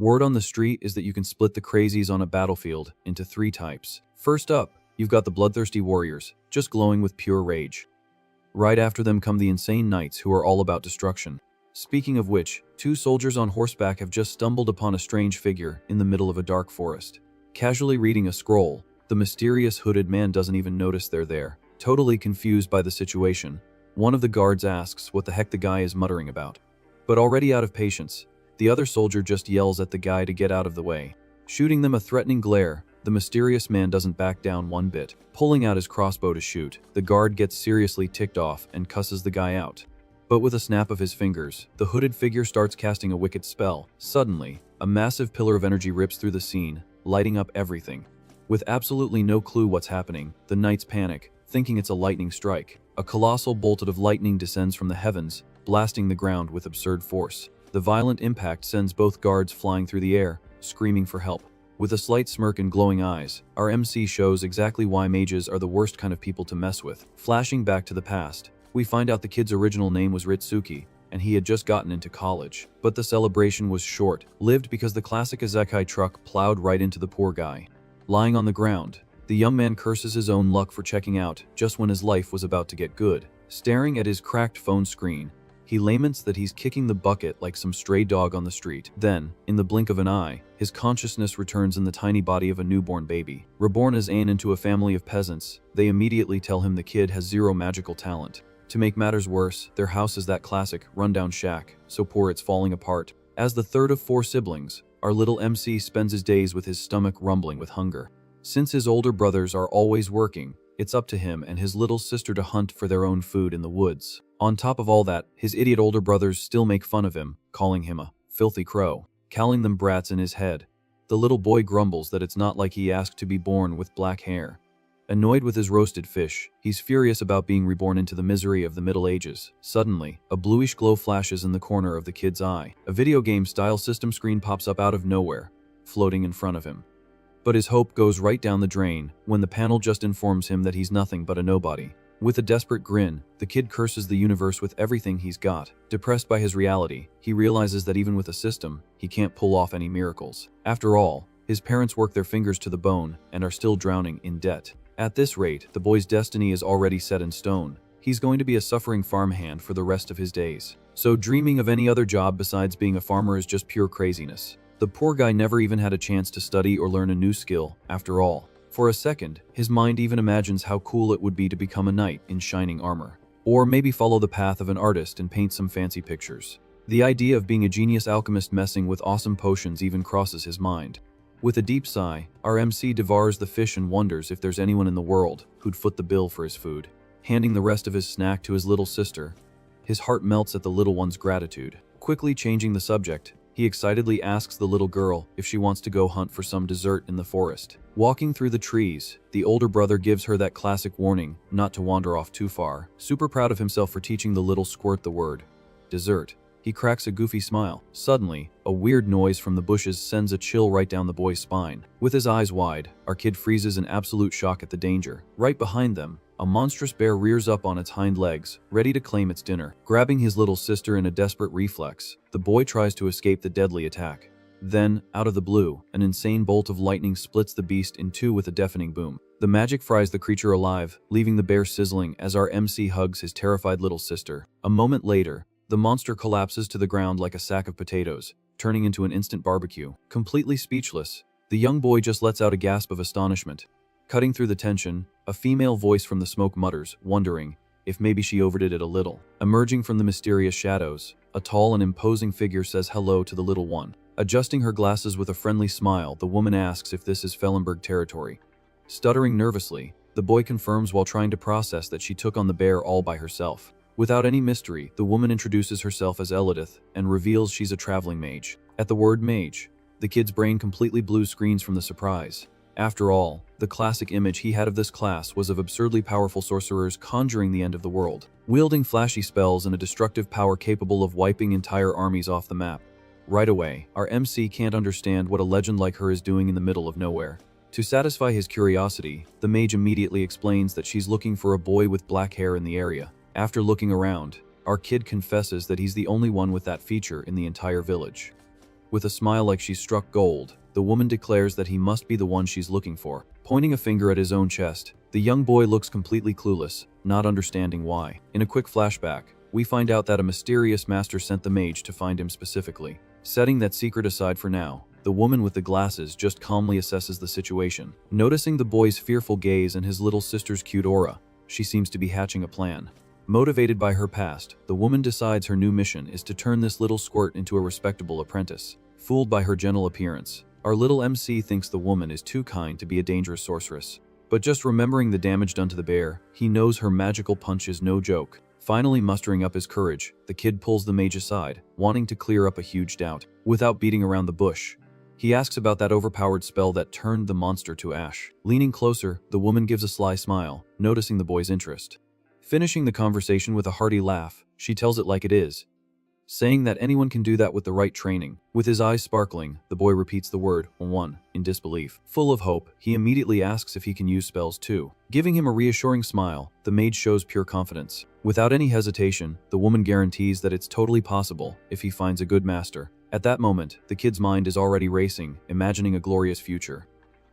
Word on the street is that you can split the crazies on a battlefield into 3 types. First up, you've got the bloodthirsty warriors, just glowing with pure rage. Right after them come the insane knights who are all about destruction. Speaking of which, 2 soldiers on horseback have just stumbled upon a strange figure in the middle of a dark forest. Casually reading a scroll, the mysterious hooded man doesn't even notice they're there. Totally confused by the situation, one of the guards asks what the heck the guy is muttering about. But already out of patience, the other soldier just yells at the guy to get out of the way. Shooting them a threatening glare, the mysterious man doesn't back down one bit. Pulling out his crossbow to shoot, the guard gets seriously ticked off and cusses the guy out. But with a snap of his fingers, the hooded figure starts casting a wicked spell. Suddenly, a massive pillar of energy rips through the scene, lighting up everything. With absolutely no clue what's happening, the knights panic, thinking it's a lightning strike. A colossal bolt of lightning descends from the heavens, blasting the ground with absurd force. The violent impact sends both guards flying through the air, screaming for help. With a slight smirk and glowing eyes, our MC shows exactly why mages are the worst kind of people to mess with. Flashing back to the past, we find out the kid's original name was Ritsuki, and he had just gotten into college. But the celebration was short-lived because the classic Isekai truck plowed right into the poor guy. Lying on the ground, the young man curses his own luck for checking out just when his life was about to get good. Staring at his cracked phone screen, he laments that he's kicking the bucket like some stray dog on the street. Then, in the blink of an eye, his consciousness returns in the tiny body of a newborn baby. Reborn as Ain into a family of peasants, they immediately tell him the kid has 0 magical talent. To make matters worse, their house is that classic, rundown shack, so poor it's falling apart. As the third of 4 siblings, our little MC spends his days with his stomach rumbling with hunger. Since his older brothers are always working, it's up to him and his little sister to hunt for their own food in the woods. On top of all that, his idiot older brothers still make fun of him, calling him a filthy crow, calling them brats in his head. The little boy grumbles that it's not like he asked to be born with black hair. Annoyed with his roasted fish, he's furious about being reborn into the misery of the Middle Ages. Suddenly, a bluish glow flashes in the corner of the kid's eye. A video game-style system screen pops up out of nowhere, floating in front of him. But his hope goes right down the drain when the panel just informs him that he's nothing but a nobody. With a desperate grin, the kid curses the universe with everything he's got. Depressed by his reality, he realizes that even with a system, he can't pull off any miracles. After all, his parents work their fingers to the bone and are still drowning in debt. At this rate, the boy's destiny is already set in stone. He's going to be a suffering farmhand for the rest of his days. So dreaming of any other job besides being a farmer is just pure craziness. The poor guy never even had a chance to study or learn a new skill, after all. For a second, his mind even imagines how cool it would be to become a knight in shining armor. Or maybe follow the path of an artist and paint some fancy pictures. The idea of being a genius alchemist messing with awesome potions even crosses his mind. With a deep sigh, our MC devours the fish and wonders if there's anyone in the world who'd foot the bill for his food. Handing the rest of his snack to his little sister, his heart melts at the little one's gratitude. Quickly changing the subject, he excitedly asks the little girl if she wants to go hunt for some dessert in the forest. Walking through the trees, the older brother gives her that classic warning not to wander off too far. Super proud of himself for teaching the little squirt the word dessert, he cracks a goofy smile. Suddenly, a weird noise from the bushes sends a chill right down the boy's spine. With his eyes wide, our kid freezes in absolute shock at the danger. Right behind them, a monstrous bear rears up on its hind legs, ready to claim its dinner. Grabbing his little sister in a desperate reflex, the boy tries to escape the deadly attack. Then, out of the blue, an insane bolt of lightning splits the beast in 2 with a deafening boom. The magic fries the creature alive, leaving the bear sizzling as our MC hugs his terrified little sister. A moment later, the monster collapses to the ground like a sack of potatoes, turning into an instant barbecue. Completely speechless, the young boy just lets out a gasp of astonishment. Cutting through the tension, a female voice from the smoke mutters, wondering if maybe she overdid it a little. Emerging from the mysterious shadows, a tall and imposing figure says hello to the little one. Adjusting her glasses with a friendly smile, the woman asks if this is Fellenberg territory. Stuttering nervously, the boy confirms while trying to process that she took on the bear all by herself. Without any mystery, the woman introduces herself as Elidith and reveals she's a traveling mage. At the word mage, the kid's brain completely blue screens from the surprise. After all, the classic image he had of this class was of absurdly powerful sorcerers conjuring the end of the world, wielding flashy spells and a destructive power capable of wiping entire armies off the map. Right away, our MC can't understand what a legend like her is doing in the middle of nowhere. To satisfy his curiosity, the mage immediately explains that she's looking for a boy with black hair in the area. After looking around, our kid confesses that he's the only one with that feature in the entire village. With a smile like she's struck gold, the woman declares that he must be the one she's looking for. Pointing a finger at his own chest, the young boy looks completely clueless, not understanding why. In a quick flashback, we find out that a mysterious master sent the mage to find him specifically. Setting that secret aside for now, the woman with the glasses just calmly assesses the situation. Noticing the boy's fearful gaze and his little sister's cute aura, she seems to be hatching a plan. Motivated by her past, the woman decides her new mission is to turn this little squirt into a respectable apprentice. Fooled by her gentle appearance, our little MC thinks the woman is too kind to be a dangerous sorceress. But just remembering the damage done to the bear, he knows her magical punch is no joke. Finally mustering up his courage, the kid pulls the mage aside, wanting to clear up a huge doubt. Without beating around the bush, he asks about that overpowered spell that turned the monster to ash. Leaning closer, the woman gives a sly smile, noticing the boy's interest. Finishing the conversation with a hearty laugh, she tells it like it is, saying that anyone can do that with the right training. With his eyes sparkling, the boy repeats the word, one, in disbelief. Full of hope, he immediately asks if he can use spells too. Giving him a reassuring smile, the mage shows pure confidence. Without any hesitation, the woman guarantees that it's totally possible if he finds a good master. At that moment, the kid's mind is already racing, imagining a glorious future.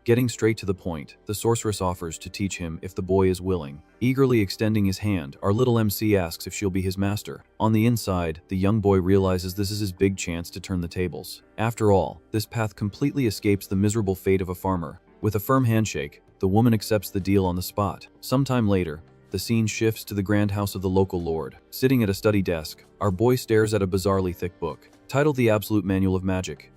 Getting straight to the point, the sorceress offers to teach him if the boy is willing. Eagerly extending his hand, our little MC asks if she'll be his master. On the inside, the young boy realizes this is his big chance to turn the tables. After all, this path completely escapes the miserable fate of a farmer. With a firm handshake, the woman accepts the deal on the spot. Sometime later, the scene shifts to the grand house of the local lord. Sitting at a study desk, our boy stares at a bizarrely thick book, titled The Absolute Manual of Magic.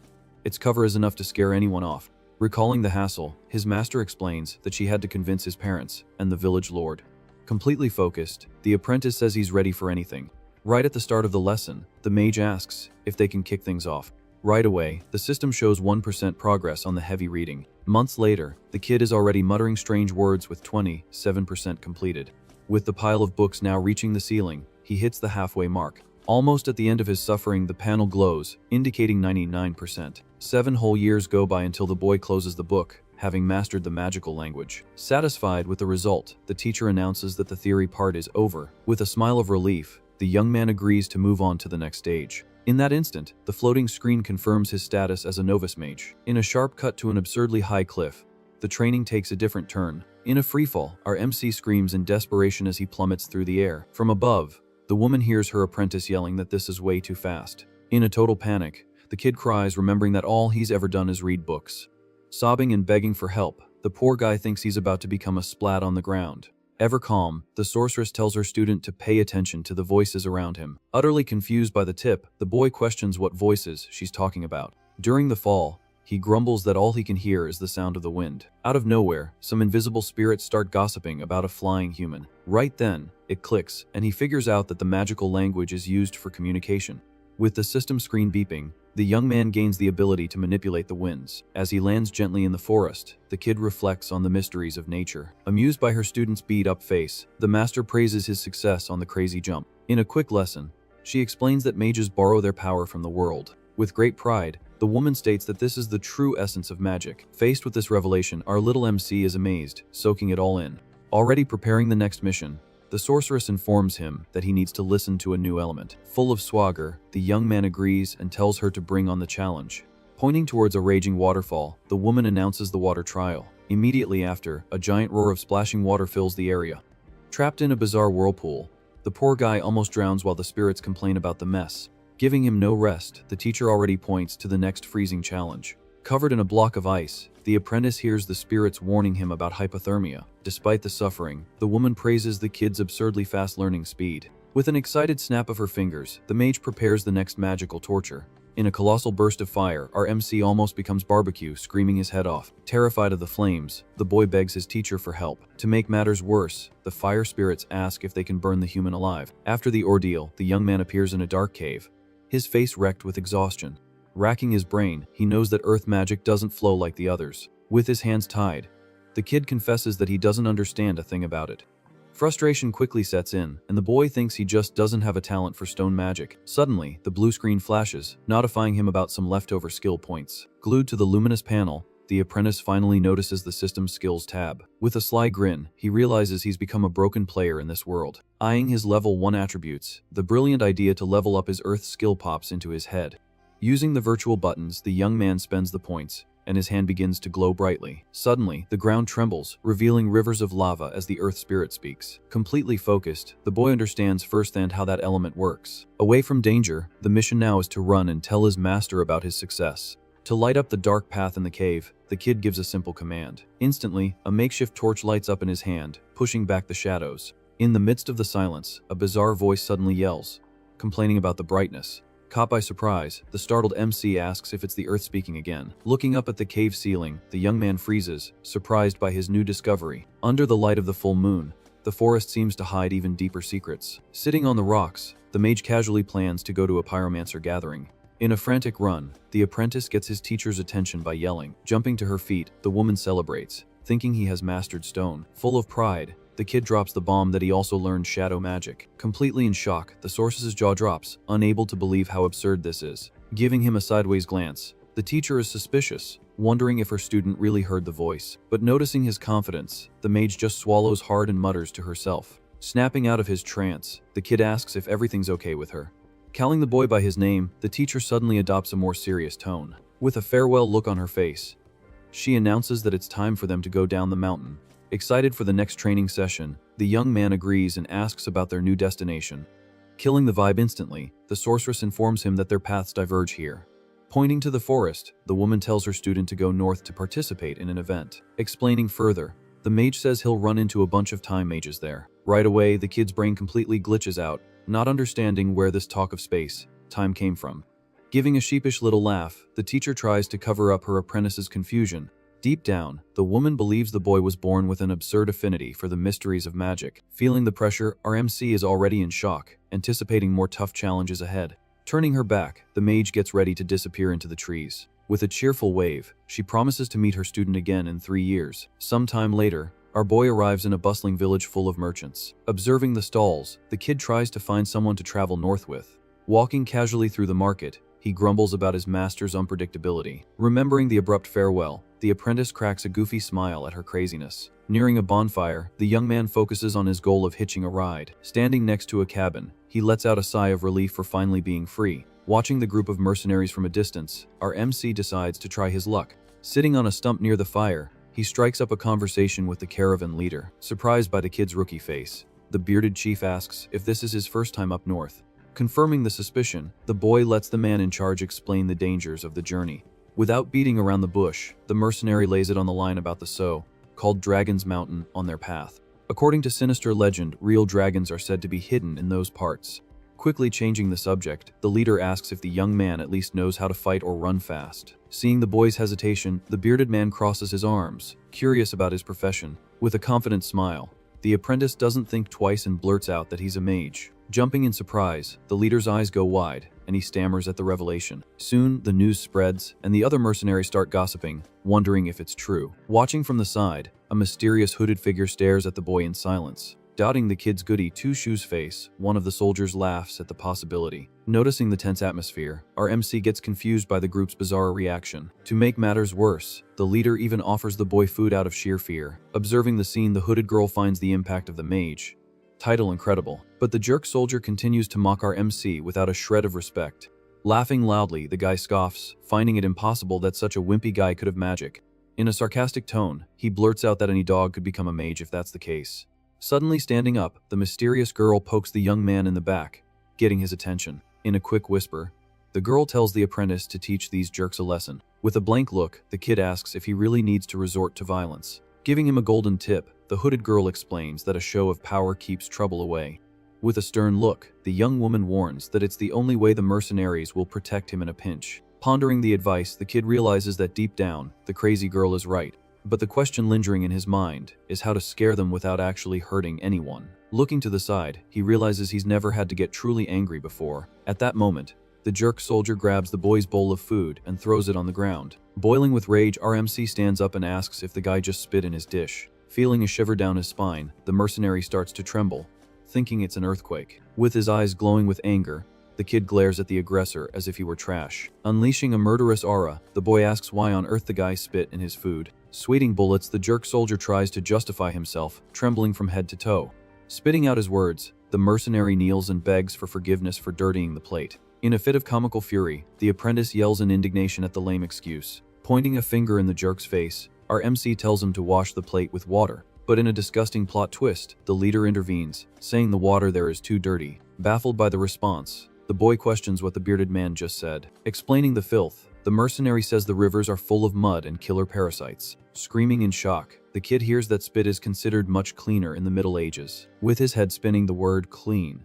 Its cover is enough to scare anyone off. Recalling the hassle, his master explains that she had to convince his parents and the village lord. Completely focused, the apprentice says he's ready for anything. Right at the start of the lesson, the mage asks if they can kick things off. Right away, the system shows 1% progress on the heavy reading. Months later, the kid is already muttering strange words with 27% completed. With the pile of books now reaching the ceiling, he hits the halfway mark. Almost at the end of his suffering, the panel glows, indicating 99%. 7 whole years go by until the boy closes the book, having mastered the magical language. Satisfied with the result, the teacher announces that the theory part is over. With a smile of relief, the young man agrees to move on to the next stage. In that instant, the floating screen confirms his status as a novice mage. In a sharp cut to an absurdly high cliff, the training takes a different turn. In a freefall, our MC screams in desperation as he plummets through the air. From above, the woman hears her apprentice yelling that this is way too fast. In a total panic, the kid cries, remembering that all he's ever done is read books. Sobbing and begging for help, the poor guy thinks he's about to become a splat on the ground. Ever calm, the sorceress tells her student to pay attention to the voices around him. Utterly confused by the tip, the boy questions what voices she's talking about. During the fall, he grumbles that all he can hear is the sound of the wind. Out of nowhere, some invisible spirits start gossiping about a flying human. Right then, it clicks, and he figures out that the magical language is used for communication. With the system screen beeping, the young man gains the ability to manipulate the winds. As he lands gently in the forest, the kid reflects on the mysteries of nature. Amused by her student's beat-up face, the master praises his success on the crazy jump. In a quick lesson, she explains that mages borrow their power from the world. With great pride, the woman states that this is the true essence of magic. Faced with this revelation, our little MC is amazed, soaking it all in. Already preparing the next mission, the sorceress informs him that he needs to listen to a new element. Full of swagger, the young man agrees and tells her to bring on the challenge. Pointing towards a raging waterfall, the woman announces the water trial. Immediately after, a giant roar of splashing water fills the area. Trapped in a bizarre whirlpool, the poor guy almost drowns while the spirits complain about the mess. Giving him no rest, the teacher already points to the next freezing challenge. Covered in a block of ice, the apprentice hears the spirits warning him about hypothermia. Despite the suffering, the woman praises the kid's absurdly fast learning speed. With an excited snap of her fingers, the mage prepares the next magical torture. In a colossal burst of fire, our MC almost becomes barbecue, screaming his head off. Terrified of the flames, the boy begs his teacher for help. To make matters worse, the fire spirits ask if they can burn the human alive. After the ordeal, the young man appears in a dark cave, his face wrecked with exhaustion. Racking his brain, he knows that earth magic doesn't flow like the others. With his hands tied, the kid confesses that he doesn't understand a thing about it. Frustration quickly sets in, and the boy thinks he just doesn't have a talent for stone magic. Suddenly, the blue screen flashes, notifying him about some leftover skill points. Glued to the luminous panel, the apprentice finally notices the system's skills tab. With a sly grin, he realizes he's become a broken player in this world. Eyeing his level 1 attributes, the brilliant idea to level up his earth skill pops into his head. Using the virtual buttons, the young man spends the points, and his hand begins to glow brightly. Suddenly, the ground trembles, revealing rivers of lava as the earth spirit speaks. Completely focused, the boy understands firsthand how that element works. Away from danger, the mission now is to run and tell his master about his success. To light up the dark path in the cave, the kid gives a simple command. Instantly, a makeshift torch lights up in his hand, pushing back the shadows. In the midst of the silence, a bizarre voice suddenly yells, complaining about the brightness. Caught by surprise, the startled MC asks if it's the earth speaking again. Looking up at the cave ceiling, the young man freezes, surprised by his new discovery. Under the light of the full moon, the forest seems to hide even deeper secrets. Sitting on the rocks, the mage casually plans to go to a pyromancer gathering. In a frantic run, the apprentice gets his teacher's attention by yelling. Jumping to her feet, the woman celebrates, thinking he has mastered stone. Full of pride, the kid drops the bomb that he also learned shadow magic. Completely in shock, the sorceress's jaw drops, unable to believe how absurd this is. Giving him a sideways glance, the teacher is suspicious, wondering if her student really heard the voice. But noticing his confidence, the mage just swallows hard and mutters to herself. Snapping out of his trance, the kid asks if everything's okay with her. Calling the boy by his name, the teacher suddenly adopts a more serious tone. With a farewell look on her face, she announces that it's time for them to go down the mountain. Excited for the next training session, the young man agrees and asks about their new destination. Killing the vibe instantly, the sorceress informs him that their paths diverge here. Pointing to the forest, the woman tells her student to go north to participate in an event. Explaining further, the mage says he'll run into a bunch of time mages there. Right away, the kid's brain completely glitches out, not understanding where this talk of space, time came from. Giving a sheepish little laugh, the teacher tries to cover up her apprentice's confusion. Deep down, the woman believes the boy was born with an absurd affinity for the mysteries of magic. Feeling the pressure, our MC is already in shock, anticipating more tough challenges ahead. Turning her back, the mage gets ready to disappear into the trees. With a cheerful wave, she promises to meet her student again in 3 years. Sometime later, our boy arrives in a bustling village full of merchants. Observing the stalls, the kid tries to find someone to travel north with. Walking casually through the market, he grumbles about his master's unpredictability. Remembering the abrupt farewell, the apprentice cracks a goofy smile at her craziness. Nearing a bonfire, the young man focuses on his goal of hitching a ride. Standing next to a cabin, he lets out a sigh of relief for finally being free. Watching the group of mercenaries from a distance, our MC decides to try his luck. Sitting on a stump near the fire, he strikes up a conversation with the caravan leader. Surprised by the kid's rookie face, the bearded chief asks if this is his first time up north. Confirming the suspicion, the boy lets the man in charge explain the dangers of the journey. Without beating around the bush, the mercenary lays it on the line about the so-called Dragon's Mountain on their path. According to sinister legend, real dragons are said to be hidden in those parts. Quickly changing the subject, the leader asks if the young man at least knows how to fight or run fast. Seeing the boy's hesitation, the bearded man crosses his arms, curious about his profession. With a confident smile, the apprentice doesn't think twice and blurts out that he's a mage. Jumping in surprise, the leader's eyes go wide, and he stammers at the revelation. Soon, the news spreads, and the other mercenaries start gossiping, wondering if it's true. Watching from the side, a mysterious hooded figure stares at the boy in silence. Doubting the kid's goody two-shoes face, one of the soldiers laughs at the possibility. Noticing the tense atmosphere, our MC gets confused by the group's bizarre reaction. To make matters worse, the leader even offers the boy food out of sheer fear. Observing the scene, the hooded girl finds the impact of the mage. Title incredible, but the jerk soldier continues to mock our MC without a shred of respect. Laughing loudly, the guy scoffs, finding it impossible that such a wimpy guy could have magic. In a sarcastic tone, he blurts out that any dog could become a mage if that's the case. Suddenly standing up, the mysterious girl pokes the young man in the back, getting his attention. In a quick whisper, the girl tells the apprentice to teach these jerks a lesson. With a blank look, the kid asks if he really needs to resort to violence. Giving him a golden tip, the hooded girl explains that a show of power keeps trouble away. With a stern look, the young woman warns that it's the only way the mercenaries will protect him in a pinch. Pondering the advice, the kid realizes that deep down, the crazy girl is right. But the question lingering in his mind is how to scare them without actually hurting anyone. Looking to the side, he realizes he's never had to get truly angry before. At that moment, the jerk soldier grabs the boy's bowl of food and throws it on the ground. Boiling with rage, our MC stands up and asks if the guy just spit in his dish. Feeling a shiver down his spine, the mercenary starts to tremble, thinking it's an earthquake. With his eyes glowing with anger, the kid glares at the aggressor as if he were trash. Unleashing a murderous aura, the boy asks why on earth the guy spit in his food. Sweating bullets, the jerk soldier tries to justify himself, trembling from head to toe. Spitting out his words, the mercenary kneels and begs for forgiveness for dirtying the plate. In a fit of comical fury, the apprentice yells in indignation at the lame excuse. Pointing a finger in the jerk's face, our MC tells him to wash the plate with water. But in a disgusting plot twist, the leader intervenes, saying the water there is too dirty. Baffled by the response, the boy questions what the bearded man just said. Explaining the filth, the mercenary says the rivers are full of mud and killer parasites. Screaming in shock, the kid hears that spit is considered much cleaner in the Middle Ages. With his head spinning, the word clean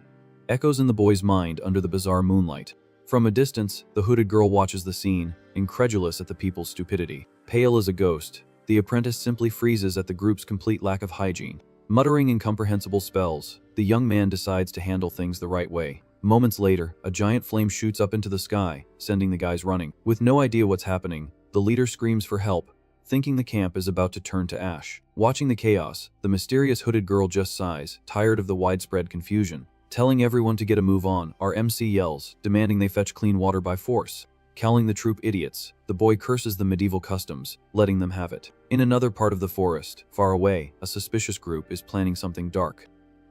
echoes in the boy's mind under the bizarre moonlight. From a distance, the hooded girl watches the scene, incredulous at the people's stupidity. Pale as a ghost, the apprentice simply freezes at the group's complete lack of hygiene. Muttering incomprehensible spells, the young man decides to handle things the right way. Moments later, a giant flame shoots up into the sky, sending the guys running. With no idea what's happening, the leader screams for help, thinking the camp is about to turn to ash. Watching the chaos, the mysterious hooded girl just sighs, tired of the widespread confusion. Telling everyone to get a move on, our MC yells, demanding they fetch clean water by force. Calling the troop idiots, the boy curses the medieval customs, letting them have it. In another part of the forest, far away, a suspicious group is planning something dark.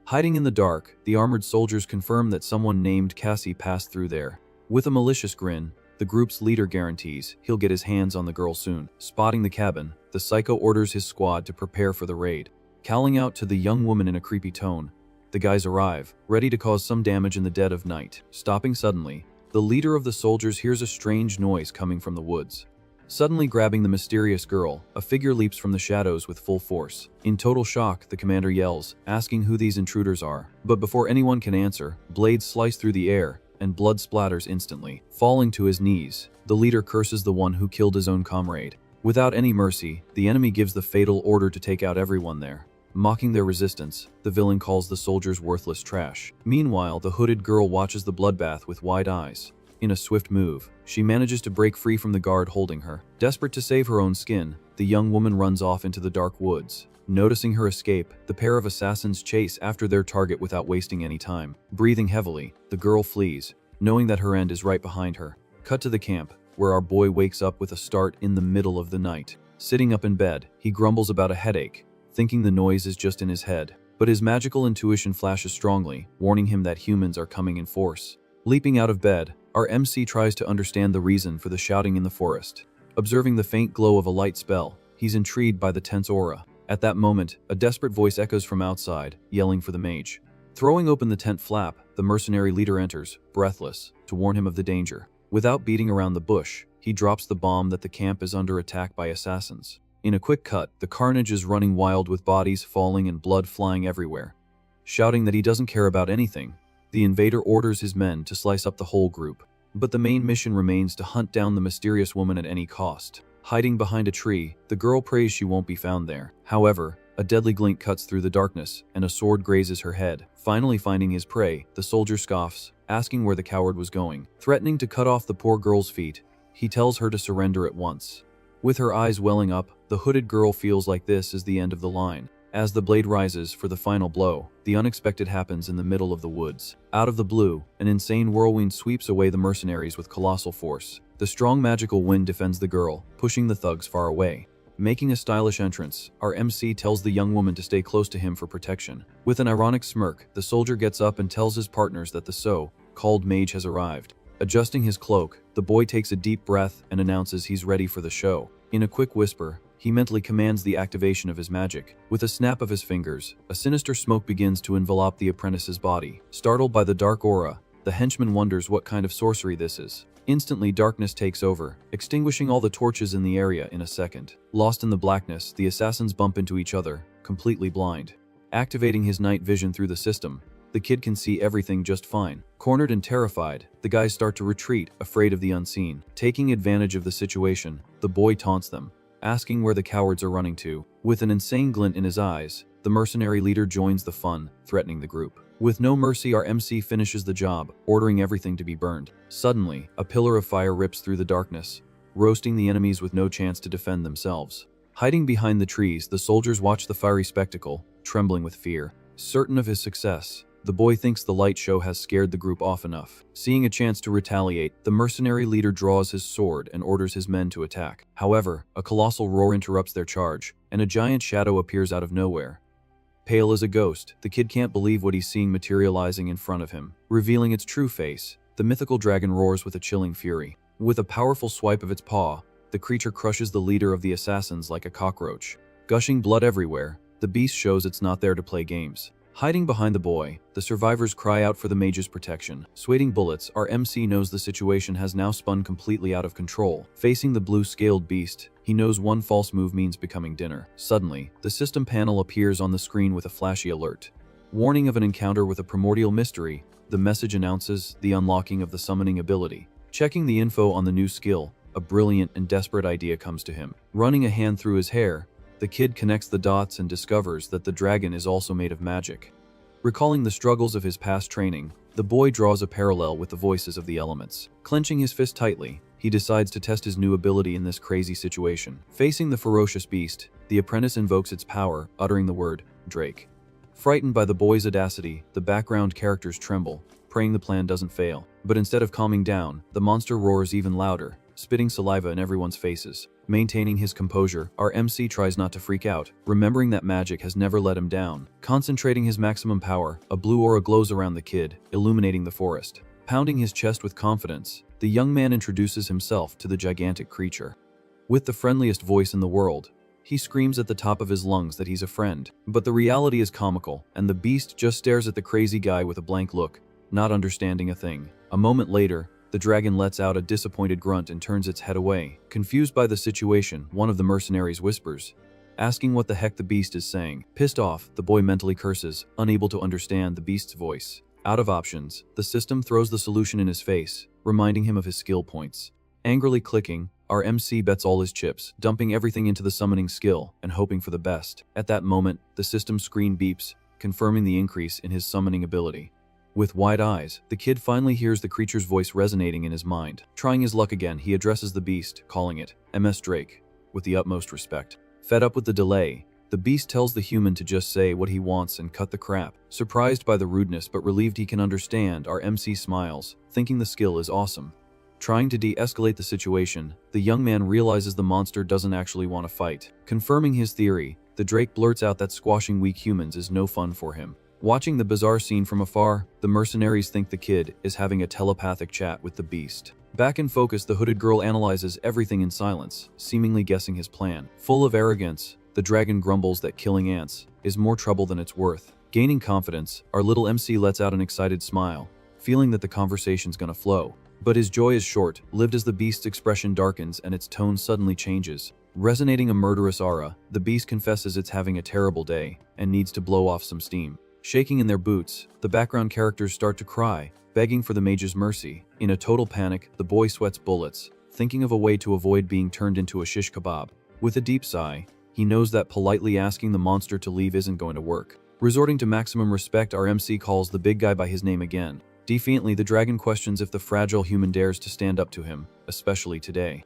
Hiding in the dark, the armored soldiers confirm that someone named Cassie passed through there. With a malicious grin, the group's leader guarantees he'll get his hands on the girl soon. Spotting the cabin, the psycho orders his squad to prepare for the raid. Calling out to the young woman in a creepy tone, the guys arrive, ready to cause some damage in the dead of night. Stopping suddenly, the leader of the soldiers hears a strange noise coming from the woods. Suddenly grabbing the mysterious girl, a figure leaps from the shadows with full force. In total shock, the commander yells, asking who these intruders are. But before anyone can answer, blades slice through the air, and blood splatters instantly. Falling to his knees, the leader curses the one who killed his own comrade. Without any mercy, the enemy gives the fatal order to take out everyone there. Mocking their resistance, the villain calls the soldiers worthless trash. Meanwhile, the hooded girl watches the bloodbath with wide eyes. In a swift move, she manages to break free from the guard holding her. Desperate to save her own skin, the young woman runs off into the dark woods. Noticing her escape, the pair of assassins chase after their target without wasting any time. Breathing heavily, the girl flees, knowing that her end is right behind her. Cut to the camp, where our boy wakes up with a start in the middle of the night. Sitting up in bed, he grumbles about a headache, thinking the noise is just in his head. But his magical intuition flashes strongly, warning him that humans are coming in force. Leaping out of bed, our MC tries to understand the reason for the shouting in the forest. Observing the faint glow of a light spell, he's intrigued by the tense aura. At that moment, a desperate voice echoes from outside, yelling for the mage. Throwing open the tent flap, the mercenary leader enters, breathless, to warn him of the danger. Without beating around the bush, he drops the bomb that the camp is under attack by assassins. In a quick cut, the carnage is running wild with bodies falling and blood flying everywhere. Shouting that he doesn't care about anything, the invader orders his men to slice up the whole group. But the main mission remains to hunt down the mysterious woman at any cost. Hiding behind a tree, the girl prays she won't be found there. However, a deadly glint cuts through the darkness, and a sword grazes her head. Finally finding his prey, the soldier scoffs, asking where the coward was going. Threatening to cut off the poor girl's feet, he tells her to surrender at once. With her eyes welling up, the hooded girl feels like this is the end of the line. As the blade rises for the final blow, the unexpected happens in the middle of the woods. Out of the blue, an insane whirlwind sweeps away the mercenaries with colossal force. The strong magical wind defends the girl, pushing the thugs far away. Making a stylish entrance, our MC tells the young woman to stay close to him for protection. With an ironic smirk, the soldier gets up and tells his partners that the so-called mage has arrived. Adjusting his cloak, the boy takes a deep breath and announces he's ready for the show. In a quick whisper, he mentally commands the activation of his magic. With a snap of his fingers, a sinister smoke begins to envelop the apprentice's body. Startled by the dark aura, the henchman wonders what kind of sorcery this is. Instantly, darkness takes over, extinguishing all the torches in the area in a second. Lost in the blackness, the assassins bump into each other, completely blind. Activating his night vision through the system, the kid can see everything just fine. Cornered and terrified, the guys start to retreat, afraid of the unseen. Taking advantage of the situation, the boy taunts them, asking where the cowards are running to. With an insane glint in his eyes, the mercenary leader joins the fun, threatening the group. With no mercy, our MC finishes the job, ordering everything to be burned. Suddenly, a pillar of fire rips through the darkness, roasting the enemies with no chance to defend themselves. Hiding behind the trees, the soldiers watch the fiery spectacle, trembling with fear. Certain of his success, the boy thinks the light show has scared the group off enough. Seeing a chance to retaliate, the mercenary leader draws his sword and orders his men to attack. However, a colossal roar interrupts their charge, and a giant shadow appears out of nowhere. Pale as a ghost, the kid can't believe what he's seeing materializing in front of him. Revealing its true face, the mythical dragon roars with a chilling fury. With a powerful swipe of its paw, the creature crushes the leader of the assassins like a cockroach. Gushing blood everywhere, the beast shows it's not there to play games. Hiding behind the boy, the survivors cry out for the mage's protection. Sweating bullets, our MC knows the situation has now spun completely out of control. Facing the blue-scaled beast, he knows one false move means becoming dinner. Suddenly, the system panel appears on the screen with a flashy alert. Warning of an encounter with a primordial mystery, the message announces the unlocking of the summoning ability. Checking the info on the new skill, a brilliant and desperate idea comes to him. Running a hand through his hair, the kid connects the dots and discovers that the dragon is also made of magic. Recalling the struggles of his past training, the boy draws a parallel with the voices of the elements. Clenching his fist tightly, he decides to test his new ability in this crazy situation. Facing the ferocious beast, the apprentice invokes its power, uttering the word, Drake. Frightened by the boy's audacity, the background characters tremble, praying the plan doesn't fail. But instead of calming down, the monster roars even louder, spitting saliva in everyone's faces. Maintaining his composure, our MC tries not to freak out, remembering that magic has never let him down. Concentrating his maximum power, a blue aura glows around the kid, illuminating the forest. Pounding his chest with confidence, the young man introduces himself to the gigantic creature. With the friendliest voice in the world, he screams at the top of his lungs that he's a friend. But the reality is comical, and the beast just stares at the crazy guy with a blank look, not understanding a thing. A moment later, the dragon lets out a disappointed grunt and turns its head away. Confused by the situation, one of the mercenaries whispers, asking what the heck the beast is saying. Pissed off, the boy mentally curses, unable to understand the beast's voice. Out of options, the system throws the solution in his face, reminding him of his skill points. Angrily clicking, our MC bets all his chips, dumping everything into the summoning skill and hoping for the best. At that moment, the system screen beeps, confirming the increase in his summoning ability. With wide eyes, the kid finally hears the creature's voice resonating in his mind. Trying his luck again, he addresses the beast, calling it MS Drake, with the utmost respect. Fed up with the delay, the beast tells the human to just say what he wants and cut the crap. Surprised by the rudeness but relieved he can understand, our MC smiles, thinking the skill is awesome. Trying to de-escalate the situation, the young man realizes the monster doesn't actually want to fight. Confirming his theory, the Drake blurts out that squashing weak humans is no fun for him. Watching the bizarre scene from afar, the mercenaries think the kid is having a telepathic chat with the beast. Back in focus, the hooded girl analyzes everything in silence, seemingly guessing his plan. Full of arrogance, the dragon grumbles that killing ants is more trouble than it's worth. Gaining confidence, our little MC lets out an excited smile, feeling that the conversation's gonna flow. But his joy is short-lived as the beast's expression darkens and its tone suddenly changes. Resonating a murderous aura, the beast confesses it's having a terrible day and needs to blow off some steam. Shaking in their boots, the background characters start to cry, begging for the mage's mercy. In a total panic, the boy sweats bullets, thinking of a way to avoid being turned into a shish kebab. With a deep sigh, he knows that politely asking the monster to leave isn't going to work. Resorting to maximum respect, our MC calls the big guy by his name again. Defiantly, the dragon questions if the fragile human dares to stand up to him, especially today.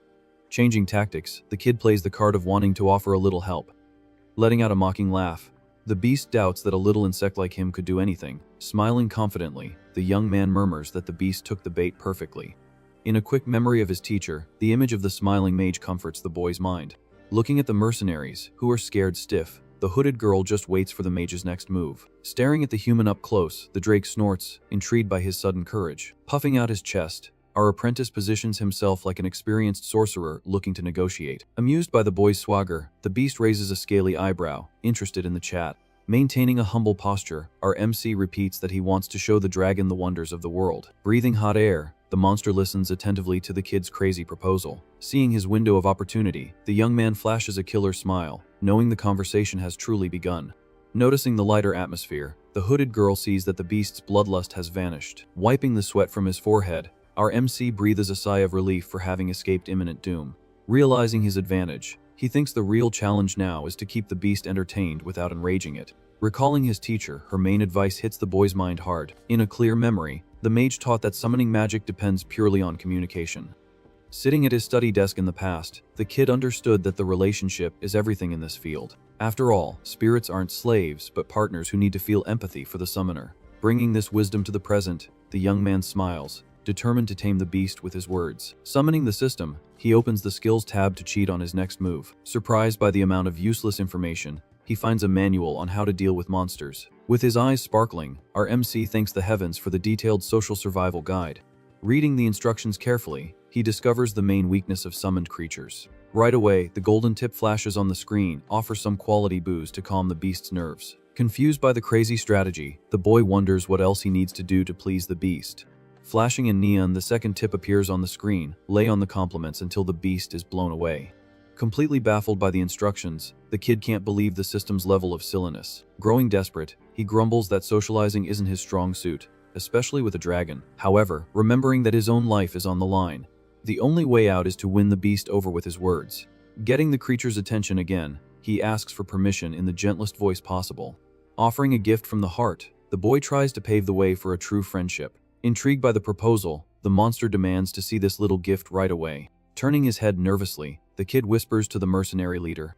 Changing tactics, the kid plays the card of wanting to offer a little help. Letting out a mocking laugh, the beast doubts that a little insect like him could do anything. Smiling confidently, the young man murmurs that the beast took the bait perfectly. In a quick memory of his teacher, the image of the smiling mage comforts the boy's mind. Looking at the mercenaries, who are scared stiff, the hooded girl just waits for the mage's next move. Staring at the human up close, the Drake snorts, intrigued by his sudden courage. Puffing out his chest, our apprentice positions himself like an experienced sorcerer looking to negotiate. Amused by the boy's swagger, the beast raises a scaly eyebrow, interested in the chat. Maintaining a humble posture, our MC repeats that he wants to show the dragon the wonders of the world. Breathing hot air, the monster listens attentively to the kid's crazy proposal. Seeing his window of opportunity, the young man flashes a killer smile, knowing the conversation has truly begun. Noticing the lighter atmosphere, the hooded girl sees that the beast's bloodlust has vanished. Wiping the sweat from his forehead, our MC breathes a sigh of relief for having escaped imminent doom. Realizing his advantage, he thinks the real challenge now is to keep the beast entertained without enraging it. Recalling his teacher, her main advice hits the boy's mind hard. In a clear memory, the mage taught that summoning magic depends purely on communication. Sitting at his study desk in the past, the kid understood that the relationship is everything in this field. After all, spirits aren't slaves, but partners who need to feel empathy for the summoner. Bringing this wisdom to the present, the young man smiles, determined to tame the beast with his words. Summoning the system, he opens the skills tab to cheat on his next move. Surprised by the amount of useless information, he finds a manual on how to deal with monsters. With his eyes sparkling, our MC thanks the heavens for the detailed social survival guide. Reading the instructions carefully, he discovers the main weakness of summoned creatures. Right away, the golden tip flashes on the screen, offers some quality booze to calm the beast's nerves. Confused by the crazy strategy, the boy wonders what else he needs to do to please the beast. Flashing in neon, the second tip appears on the screen: lay on the compliments until the beast is blown away. Completely baffled by the instructions, the kid can't believe the system's level of silliness. Growing desperate, he grumbles that socializing isn't his strong suit, especially with a dragon. However, remembering that his own life is on the line, the only way out is to win the beast over with his words. Getting the creature's attention again, he asks for permission in the gentlest voice possible. Offering a gift from the heart, the boy tries to pave the way for a true friendship. Intrigued by the proposal, the monster demands to see this little gift right away. Turning his head nervously, the kid whispers to the mercenary leader.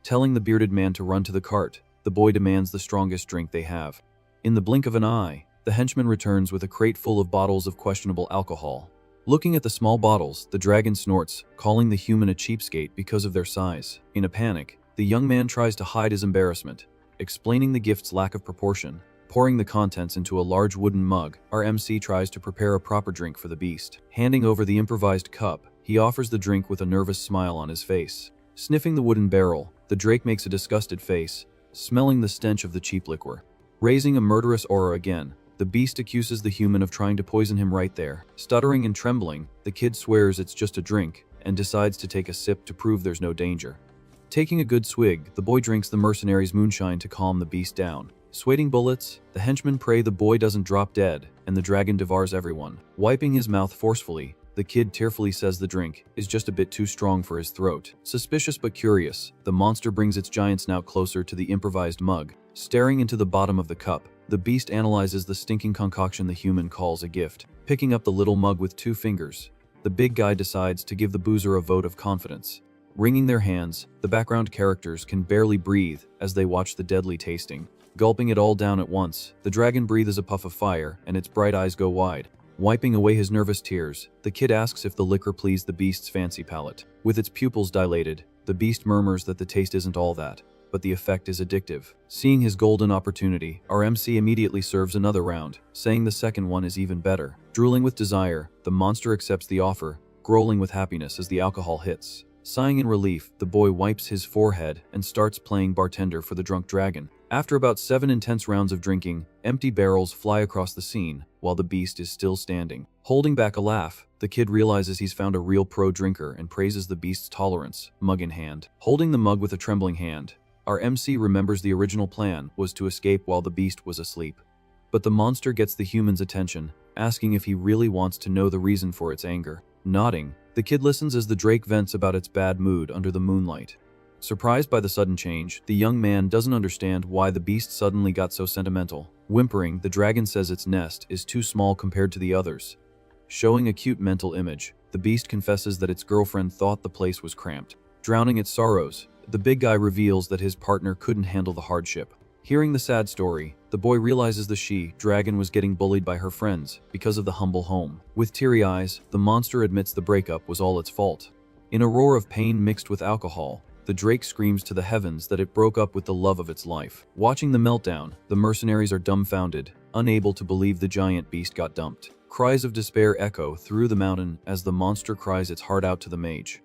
Telling the bearded man to run to the cart, the boy demands the strongest drink they have. In the blink of an eye, the henchman returns with a crate full of bottles of questionable alcohol. Looking at the small bottles, the dragon snorts, calling the human a cheapskate because of their size. In a panic, the young man tries to hide his embarrassment, explaining the gift's lack of proportion. Pouring the contents into a large wooden mug, our MC tries to prepare a proper drink for the beast. Handing over the improvised cup, he offers the drink with a nervous smile on his face. Sniffing the wooden barrel, the drake makes a disgusted face, smelling the stench of the cheap liquor. Raising a murderous aura again, the beast accuses the human of trying to poison him right there. Stuttering and trembling, the kid swears it's just a drink and decides to take a sip to prove there's no danger. Taking a good swig, the boy drinks the mercenary's moonshine to calm the beast down. Sweating bullets, the henchmen pray the boy doesn't drop dead, and the dragon devours everyone. Wiping his mouth forcefully, the kid tearfully says the drink is just a bit too strong for his throat. Suspicious but curious, the monster brings its giant snout closer to the improvised mug. Staring into the bottom of the cup, the beast analyzes the stinking concoction the human calls a gift. Picking up the little mug with 2 fingers, the big guy decides to give the boozer a vote of confidence. Wringing their hands, the background characters can barely breathe as they watch the deadly tasting. Gulping it all down at once, the dragon breathes a puff of fire and its bright eyes go wide. Wiping away his nervous tears, the kid asks if the liquor pleased the beast's fancy palate. With its pupils dilated, the beast murmurs that the taste isn't all that, but the effect is addictive. Seeing his golden opportunity, our MC immediately serves another round, saying the second one is even better. Drooling with desire, the monster accepts the offer, growling with happiness as the alcohol hits. Sighing in relief, the boy wipes his forehead and starts playing bartender for the drunk dragon. After about 7 intense rounds of drinking, empty barrels fly across the scene, while the beast is still standing. Holding back a laugh, the kid realizes he's found a real pro drinker and praises the beast's tolerance, mug in hand. Holding the mug with a trembling hand, our MC remembers the original plan was to escape while the beast was asleep. But the monster gets the human's attention, asking if he really wants to know the reason for its anger. Nodding, the kid listens as the drake vents about its bad mood under the moonlight. Surprised by the sudden change, the young man doesn't understand why the beast suddenly got so sentimental. Whimpering, the dragon says its nest is too small compared to the others. Showing a cute mental image, the beast confesses that its girlfriend thought the place was cramped. Drowning its sorrows, the big guy reveals that his partner couldn't handle the hardship. Hearing the sad story, the boy realizes the she-dragon was getting bullied by her friends because of the humble home. With teary eyes, the monster admits the breakup was all its fault. In a roar of pain mixed with alcohol, the drake screams to the heavens that it broke up with the love of its life. Watching the meltdown, the mercenaries are dumbfounded, unable to believe the giant beast got dumped. Cries of despair echo through the mountain as the monster cries its heart out to the mage.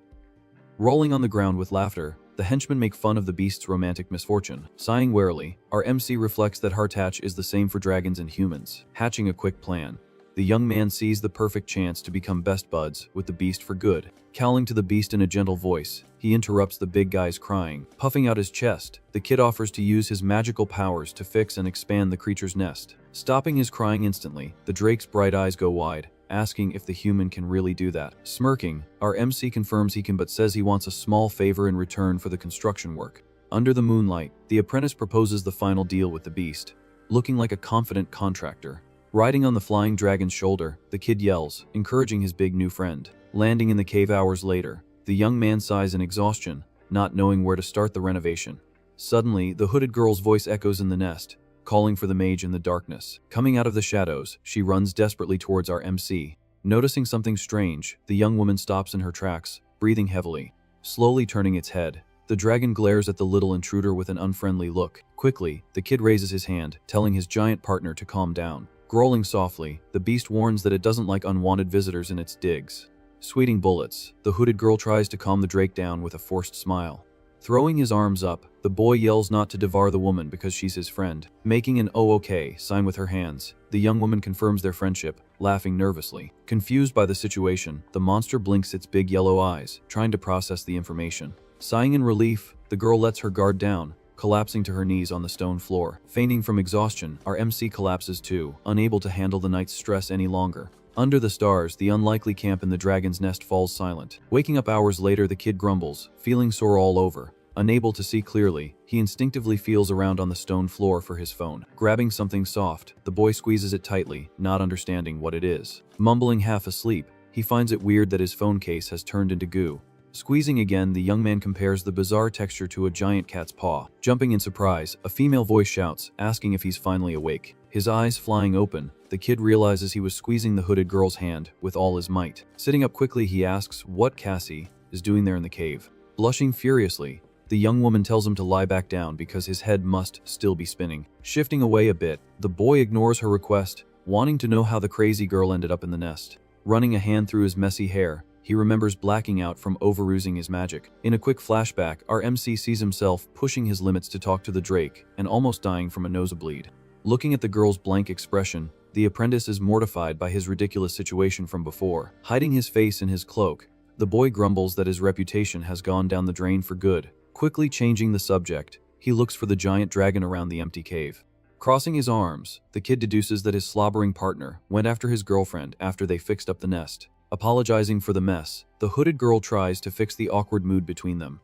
Rolling on the ground with laughter, the henchmen make fun of the beast's romantic misfortune. Sighing warily, our MC reflects that heartache is the same for dragons and humans. Hatching a quick plan, the young man sees the perfect chance to become best buds with the beast for good. Calling to the beast in a gentle voice, he interrupts the big guy's crying. Puffing out his chest, the kid offers to use his magical powers to fix and expand the creature's nest. Stopping his crying instantly, the drake's bright eyes go wide, asking if the human can really do that. Smirking, our MC confirms he can but says he wants a small favor in return for the construction work. Under the moonlight, the apprentice proposes the final deal with the beast, looking like a confident contractor. Riding on the flying dragon's shoulder, the kid yells, encouraging his big new friend. Landing in the cave hours later, the young man sighs in exhaustion, not knowing where to start the renovation. Suddenly, the hooded girl's voice echoes in the nest, calling for the mage in the darkness. Coming out of the shadows, she runs desperately towards our MC. Noticing something strange, the young woman stops in her tracks, breathing heavily. Slowly turning its head, the dragon glares at the little intruder with an unfriendly look. Quickly, the kid raises his hand, telling his giant partner to calm down. Growling softly, the beast warns that it doesn't like unwanted visitors in its digs. Sweeting bullets, the hooded girl tries to calm the Drake down with a forced smile. Throwing his arms up, the boy yells not to devour the woman because she's his friend. Making an "oh okay" sign with her hands, the young woman confirms their friendship, laughing nervously. Confused by the situation, the monster blinks its big yellow eyes, trying to process the information. Sighing in relief, the girl lets her guard down, collapsing to her knees on the stone floor. Fainting from exhaustion, our MC collapses too, unable to handle the night's stress any longer. Under the stars, the unlikely camp in the dragon's nest falls silent. Waking up hours later, the kid grumbles, feeling sore all over. Unable to see clearly, he instinctively feels around on the stone floor for his phone. Grabbing something soft, the boy squeezes it tightly, not understanding what it is. Mumbling half asleep, he finds it weird that his phone case has turned into goo. Squeezing again, the young man compares the bizarre texture to a giant cat's paw. Jumping in surprise, a female voice shouts, asking if he's finally awake. His eyes flying open, the kid realizes he was squeezing the hooded girl's hand with all his might. Sitting up quickly, he asks what Cassie is doing there in the cave. Blushing furiously, the young woman tells him to lie back down because his head must still be spinning. Shifting away a bit, the boy ignores her request, wanting to know how the crazy girl ended up in the nest. Running a hand through his messy hair, he remembers blacking out from overusing his magic. In a quick flashback, our MC sees himself pushing his limits to talk to the Drake and almost dying from a nosebleed. Looking at the girl's blank expression, the apprentice is mortified by his ridiculous situation from before. Hiding his face in his cloak, the boy grumbles that his reputation has gone down the drain for good. Quickly changing the subject, he looks for the giant dragon around the empty cave. Crossing his arms, the kid deduces that his slobbering partner went after his girlfriend after they fixed up the nest. Apologizing for the mess, the hooded girl tries to fix the awkward mood between them.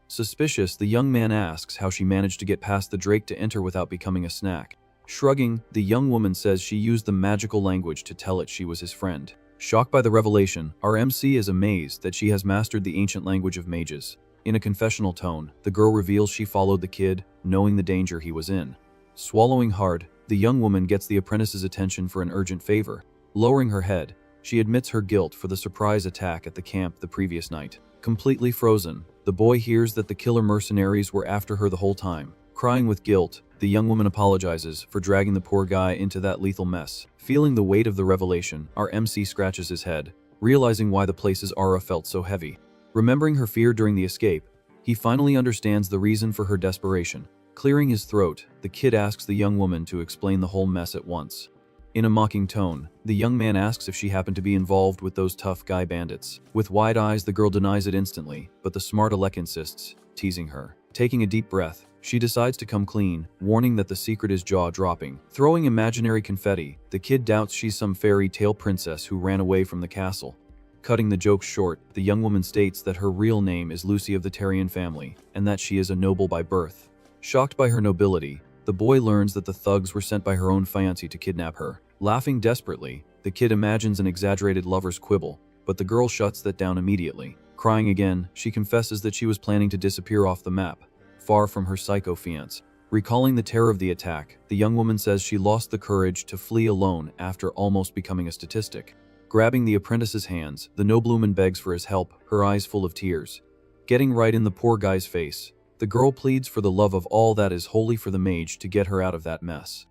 Suspicious, the young man asks how she managed to get past the Drake to enter without becoming a snack. Shrugging, the young woman says she used the magical language to tell it she was his friend. Shocked by the revelation, our MC is amazed that she has mastered the ancient language of mages. In a confessional tone, the girl reveals she followed the kid, knowing the danger he was in. Swallowing hard, the young woman gets the apprentice's attention for an urgent favor. Lowering her head, she admits her guilt for the surprise attack at the camp the previous night. Completely frozen, the boy hears that the killer mercenaries were after her the whole time. Crying with guilt, the young woman apologizes for dragging the poor guy into that lethal mess. Feeling the weight of the revelation, our MC scratches his head, realizing why the place's aura felt so heavy. Remembering her fear during the escape, he finally understands the reason for her desperation. Clearing his throat, the kid asks the young woman to explain the whole mess at once. In a mocking tone, the young man asks if she happened to be involved with those tough guy bandits. With wide eyes, the girl denies it instantly, but the smart Alec insists, teasing her. Taking a deep breath, she decides to come clean, warning that the secret is jaw-dropping. Throwing imaginary confetti, the kid doubts she's some fairy tale princess who ran away from the castle. Cutting the joke short, the young woman states that her real name is Lucy of the Terrian family, and that she is a noble by birth. Shocked by her nobility, the boy learns that the thugs were sent by her own fiancé to kidnap her. Laughing desperately, the kid imagines an exaggerated lover's quibble, but the girl shuts that down immediately. Crying again, she confesses that she was planning to disappear off the map, far from her psycho fiancé. Recalling the terror of the attack, the young woman says she lost the courage to flee alone after almost becoming a statistic. Grabbing the apprentice's hands, the noblewoman begs for his help, her eyes full of tears. Getting right in the poor guy's face, the girl pleads for the love of all that is holy for the mage to get her out of that mess.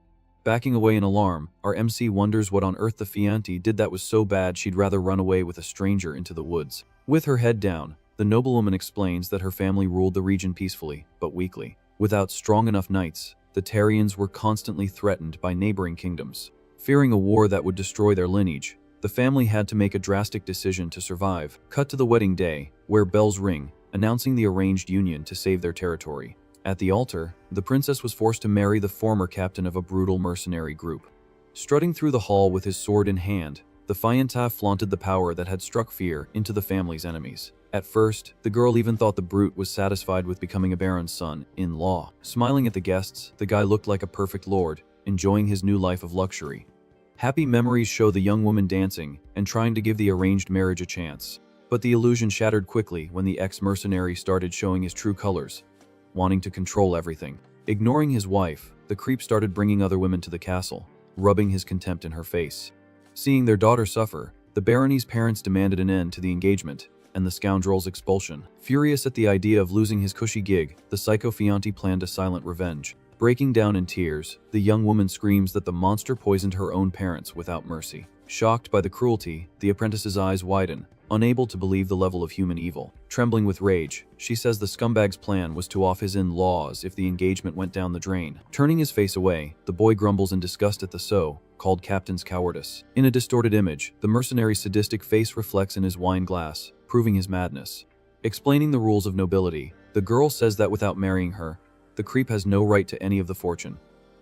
Backing away in alarm, our MC wonders what on earth the fiancé did that was so bad she'd rather run away with a stranger into the woods. With her head down, the noblewoman explains that her family ruled the region peacefully, but weakly. Without strong enough knights, the Terrians were constantly threatened by neighboring kingdoms. Fearing a war that would destroy their lineage, the family had to make a drastic decision to survive. Cut to the wedding day, where bells ring, announcing the arranged union to save their territory. At the altar, the princess was forced to marry the former captain of a brutal mercenary group. Strutting through the hall with his sword in hand, the fiancé flaunted the power that had struck fear into the family's enemies. At first, the girl even thought the brute was satisfied with becoming a baron's son-in-law. Smiling at the guests, the guy looked like a perfect lord, enjoying his new life of luxury. Happy memories show the young woman dancing and trying to give the arranged marriage a chance. But the illusion shattered quickly when the ex-mercenary started showing his true colors, wanting to control everything. Ignoring his wife, the creep started bringing other women to the castle, rubbing his contempt in her face. Seeing their daughter suffer, the barony's parents demanded an end to the engagement and the scoundrel's expulsion. Furious at the idea of losing his cushy gig, the psycho fiancé planned a silent revenge. Breaking down in tears, the young woman screams that the monster poisoned her own parents without mercy. Shocked by the cruelty, the apprentice's eyes widen, unable to believe the level of human evil. Trembling with rage, she says the scumbag's plan was to off his in-laws if the engagement went down the drain. Turning his face away, the boy grumbles in disgust at the so-called captain's cowardice. In a distorted image, the mercenary's sadistic face reflects in his wine glass, proving his madness. Explaining the rules of nobility, the girl says that without marrying her, the creep has no right to any of the fortune.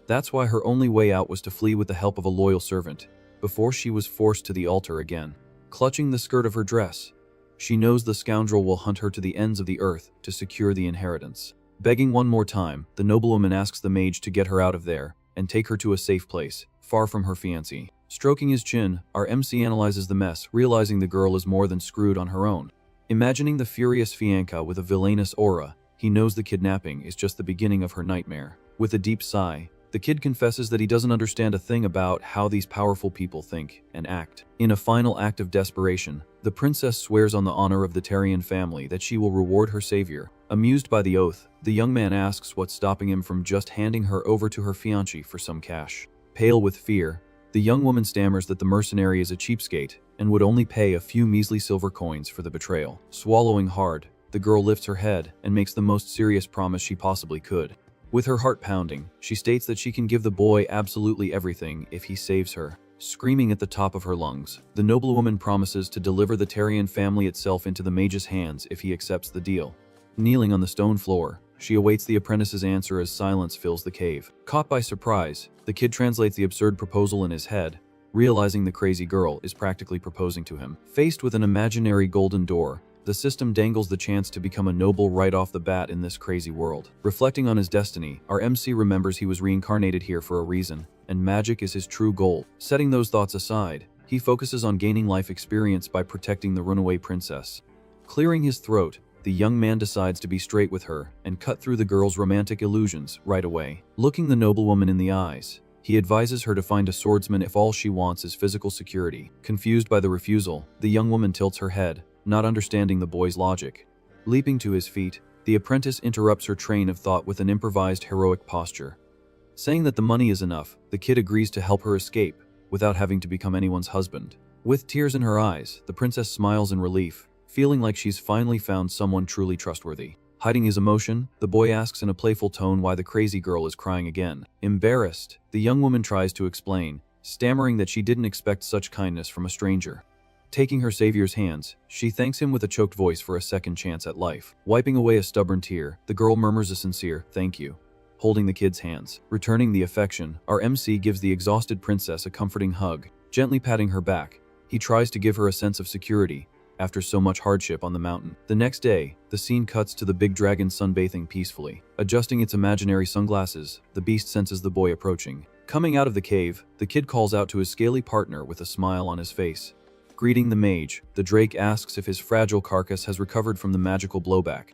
That's why her only way out was to flee with the help of a loyal servant, before she was forced to the altar again. Clutching the skirt of her dress, she knows the scoundrel will hunt her to the ends of the earth to secure the inheritance. Begging one more time, the noblewoman asks the mage to get her out of there and take her to a safe place, far from her fiancé. Stroking his chin, our MC analyzes the mess, realizing the girl is more than screwed on her own. Imagining the furious fiancé with a villainous aura, he knows the kidnapping is just the beginning of her nightmare. With a deep sigh, the kid confesses that he doesn't understand a thing about how these powerful people think and act. In a final act of desperation, the princess swears on the honor of the Tarian family that she will reward her savior. Amused by the oath, the young man asks what's stopping him from just handing her over to her fiancé for some cash. Pale with fear, the young woman stammers that the mercenary is a cheapskate and would only pay a few measly silver coins for the betrayal. Swallowing hard, the girl lifts her head and makes the most serious promise she possibly could. With her heart pounding, she states that she can give the boy absolutely everything if he saves her. Screaming at the top of her lungs, the noblewoman promises to deliver the Tarian family itself into the mage's hands if he accepts the deal. Kneeling on the stone floor, she awaits the apprentice's answer as silence fills the cave. Caught by surprise, the kid translates the absurd proposal in his head, realizing the crazy girl is practically proposing to him. Faced with an imaginary golden door, the system dangles the chance to become a noble right off the bat in this crazy world. Reflecting on his destiny, our MC remembers he was reincarnated here for a reason, and magic is his true goal. Setting those thoughts aside, he focuses on gaining life experience by protecting the runaway princess. Clearing his throat, the young man decides to be straight with her and cut through the girl's romantic illusions right away. Looking the noblewoman in the eyes, he advises her to find a swordsman if all she wants is physical security. Confused by the refusal, the young woman tilts her head, not understanding the boy's logic. Leaping to his feet, the apprentice interrupts her train of thought with an improvised heroic posture. Saying that the money is enough, the kid agrees to help her escape, without having to become anyone's husband. With tears in her eyes, the princess smiles in relief, feeling like she's finally found someone truly trustworthy. Hiding his emotion, the boy asks in a playful tone why the crazy girl is crying again. Embarrassed, the young woman tries to explain, stammering that she didn't expect such kindness from a stranger. Taking her savior's hands, she thanks him with a choked voice for a second chance at life. Wiping away a stubborn tear, the girl murmurs a sincere "thank you," holding the kid's hands. Returning the affection, our MC gives the exhausted princess a comforting hug. Gently patting her back, he tries to give her a sense of security after so much hardship on the mountain. The next day, the scene cuts to the big dragon sunbathing peacefully. Adjusting its imaginary sunglasses, the beast senses the boy approaching. Coming out of the cave, the kid calls out to his scaly partner with a smile on his face. Greeting the mage, the drake asks if his fragile carcass has recovered from the magical blowback.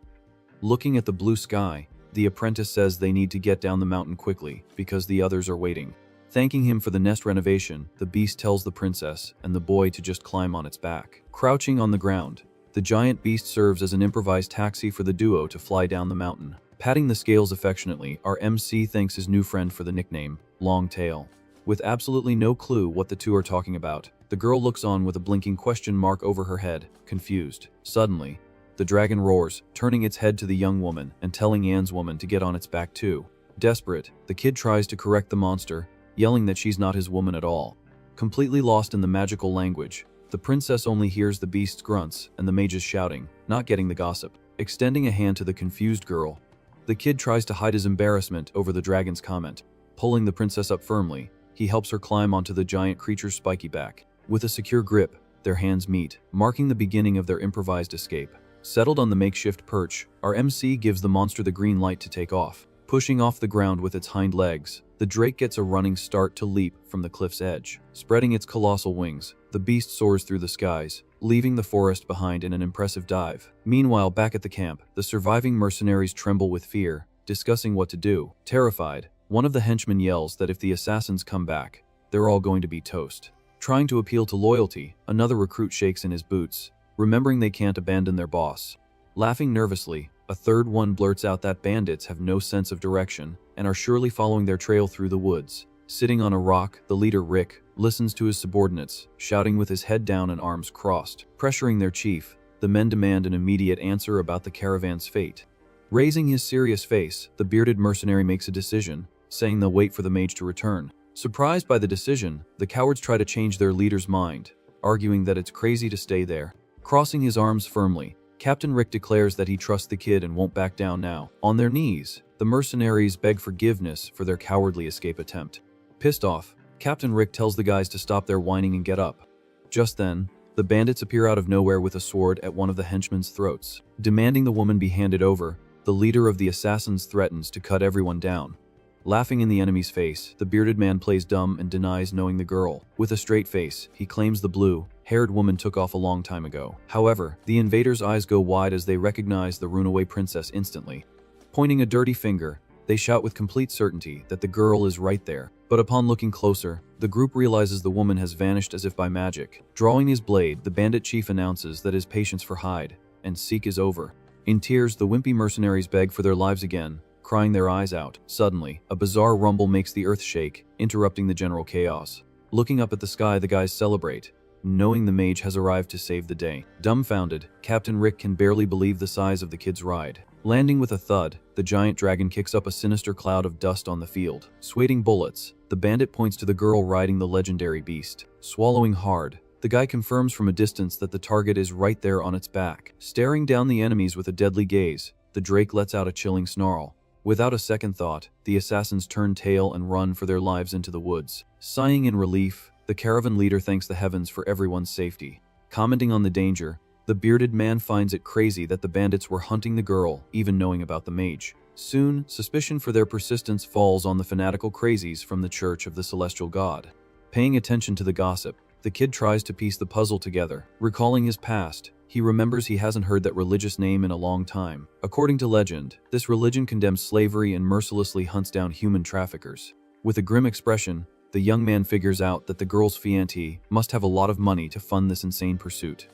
Looking at the blue sky, the apprentice says they need to get down the mountain quickly because the others are waiting. Thanking him for the nest renovation, the beast tells the princess and the boy to just climb on its back. Crouching on the ground, the giant beast serves as an improvised taxi for the duo to fly down the mountain. Patting the scales affectionately, our MC thanks his new friend for the nickname, Long Tail. With absolutely no clue what the two are talking about, the girl looks on with a blinking question mark over her head, confused. Suddenly, the dragon roars, turning its head to the young woman and telling Yan's woman to get on its back too. Desperate, the kid tries to correct the monster, yelling that she's not his woman at all. Completely lost in the magical language, the princess only hears the beast's grunts and the mage's shouting, not getting the gossip. Extending a hand to the confused girl, the kid tries to hide his embarrassment over the dragon's comment. Pulling the princess up firmly, he helps her climb onto the giant creature's spiky back. With a secure grip, their hands meet, marking the beginning of their improvised escape. Settled on the makeshift perch, our MC gives the monster the green light to take off. Pushing off the ground with its hind legs, the drake gets a running start to leap from the cliff's edge. Spreading its colossal wings, the beast soars through the skies, leaving the forest behind in an impressive dive. Meanwhile, back at the camp, the surviving mercenaries tremble with fear, discussing what to do. Terrified, one of the henchmen yells that if the assassins come back, they're all going to be toast. Trying to appeal to loyalty, another recruit shakes in his boots, remembering they can't abandon their boss. Laughing nervously, A third one blurts out that bandits have no sense of direction and are surely following their trail through the woods. Sitting on a rock, the leader, Rick, listens to his subordinates, shouting with his head down and arms crossed. Pressuring their chief, the men demand an immediate answer about the caravan's fate. Raising his serious face, the bearded mercenary makes a decision, saying they'll wait for the mage to return. Surprised by the decision, the cowards try to change their leader's mind, arguing that it's crazy to stay there. Crossing his arms firmly, Captain Rick declares that he trusts the kid and won't back down now. On their knees, the mercenaries beg forgiveness for their cowardly escape attempt. Pissed off, Captain Rick tells the guys to stop their whining and get up. Just then, the bandits appear out of nowhere with a sword at one of the henchmen's throats. Demanding the woman be handed over, the leader of the assassins threatens to cut everyone down. Laughing in the enemy's face, the bearded man plays dumb and denies knowing the girl. With a straight face, he claims the blue-haired woman took off a long time ago. However, the invaders' eyes go wide as they recognize the runaway princess instantly. Pointing a dirty finger, they shout with complete certainty that the girl is right there. But upon looking closer, the group realizes the woman has vanished as if by magic. Drawing his blade, the bandit chief announces that his patience for hide and seek is over. In tears, the wimpy mercenaries beg for their lives again, crying their eyes out. Suddenly, a bizarre rumble makes the earth shake, interrupting the general chaos. Looking up at the sky, the guys celebrate, knowing the mage has arrived to save the day. Dumbfounded, Captain Rick can barely believe the size of the kid's ride. Landing with a thud, the giant dragon kicks up a sinister cloud of dust on the field. Swatting bullets, the bandit points to the girl riding the legendary beast. Swallowing hard, the guy confirms from a distance that the target is right there on its back. Staring down the enemies with a deadly gaze, the drake lets out a chilling snarl. Without a second thought, the assassins turn tail and run for their lives into the woods. Sighing in relief, the caravan leader thanks the heavens for everyone's safety. Commenting on the danger, the bearded man finds it crazy that the bandits were hunting the girl, even knowing about the mage. Soon, suspicion for their persistence falls on the fanatical crazies from the Church of the Celestial God. Paying attention to the gossip, the kid tries to piece the puzzle together. Recalling his past, he remembers he hasn't heard that religious name in a long time. According to legend, this religion condemns slavery and mercilessly hunts down human traffickers. With a grim expression, the young man figures out that the girl's fiancé must have a lot of money to fund this insane pursuit.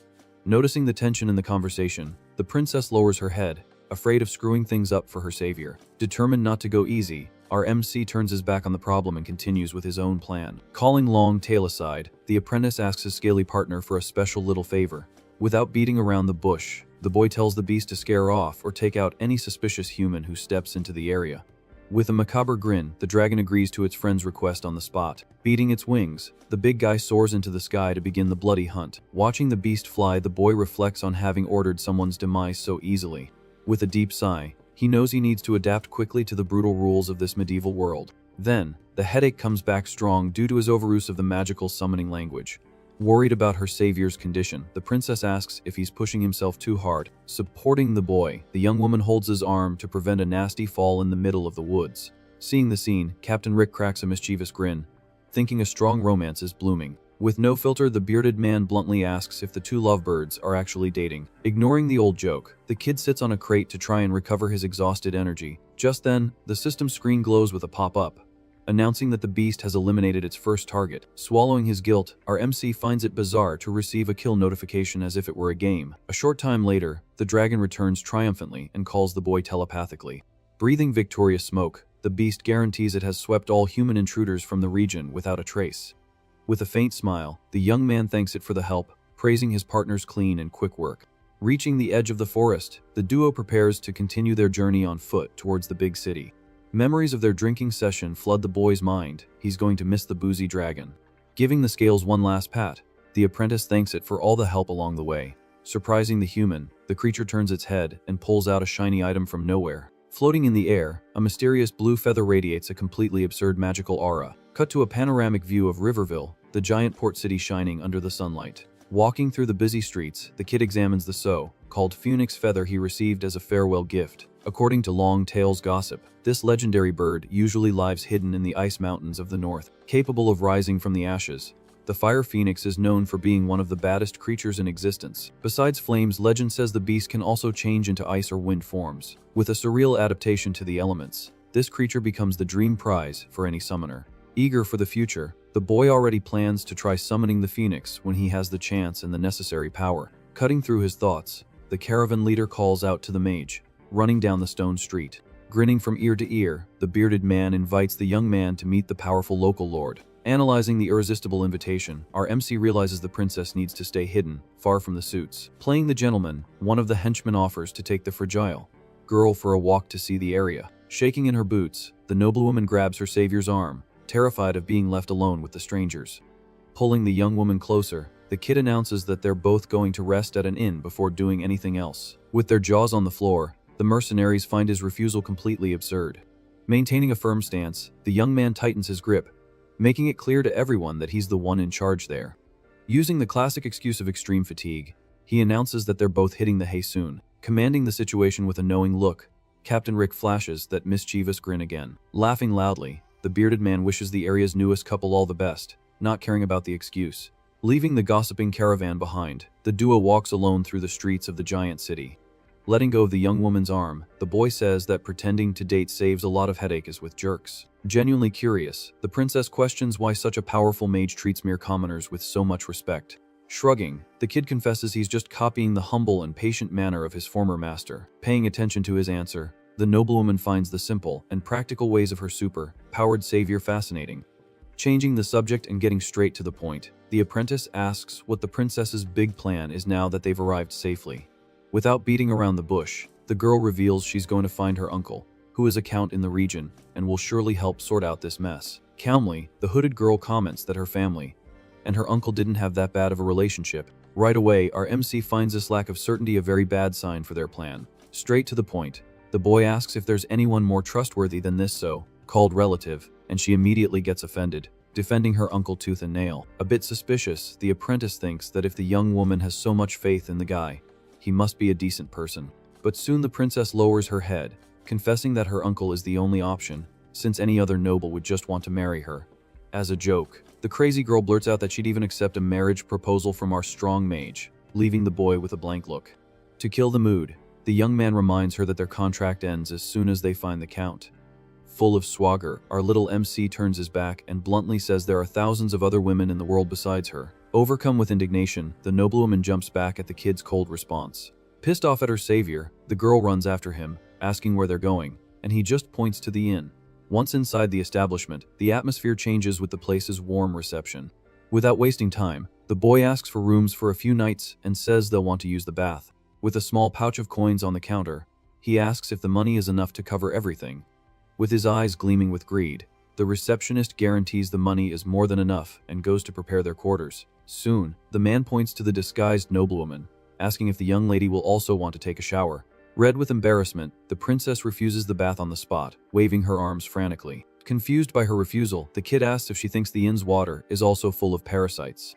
Noticing the tension in the conversation, the princess lowers her head, afraid of screwing things up for her savior. Determined not to go easy, our MC turns his back on the problem and continues with his own plan. Calling Long Tail aside, the apprentice asks his scaly partner for a special little favor. Without beating around the bush, the boy tells the beast to scare off or take out any suspicious human who steps into the area. With a macabre grin, the dragon agrees to its friend's request on the spot. Beating its wings, the big guy soars into the sky to begin the bloody hunt. Watching the beast fly, the boy reflects on having ordered someone's demise so easily. With a deep sigh, he knows he needs to adapt quickly to the brutal rules of this medieval world. Then, the headache comes back strong due to his overuse of the magical summoning language. Worried about her savior's condition, the princess asks if he's pushing himself too hard. Supporting the boy, the young woman holds his arm to prevent a nasty fall in the middle of the woods. Seeing the scene, Captain Rick cracks a mischievous grin, thinking a strong romance is blooming. With no filter, the bearded man bluntly asks if the two lovebirds are actually dating. Ignoring the old joke, the kid sits on a crate to try and recover his exhausted energy. Just then, the system screen glows with a pop-up, announcing that the beast has eliminated its first target. Swallowing his guilt, our MC finds it bizarre to receive a kill notification as if it were a game. A short time later, the dragon returns triumphantly and calls the boy telepathically. Breathing victorious smoke, the beast guarantees it has swept all human intruders from the region without a trace. With a faint smile, the young man thanks it for the help, praising his partner's clean and quick work. Reaching the edge of the forest, the duo prepares to continue their journey on foot towards the big city. Memories of their drinking session flood the boy's mind. He's going to miss the boozy dragon. Giving the scales one last pat, the apprentice thanks it for all the help along the way. Surprising the human, the creature turns its head and pulls out a shiny item from nowhere. Floating in the air, a mysterious blue feather radiates a completely absurd magical aura. Cut to a panoramic view of Riverville, the giant port city shining under the sunlight. Walking through the busy streets, the kid examines the so-called phoenix feather he received as a farewell gift. According to Long Tail's gossip, this legendary bird usually lives hidden in the ice mountains of the north. Capable of rising from the ashes, the fire phoenix is known for being one of the baddest creatures in existence. Besides flames, legend says the beast can also change into ice or wind forms. With a surreal adaptation to the elements, this creature becomes the dream prize for any summoner. Eager for the future, the boy already plans to try summoning the phoenix when he has the chance and the necessary power. Cutting through his thoughts, the caravan leader calls out to the mage, running down the stone street. Grinning from ear to ear, the bearded man invites the young man to meet the powerful local lord. Analyzing the irresistible invitation, our MC realizes the princess needs to stay hidden, far from the suits. Playing the gentleman, one of the henchmen offers to take the fragile girl for a walk to see the area. Shaking in her boots, the noblewoman grabs her savior's arm, terrified of being left alone with the strangers. Pulling the young woman closer, the kid announces that they're both going to rest at an inn before doing anything else. With their jaws on the floor, the mercenaries find his refusal completely absurd. Maintaining a firm stance, the young man tightens his grip, making it clear to everyone that he's the one in charge there. Using the classic excuse of extreme fatigue, he announces that they're both hitting the hay soon. Commanding the situation with a knowing look, Captain Rick flashes that mischievous grin again. Laughing loudly, the bearded man wishes the area's newest couple all the best, not caring about the excuse. Leaving the gossiping caravan behind, the duo walks alone through the streets of the giant city. Letting go of the young woman's arm, the boy says that pretending to date saves a lot of headaches with jerks. Genuinely curious, the princess questions why such a powerful mage treats mere commoners with so much respect. Shrugging, the kid confesses he's just copying the humble and patient manner of his former master. Paying attention to his answer, the noblewoman finds the simple and practical ways of her super-powered savior fascinating. Changing the subject and getting straight to the point, the apprentice asks what the princess's big plan is now that they've arrived safely. Without beating around the bush, the girl reveals she's going to find her uncle, who is a count in the region, and will surely help sort out this mess. Calmly, the hooded girl comments that her family and her uncle didn't have that bad of a relationship. Right away, our MC finds this lack of certainty a very bad sign for their plan. Straight to the point, the boy asks if there's anyone more trustworthy than this so-called relative, and she immediately gets offended, defending her uncle tooth and nail. A bit suspicious, the apprentice thinks that if the young woman has so much faith in the guy, he must be a decent person. But soon the princess lowers her head, confessing that her uncle is the only option, since any other noble would just want to marry her. As a joke, the crazy girl blurts out that she'd even accept a marriage proposal from our strong mage, leaving the boy with a blank look. To kill the mood, the young man reminds her that their contract ends as soon as they find the count. Full of swagger, our little MC turns his back and bluntly says there are thousands of other women in the world besides her. Overcome with indignation, the noblewoman jumps back at the kid's cold response. Pissed off at her savior, the girl runs after him, asking where they're going, and he just points to the inn. Once inside the establishment, the atmosphere changes with the place's warm reception. Without wasting time, the boy asks for rooms for a few nights and says they'll want to use the bath. With a small pouch of coins on the counter, he asks if the money is enough to cover everything. With his eyes gleaming with greed, the receptionist guarantees the money is more than enough and goes to prepare their quarters. Soon, the man points to the disguised noblewoman, asking if the young lady will also want to take a shower. Red with embarrassment, the princess refuses the bath on the spot, waving her arms frantically. Confused by her refusal, the kid asks if she thinks the inn's water is also full of parasites.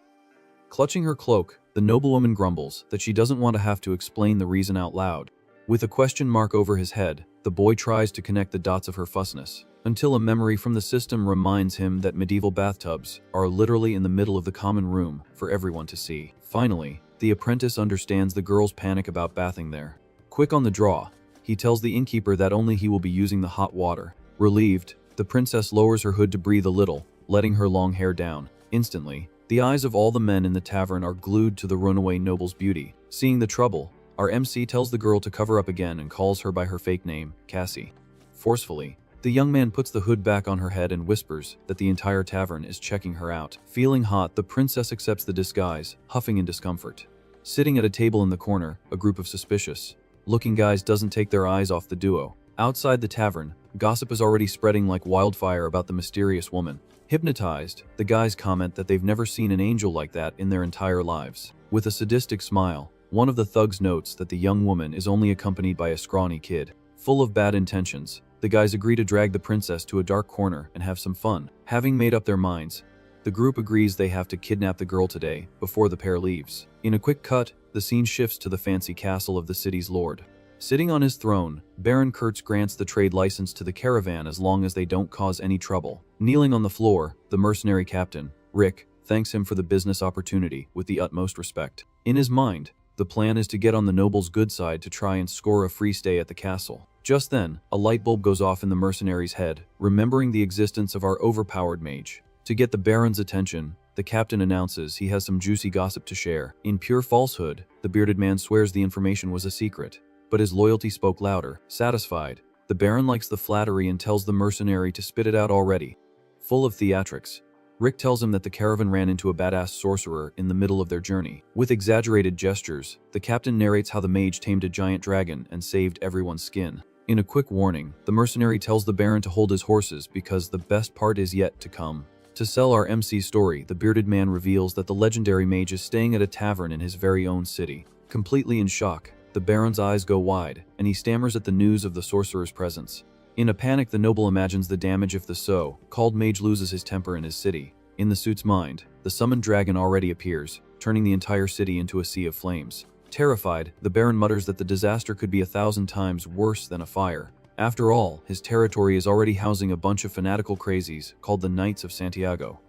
Clutching her cloak, the noblewoman grumbles that she doesn't want to have to explain the reason out loud. With a question mark over his head, the boy tries to connect the dots of her fussness, until a memory from the system reminds him that medieval bathtubs are literally in the middle of the common room for everyone to see. Finally, the apprentice understands the girl's panic about bathing there. Quick on the draw, he tells the innkeeper that only he will be using the hot water. Relieved, the princess lowers her hood to breathe a little, letting her long hair down. Instantly, the eyes of all the men in the tavern are glued to the runaway noble's beauty. Seeing the trouble, our MC tells the girl to cover up again and calls her by her fake name, Cassie. Forcefully, the young man puts the hood back on her head and whispers that the entire tavern is checking her out. Feeling hot, the princess accepts the disguise, huffing in discomfort. Sitting at a table in the corner, a group of suspicious-looking guys doesn't take their eyes off the duo. Outside the tavern, gossip is already spreading like wildfire about the mysterious woman. Hypnotized, the guys comment that they've never seen an angel like that in their entire lives. With a sadistic smile, one of the thugs notes that the young woman is only accompanied by a scrawny kid. Full of bad intentions, the guys agree to drag the princess to a dark corner and have some fun. Having made up their minds, the group agrees they have to kidnap the girl today before the pair leaves. In a quick cut, the scene shifts to the fancy castle of the city's lord. Sitting on his throne, Baron Kurtz grants the trade license to the caravan as long as they don't cause any trouble. Kneeling on the floor, the mercenary captain, Rick, thanks him for the business opportunity with the utmost respect. In his mind, the plan is to get on the noble's good side to try and score a free stay at the castle. Just then, a light bulb goes off in the mercenary's head, remembering the existence of our overpowered mage. To get the Baron's attention, the captain announces he has some juicy gossip to share. In pure falsehood, the bearded man swears the information was a secret. but his loyalty spoke louder. Satisfied, the Baron likes the flattery and tells the mercenary to spit it out already. Full of theatrics, Rick tells him that the caravan ran into a badass sorcerer in the middle of their journey. With exaggerated gestures, the captain narrates how the mage tamed a giant dragon and saved everyone's skin. In a quick warning, the mercenary tells the Baron to hold his horses because the best part is yet to come. To sell our MC's story, the bearded man reveals that the legendary mage is staying at a tavern in his very own city. Completely in shock, the Baron's eyes go wide, and he stammers at the news of the sorcerer's presence. In a panic, the noble imagines the damage if the so-called mage loses his temper in his city. In the suit's mind, the summoned dragon already appears, turning the entire city into a sea of flames. Terrified, the Baron mutters that the disaster could be 1,000 times worse than a fire. After all, his territory is already housing a bunch of fanatical crazies called the Knights of Santiago.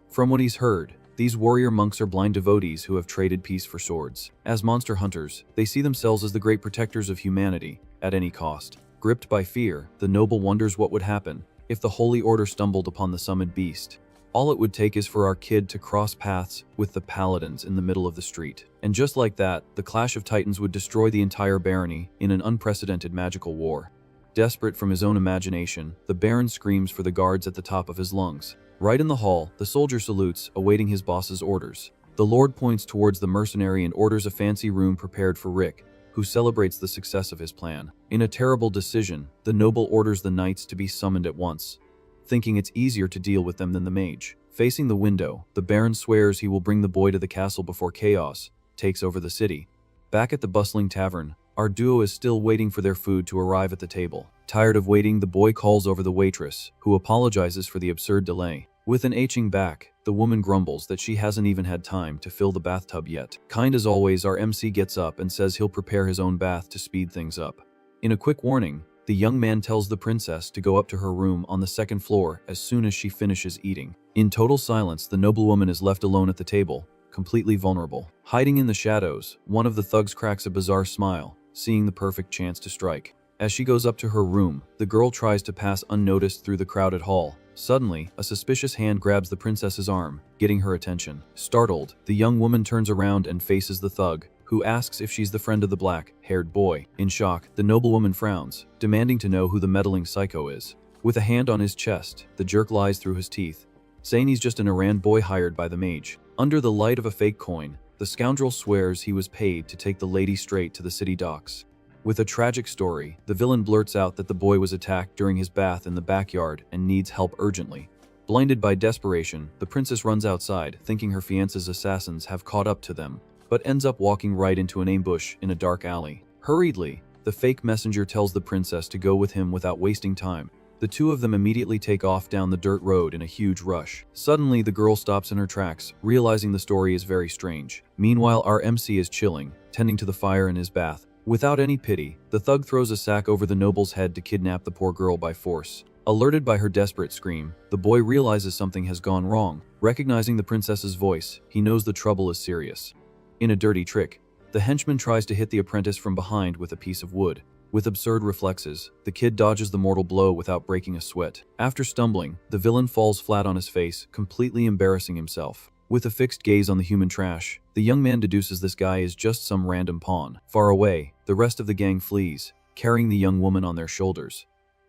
From what he's heard, these warrior monks are blind devotees who have traded peace for swords. As monster hunters, they see themselves as the great protectors of humanity, at any cost. Gripped by fear, the noble wonders what would happen if the Holy Order stumbled upon the summoned beast. All it would take is for our kid to cross paths with the paladins in the middle of the street. And just like that, the clash of titans would destroy the entire barony in an unprecedented magical war. Desperate from his own imagination, the Baron screams for the guards at the top of his lungs. Right in the hall, the soldier salutes, awaiting his boss's orders. The Lord points towards the mercenary and orders a fancy room prepared for Rick, who celebrates the success of his plan. In a terrible decision, the noble orders the knights to be summoned at once, thinking it's easier to deal with them than the mage. Facing the window, the Baron swears he will bring the boy to the castle before chaos takes over the city. Back at the bustling tavern, our duo is still waiting for their food to arrive at the table. Tired of waiting, the boy calls over the waitress, who apologizes for the absurd delay. With an aching back, the woman grumbles that she hasn't even had time to fill the bathtub yet. Kind as always, our MC gets up and says he'll prepare his own bath to speed things up. In a quick warning, the young man tells the princess to go up to her room on the second floor as soon as she finishes eating. In total silence, the noblewoman is left alone at the table, completely vulnerable. Hiding in the shadows, one of the thugs cracks a bizarre smile, seeing the perfect chance to strike. As she goes up to her room, the girl tries to pass unnoticed through the crowded hall. Suddenly, a suspicious hand grabs the princess's arm, getting her attention. Startled, the young woman turns around and faces the thug, who asks if she's the friend of the black-haired boy. In shock, the noblewoman frowns, demanding to know who the meddling psycho is. With a hand on his chest, the jerk lies through his teeth, saying he's just an errand boy hired by the mage. Under the light of a fake coin, the scoundrel swears he was paid to take the lady straight to the city docks. With a tragic story, the villain blurts out that the boy was attacked during his bath in the backyard and needs help urgently. Blinded by desperation, the princess runs outside, thinking her fiancé's assassins have caught up to them, but ends up walking right into an ambush in a dark alley. Hurriedly, the fake messenger tells the princess to go with him without wasting time. The two of them immediately take off down the dirt road in a huge rush. Suddenly, the girl stops in her tracks, realizing the story is very strange. Meanwhile, our MC is chilling, tending to the fire in his bath. Without any pity, the thug throws a sack over the noble's head to kidnap the poor girl by force. Alerted by her desperate scream, the boy realizes something has gone wrong. Recognizing the princess's voice, he knows the trouble is serious. In a dirty trick, the henchman tries to hit the apprentice from behind with a piece of wood. With absurd reflexes, the kid dodges the mortal blow without breaking a sweat. After stumbling, the villain falls flat on his face, completely embarrassing himself. With a fixed gaze on the human trash, the young man deduces this guy is just some random pawn. Far away, the rest of the gang flees, carrying the young woman on their shoulders.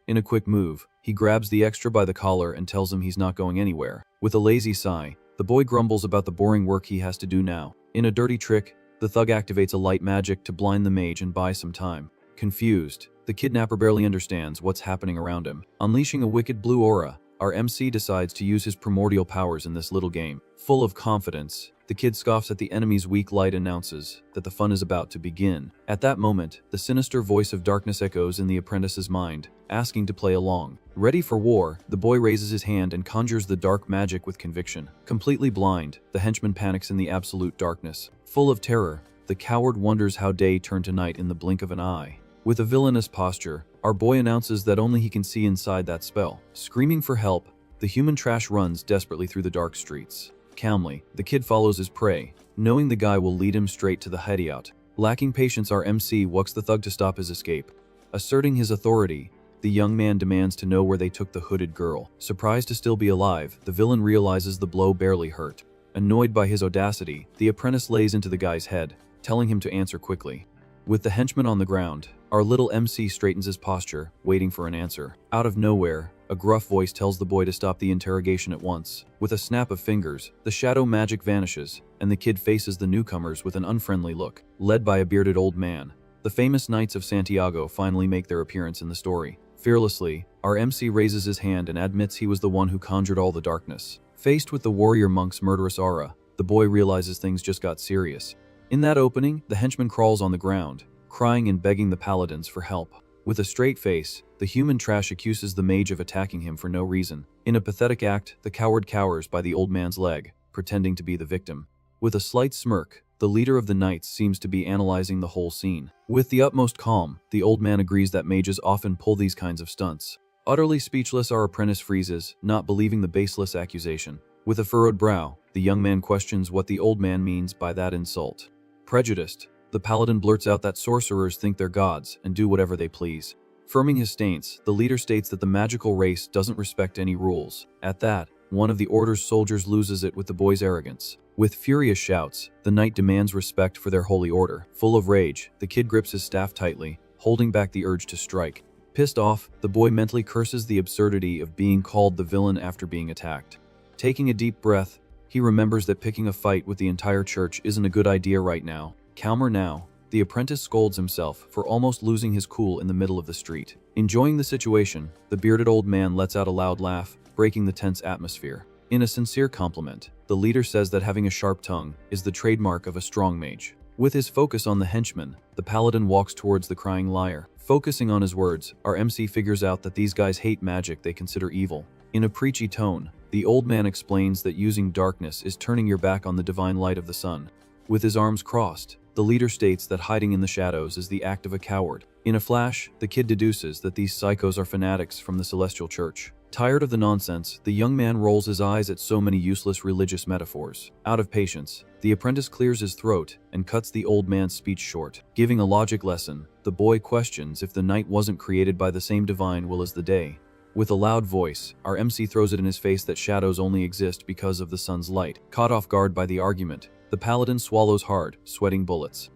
In a quick move, he grabs the extra by the collar and tells him he's not going anywhere. With a lazy sigh, the boy grumbles about the boring work he has to do now. In a dirty trick, the thug activates a light magic to blind the mage and buy some time. Confused, the kidnapper barely understands what's happening around him. Unleashing a wicked blue aura, our MC decides to use his primordial powers in this little game. Full of confidence, the kid scoffs at the enemy's weak light and announces that the fun is about to begin. At that moment, the sinister voice of darkness echoes in the apprentice's mind, asking to play along. Ready for war, the boy raises his hand and conjures the dark magic with conviction. Completely blind, the henchman panics in the absolute darkness. Full of terror, the coward wonders how day turned to night in the blink of an eye. With a villainous posture, our boy announces that only he can see inside that spell. Screaming for help, the human trash runs desperately through the dark streets. Calmly, the kid follows his prey, knowing the guy will lead him straight to the hideout. Lacking patience, our MC whooks the thug to stop his escape. Asserting his authority, the young man demands to know where they took the hooded girl. Surprised to still be alive, the villain realizes the blow barely hurt. Annoyed by his audacity, the apprentice lays into the guy's head, telling him to answer quickly. With the henchman on the ground, Our little MC straightens his posture, waiting for an answer. Out of nowhere, a gruff voice tells the boy to stop the interrogation at once. With a snap of fingers, the shadow magic vanishes, and the kid faces the newcomers with an unfriendly look. Led by a bearded old man, the famous Knights of Santiago finally make their appearance in the story. Fearlessly, our MC raises his hand and admits he was the one who conjured all the darkness. Faced with the warrior monk's murderous aura, the boy realizes things just got serious. In that opening, the henchman crawls on the ground, crying and begging the paladins for help. With a straight face, the human trash accuses the mage of attacking him for no reason. In a pathetic act, the coward cowers by the old man's leg, pretending to be the victim. With a slight smirk, the leader of the knights seems to be analyzing the whole scene. With the utmost calm, the old man agrees that mages often pull these kinds of stunts. Utterly speechless, our apprentice freezes, not believing the baseless accusation. With a furrowed brow, the young man questions what the old man means by that insult. Prejudiced, the paladin blurts out that sorcerers think they're gods and do whatever they please. Firming his stance, the leader states that the magical race doesn't respect any rules. At that, one of the order's soldiers loses it with the boy's arrogance. With furious shouts, the knight demands respect for their holy order. Full of rage, the kid grips his staff tightly, holding back the urge to strike. Pissed off, the boy mentally curses the absurdity of being called the villain after being attacked. Taking a deep breath, he remembers that picking a fight with the entire church isn't a good idea right now. Calmer now, the apprentice scolds himself for almost losing his cool in the middle of the street. Enjoying the situation, the bearded old man lets out a loud laugh, breaking the tense atmosphere. In a sincere compliment, the leader says that having a sharp tongue is the trademark of a strong mage. With his focus on the henchman, the paladin walks towards the crying liar. Focusing on his words, our MC figures out that these guys hate magic they consider evil. In a preachy tone, the old man explains that using darkness is turning your back on the divine light of the sun. With his arms crossed, the leader states that hiding in the shadows is the act of a coward. In a flash, the kid deduces that these psychos are fanatics from the celestial church. Tired of the nonsense, the young man rolls his eyes at so many useless religious metaphors. Out of patience, the apprentice clears his throat and cuts the old man's speech short. Giving a logic lesson, the boy questions if the night wasn't created by the same divine will as the day. With a loud voice, our MC throws it in his face that shadows only exist because of the sun's light. Caught off guard by the argument, the paladin swallows hard, sweating bullets.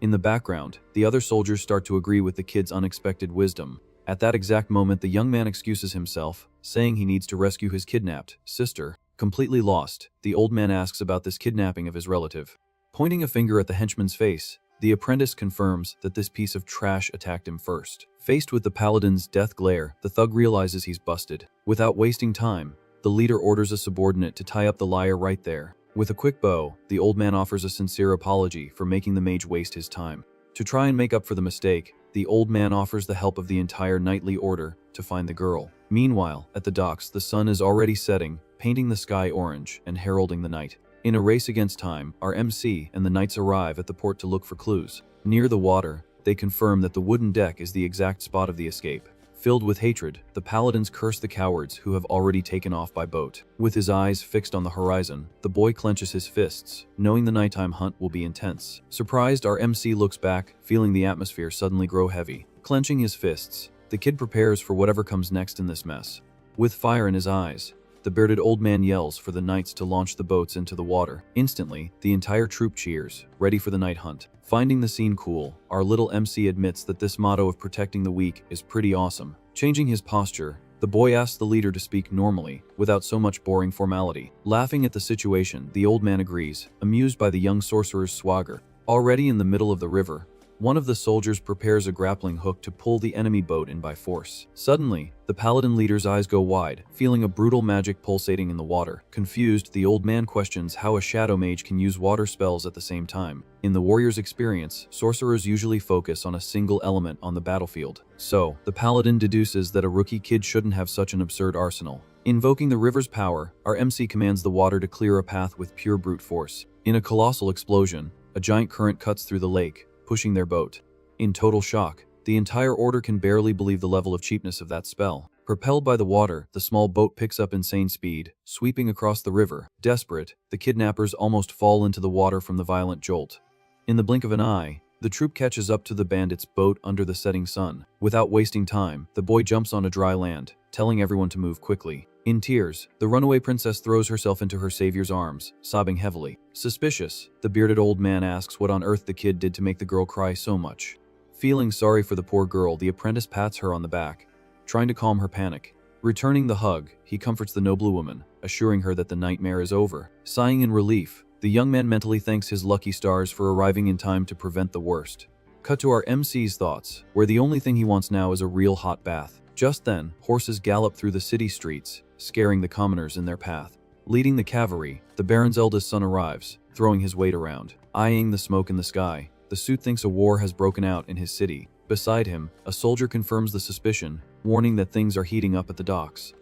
In the background, the other soldiers start to agree with the kid's unexpected wisdom. At that exact moment, the young man excuses himself, saying he needs to rescue his kidnapped sister. Completely lost, the old man asks about this kidnapping of his relative. Pointing a finger at the henchman's face, the apprentice confirms that this piece of trash attacked him first. Faced with the paladin's death glare, the thug realizes he's busted. Without wasting time, the leader orders a subordinate to tie up the liar right there. With a quick bow, the old man offers a sincere apology for making the mage waste his time. To try and make up for the mistake, the old man offers the help of the entire knightly order to find the girl. Meanwhile, at the docks, the sun is already setting, painting the sky orange and heralding the night. In a race against time, our MC and the knights arrive at the port to look for clues. Near the water, they confirm that the wooden deck is the exact spot of the escape. Filled with hatred, the paladins curse the cowards who have already taken off by boat. With his eyes fixed on the horizon, the boy clenches his fists, knowing the nighttime hunt will be intense. Surprised, our MC looks back, feeling the atmosphere suddenly grow heavy. Clenching his fists, the kid prepares for whatever comes next in this mess. With fire in his eyes, the bearded old man yells for the knights to launch the boats into the water. Instantly, the entire troop cheers, ready for the night hunt. Finding the scene cool, our little MC admits that this motto of protecting the weak is pretty awesome. Changing his posture, the boy asks the leader to speak normally, without so much boring formality. Laughing at the situation, the old man agrees, amused by the young sorcerer's swagger. Already in the middle of the river, one of the soldiers prepares a grappling hook to pull the enemy boat in by force. Suddenly, the paladin leader's eyes go wide, feeling a brutal magic pulsating in the water. Confused, the old man questions how a shadow mage can use water spells at the same time. In the warrior's experience, sorcerers usually focus on a single element on the battlefield. So, the paladin deduces that a rookie kid shouldn't have such an absurd arsenal. Invoking the river's power, our MC commands the water to clear a path with pure brute force. In a colossal explosion, a giant current cuts through the lake, pushing their boat. In total shock, the entire order can barely believe the level of cheapness of that spell. Propelled by the water, the small boat picks up insane speed, sweeping across the river. Desperate, the kidnappers almost fall into the water from the violent jolt. In the blink of an eye, the troop catches up to the bandits' boat under the setting sun. Without wasting time, the boy jumps onto dry land, telling everyone to move quickly. In tears, the runaway princess throws herself into her savior's arms, sobbing heavily. Suspicious, the bearded old man asks what on earth the kid did to make the girl cry so much. Feeling sorry for the poor girl, the apprentice pats her on the back, trying to calm her panic. Returning the hug, he comforts the noblewoman, assuring her that the nightmare is over. Sighing in relief, the young man mentally thanks his lucky stars for arriving in time to prevent the worst. Cut to our MC's thoughts, where the only thing he wants now is a real hot bath. Just then, horses gallop through the city streets, scaring the commoners in their path. Leading the cavalry, the Baron's eldest son arrives, throwing his weight around. Eyeing the smoke in the sky, the suit thinks a war has broken out in his city. Beside him, a soldier confirms the suspicion, warning that things are heating up at the docks.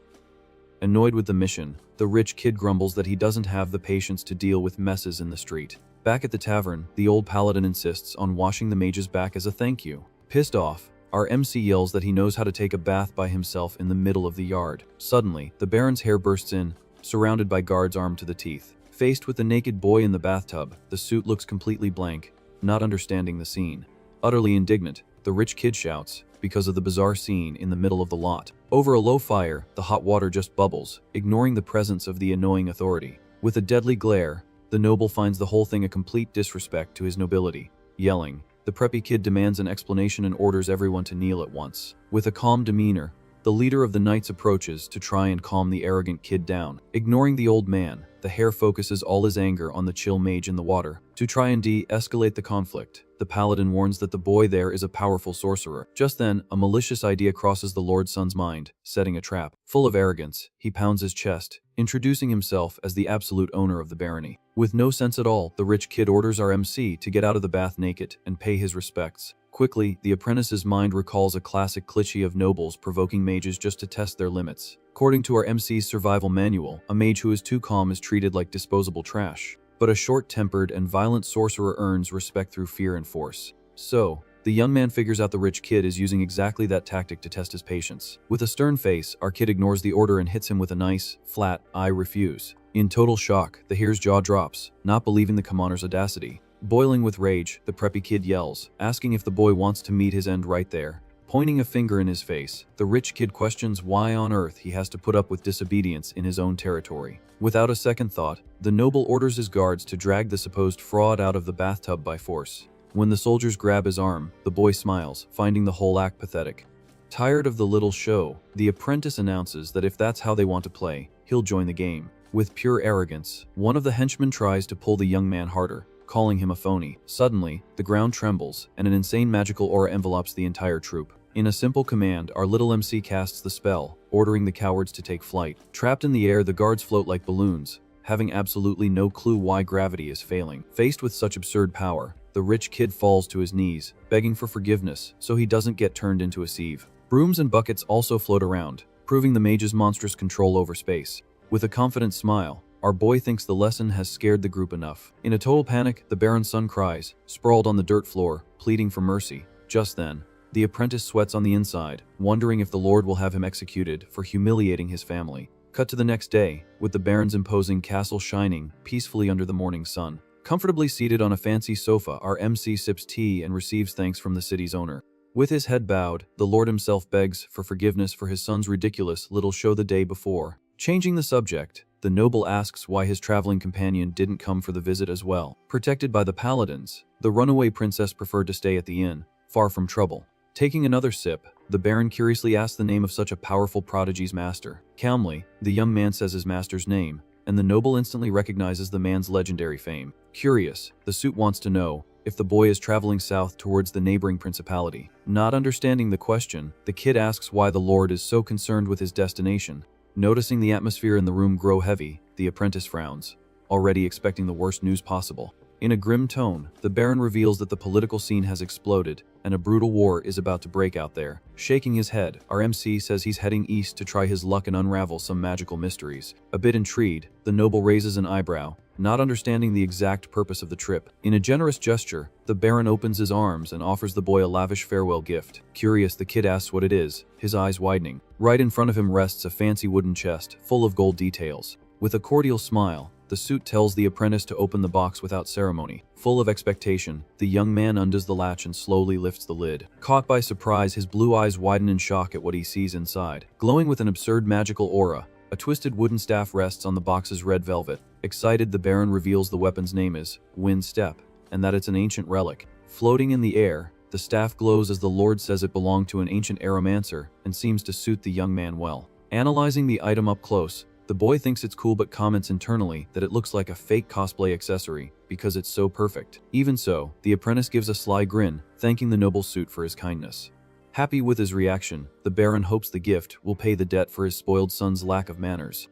Annoyed with the mission, the rich kid grumbles that he doesn't have the patience to deal with messes in the street. Back at the tavern, the old paladin insists on washing the mage's back as a thank you. Pissed off, our MC yells that he knows how to take a bath by himself in the middle of the yard. Suddenly, the Baron's hair bursts in, surrounded by guards armed to the teeth. Faced with the naked boy in the bathtub, the suit looks completely blank, not understanding the scene. Utterly indignant, the rich kid shouts, because of the bizarre scene in the middle of the lot. Over a low fire, the hot water just bubbles, ignoring the presence of the annoying authority. With a deadly glare, the noble finds the whole thing a complete disrespect to his nobility. Yelling, the preppy kid demands an explanation and orders everyone to kneel at once. With a calm demeanor, the leader of the knights approaches to try and calm the arrogant kid down. Ignoring the old man, the hare focuses all his anger on the chill mage in the water. To try and de-escalate the conflict, the paladin warns that the boy there is a powerful sorcerer. Just then, a malicious idea crosses the lord's son's mind, setting a trap. Full of arrogance, he pounds his chest, introducing himself as the absolute owner of the barony. With no sense at all, the rich kid orders our MC to get out of the bath naked and pay his respects. Quickly, the apprentice's mind recalls a classic cliché of nobles provoking mages just to test their limits. According to our MC's survival manual, a mage who is too calm is treated like disposable trash. But a short-tempered and violent sorcerer earns respect through fear and force. So, the young man figures out the rich kid is using exactly that tactic to test his patience. With a stern face, our kid ignores the order and hits him with a nice, flat, "I refuse." In total shock, the hare's jaw drops, not believing the commoner's audacity. Boiling with rage, the preppy kid yells, asking if the boy wants to meet his end right there. Pointing a finger in his face, the rich kid questions why on earth he has to put up with disobedience in his own territory. Without a second thought, the noble orders his guards to drag the supposed fraud out of the bathtub by force. When the soldiers grab his arm, the boy smiles, finding the whole act pathetic. Tired of the little show, the apprentice announces that if that's how they want to play, he'll join the game. With pure arrogance, one of the henchmen tries to pull the young man harder, calling him a phony. Suddenly, the ground trembles, and an insane magical aura envelops the entire troop. In a simple command, our little MC casts the spell, ordering the cowards to take flight. Trapped in the air, the guards float like balloons, having absolutely no clue why gravity is failing. Faced with such absurd power, the rich kid falls to his knees, begging for forgiveness so he doesn't get turned into a sieve. Brooms and buckets also float around, proving the mage's monstrous control over space. With a confident smile, our boy thinks the lesson has scared the group enough. In a total panic, the Baron's son cries, sprawled on the dirt floor, pleading for mercy. Just then, the apprentice sweats on the inside, wondering if the Lord will have him executed for humiliating his family. Cut to the next day, with the Baron's imposing castle shining peacefully under the morning sun. Comfortably seated on a fancy sofa, our MC sips tea and receives thanks from the city's owner. With his head bowed, the Lord himself begs for forgiveness for his son's ridiculous little show the day before. Changing the subject, the noble asks why his traveling companion didn't come for the visit as well. Protected by the paladins, the runaway princess preferred to stay at the inn, far from trouble. Taking another sip, the Baron curiously asks the name of such a powerful prodigy's master. Calmly, the young man says his master's name, and the noble instantly recognizes the man's legendary fame. Curious, the suit wants to know if the boy is traveling south towards the neighboring principality. Not understanding the question, the kid asks why the Lord is so concerned with his destination. Noticing the atmosphere in the room grow heavy, the apprentice frowns, already expecting the worst news possible. In a grim tone, the Baron reveals that the political scene has exploded, and a brutal war is about to break out there. Shaking his head, our MC says he's heading east to try his luck and unravel some magical mysteries. A bit intrigued, the noble raises an eyebrow, not understanding the exact purpose of the trip. In a generous gesture, the Baron opens his arms and offers the boy a lavish farewell gift. Curious, the kid asks what it is, his eyes widening. Right in front of him rests a fancy wooden chest, full of gold details. With a cordial smile, the suit tells the apprentice to open the box without ceremony. Full of expectation, the young man undoes the latch and slowly lifts the lid. Caught by surprise, his blue eyes widen in shock at what he sees inside. Glowing with an absurd magical aura, a twisted wooden staff rests on the box's red velvet. Excited, the Baron reveals the weapon's name is Wind Step, and that it's an ancient relic. Floating in the air, The staff glows as the Lord says it belonged to an ancient aromancer and seems to suit the young man well. Analyzing the item up close, the boy thinks it's cool but comments internally that it looks like a fake cosplay accessory because it's so perfect. Even so, the apprentice gives a sly grin, thanking the noble suit for his kindness. Happy with his reaction, the Baron hopes the gift will pay the debt for his spoiled son's lack of manners.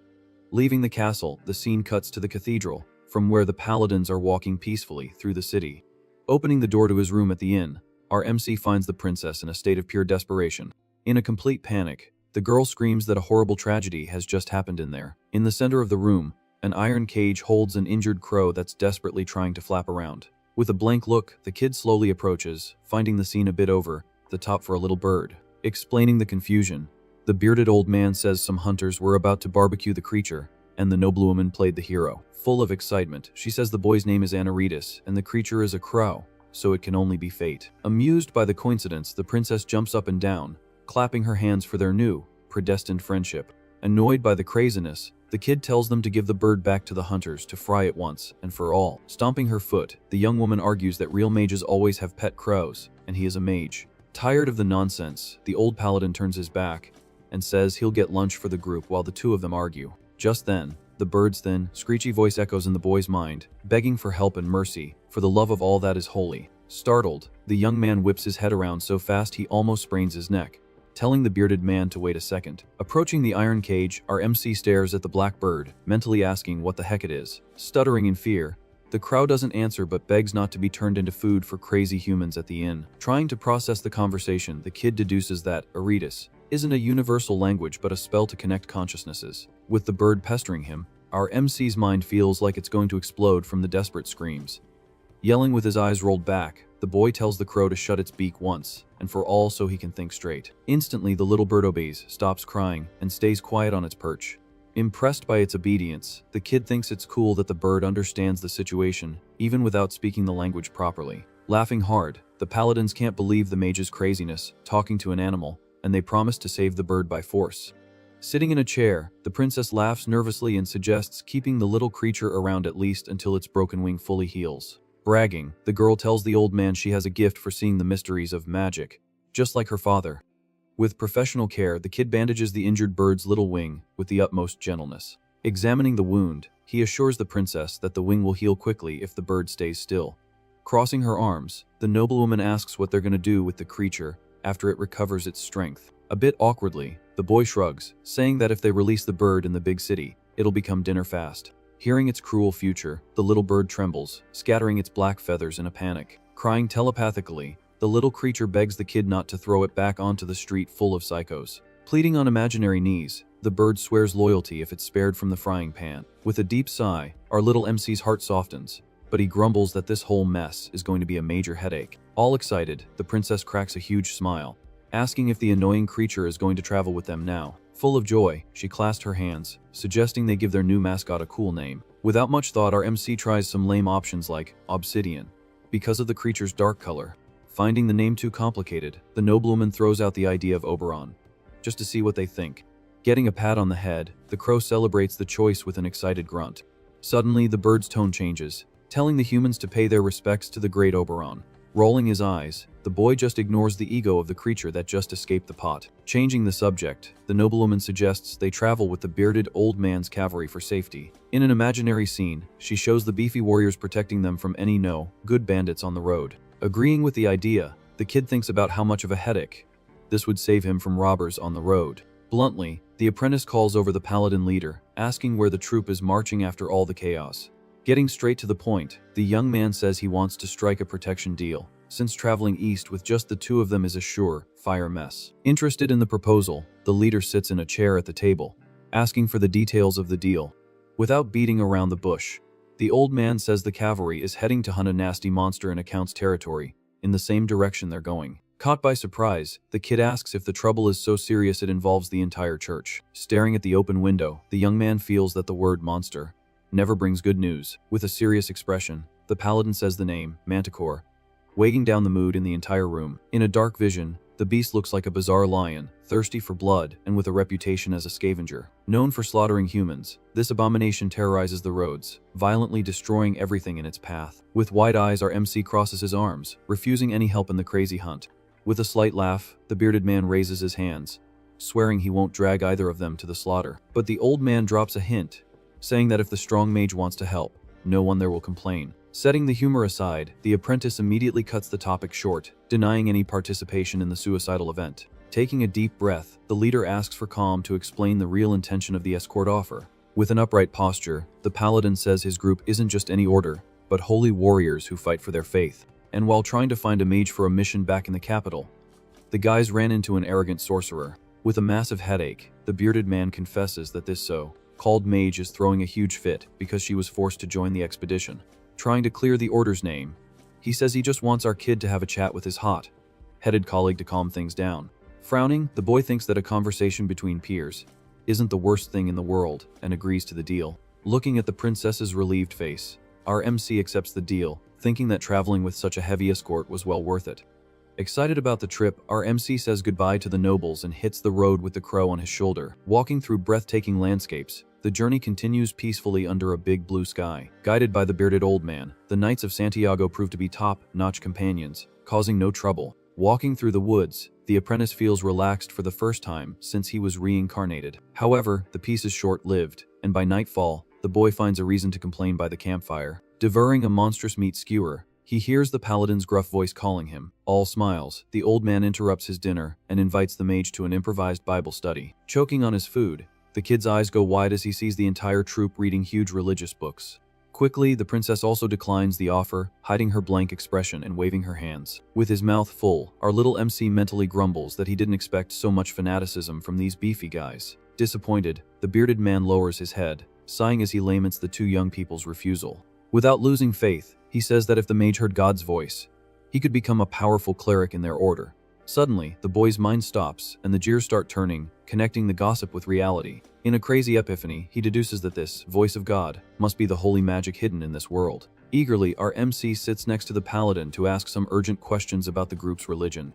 Leaving the castle, the scene cuts to the cathedral, from where the paladins are walking peacefully through the city. Opening the door to his room at the inn, our MC finds the princess in a state of pure desperation. In a complete panic, the girl screams that a horrible tragedy has just happened in there. In the center of the room, an iron cage holds an injured crow that's desperately trying to flap around. With a blank look, the kid slowly approaches, finding the scene a bit over the top for a little bird. Explaining the confusion, the bearded old man says some hunters were about to barbecue the creature, and the noblewoman played the hero. Full of excitement, she says the boy's name is Anirecap, and the creature is a crow, so it can only be fate. Amused by the coincidence, the princess jumps up and down, clapping her hands for their new, predestined friendship. Annoyed by the craziness, the kid tells them to give the bird back to the hunters to fry it once and for all. Stomping her foot, the young woman argues that real mages always have pet crows, and he is a mage. Tired of the nonsense, the old paladin turns his back and says he'll get lunch for the group while the two of them argue. Just then, the bird's thin, screechy voice echoes in the boy's mind, begging for help and mercy, for the love of all that is holy. Startled, the young man whips his head around so fast he almost sprains his neck, telling the bearded man to wait a second. Approaching the iron cage, our MC stares at the black bird, mentally asking what the heck it is. Stuttering in fear, the crow doesn't answer but begs not to be turned into food for crazy humans at the inn. Trying to process the conversation, the kid deduces that Aretus isn't a universal language but a spell to connect consciousnesses. With the bird pestering him, our MC's mind feels like it's going to explode from the desperate screams. Yelling with his eyes rolled back, the boy tells the crow to shut its beak once and for all so he can think straight. Instantly, the little bird obeys, stops crying, and stays quiet on its perch. Impressed by its obedience, the kid thinks it's cool that the bird understands the situation, even without speaking the language properly. Laughing hard, the paladins can't believe the mage's craziness, talking to an animal, and they promise to save the bird by force. Sitting in a chair, the princess laughs nervously and suggests keeping the little creature around at least until its broken wing fully heals. Bragging, the girl tells the old man she has a gift for seeing the mysteries of magic, just like her father. With professional care, the kid bandages the injured bird's little wing with the utmost gentleness. Examining the wound, he assures the princess that the wing will heal quickly if the bird stays still. Crossing her arms, the noblewoman asks what they're going to do with the creature after it recovers its strength. A bit awkwardly, the boy shrugs, saying that if they release the bird in the big city, it'll become dinner fast. Hearing its cruel future, the little bird trembles, scattering its black feathers in a panic. Crying telepathically, the little creature begs the kid not to throw it back onto the street full of psychos. Pleading on imaginary knees, the bird swears loyalty if it's spared from the frying pan. With a deep sigh, our little MC's heart softens, but he grumbles that this whole mess is going to be a major headache. All excited, the princess cracks a huge smile, asking if the annoying creature is going to travel with them now. Full of joy, she clasped her hands, suggesting they give their new mascot a cool name. Without much thought, our MC tries some lame options like Obsidian, because of the creature's dark color. Finding the name too complicated, the noblewoman throws out the idea of Oberon, just to see what they think. Getting a pat on the head, the crow celebrates the choice with an excited grunt. Suddenly, the bird's tone changes, telling the humans to pay their respects to the great Oberon. Rolling his eyes, the boy just ignores the ego of the creature that just escaped the pot. Changing the subject, the noblewoman suggests they travel with the bearded old man's cavalry for safety. In an imaginary scene, she shows the beefy warriors protecting them from any no-good bandits on the road. Agreeing with the idea, the kid thinks about how much of a headache this would save him from robbers on the road. Bluntly, the apprentice calls over the paladin leader, asking where the troop is marching after all the chaos. Getting straight to the point, the young man says he wants to strike a protection deal, since traveling east with just the two of them is a sure-fire mess. Interested in the proposal, the leader sits in a chair at the table, asking for the details of the deal. Without beating around the bush, the old man says the cavalry is heading to hunt a nasty monster in Account's territory, in the same direction they're going. Caught by surprise, the kid asks if the trouble is so serious it involves the entire church. Staring at the open window, the young man feels that the word monster never brings good news. With a serious expression, the paladin says the name, Manticore, weighing down the mood in the entire room. In a dark vision, The beast looks like a bizarre lion, thirsty for blood and with a reputation as a scavenger. Known for slaughtering humans, this abomination terrorizes the roads, violently destroying everything in its path. With wide eyes, our MC crosses his arms, refusing any help in the crazy hunt. With a slight laugh, the bearded man raises his hands, swearing he won't drag either of them to the slaughter. But the old man drops a hint, saying that if the strong mage wants to help, no one there will complain. Setting the humor aside, the apprentice immediately cuts the topic short, denying any participation in the suicidal event. Taking a deep breath, the leader asks for calm to explain the real intention of the escort offer. With an upright posture, the paladin says his group isn't just any order, but holy warriors who fight for their faith. And while trying to find a mage for a mission back in the capital, the guys ran into an arrogant sorcerer. With a massive headache, the bearded man confesses that this so-called mage is throwing a huge fit because she was forced to join the expedition. Trying to clear the order's name, he says he just wants our kid to have a chat with his hot-headed colleague to calm things down. Frowning, the boy thinks that a conversation between peers isn't the worst thing in the world and agrees to the deal. Looking at the princess's relieved face, our MC accepts the deal, thinking that traveling with such a heavy escort was well worth it. Excited about the trip, our MC says goodbye to the nobles and hits the road with the crow on his shoulder. Walking through breathtaking landscapes, the journey continues peacefully under a big blue sky. Guided by the bearded old man, the Knights of Santiago prove to be top-notch companions, causing no trouble. Walking through the woods, the apprentice feels relaxed for the first time since he was reincarnated. However, the peace is short-lived, and by nightfall, the boy finds a reason to complain by the campfire. Devouring a monstrous meat skewer, he hears the paladin's gruff voice calling him. All smiles, the old man interrupts his dinner and invites the mage to an improvised Bible study. Choking on his food, the kid's eyes go wide as he sees the entire troop reading huge religious books. Quickly, the princess also declines the offer, hiding her blank expression and waving her hands. With his mouth full, our little MC mentally grumbles that he didn't expect so much fanaticism from these beefy guys. Disappointed, the bearded man lowers his head, sighing as he laments the two young people's refusal. Without losing faith, he says that if the mage heard God's voice, he could become a powerful cleric in their order. Suddenly, the boy's mind stops, and the gears start turning, connecting the gossip with reality. In a crazy epiphany, he deduces that this voice of God must be the holy magic hidden in this world. Eagerly, our MC sits next to the paladin to ask some urgent questions about the group's religion.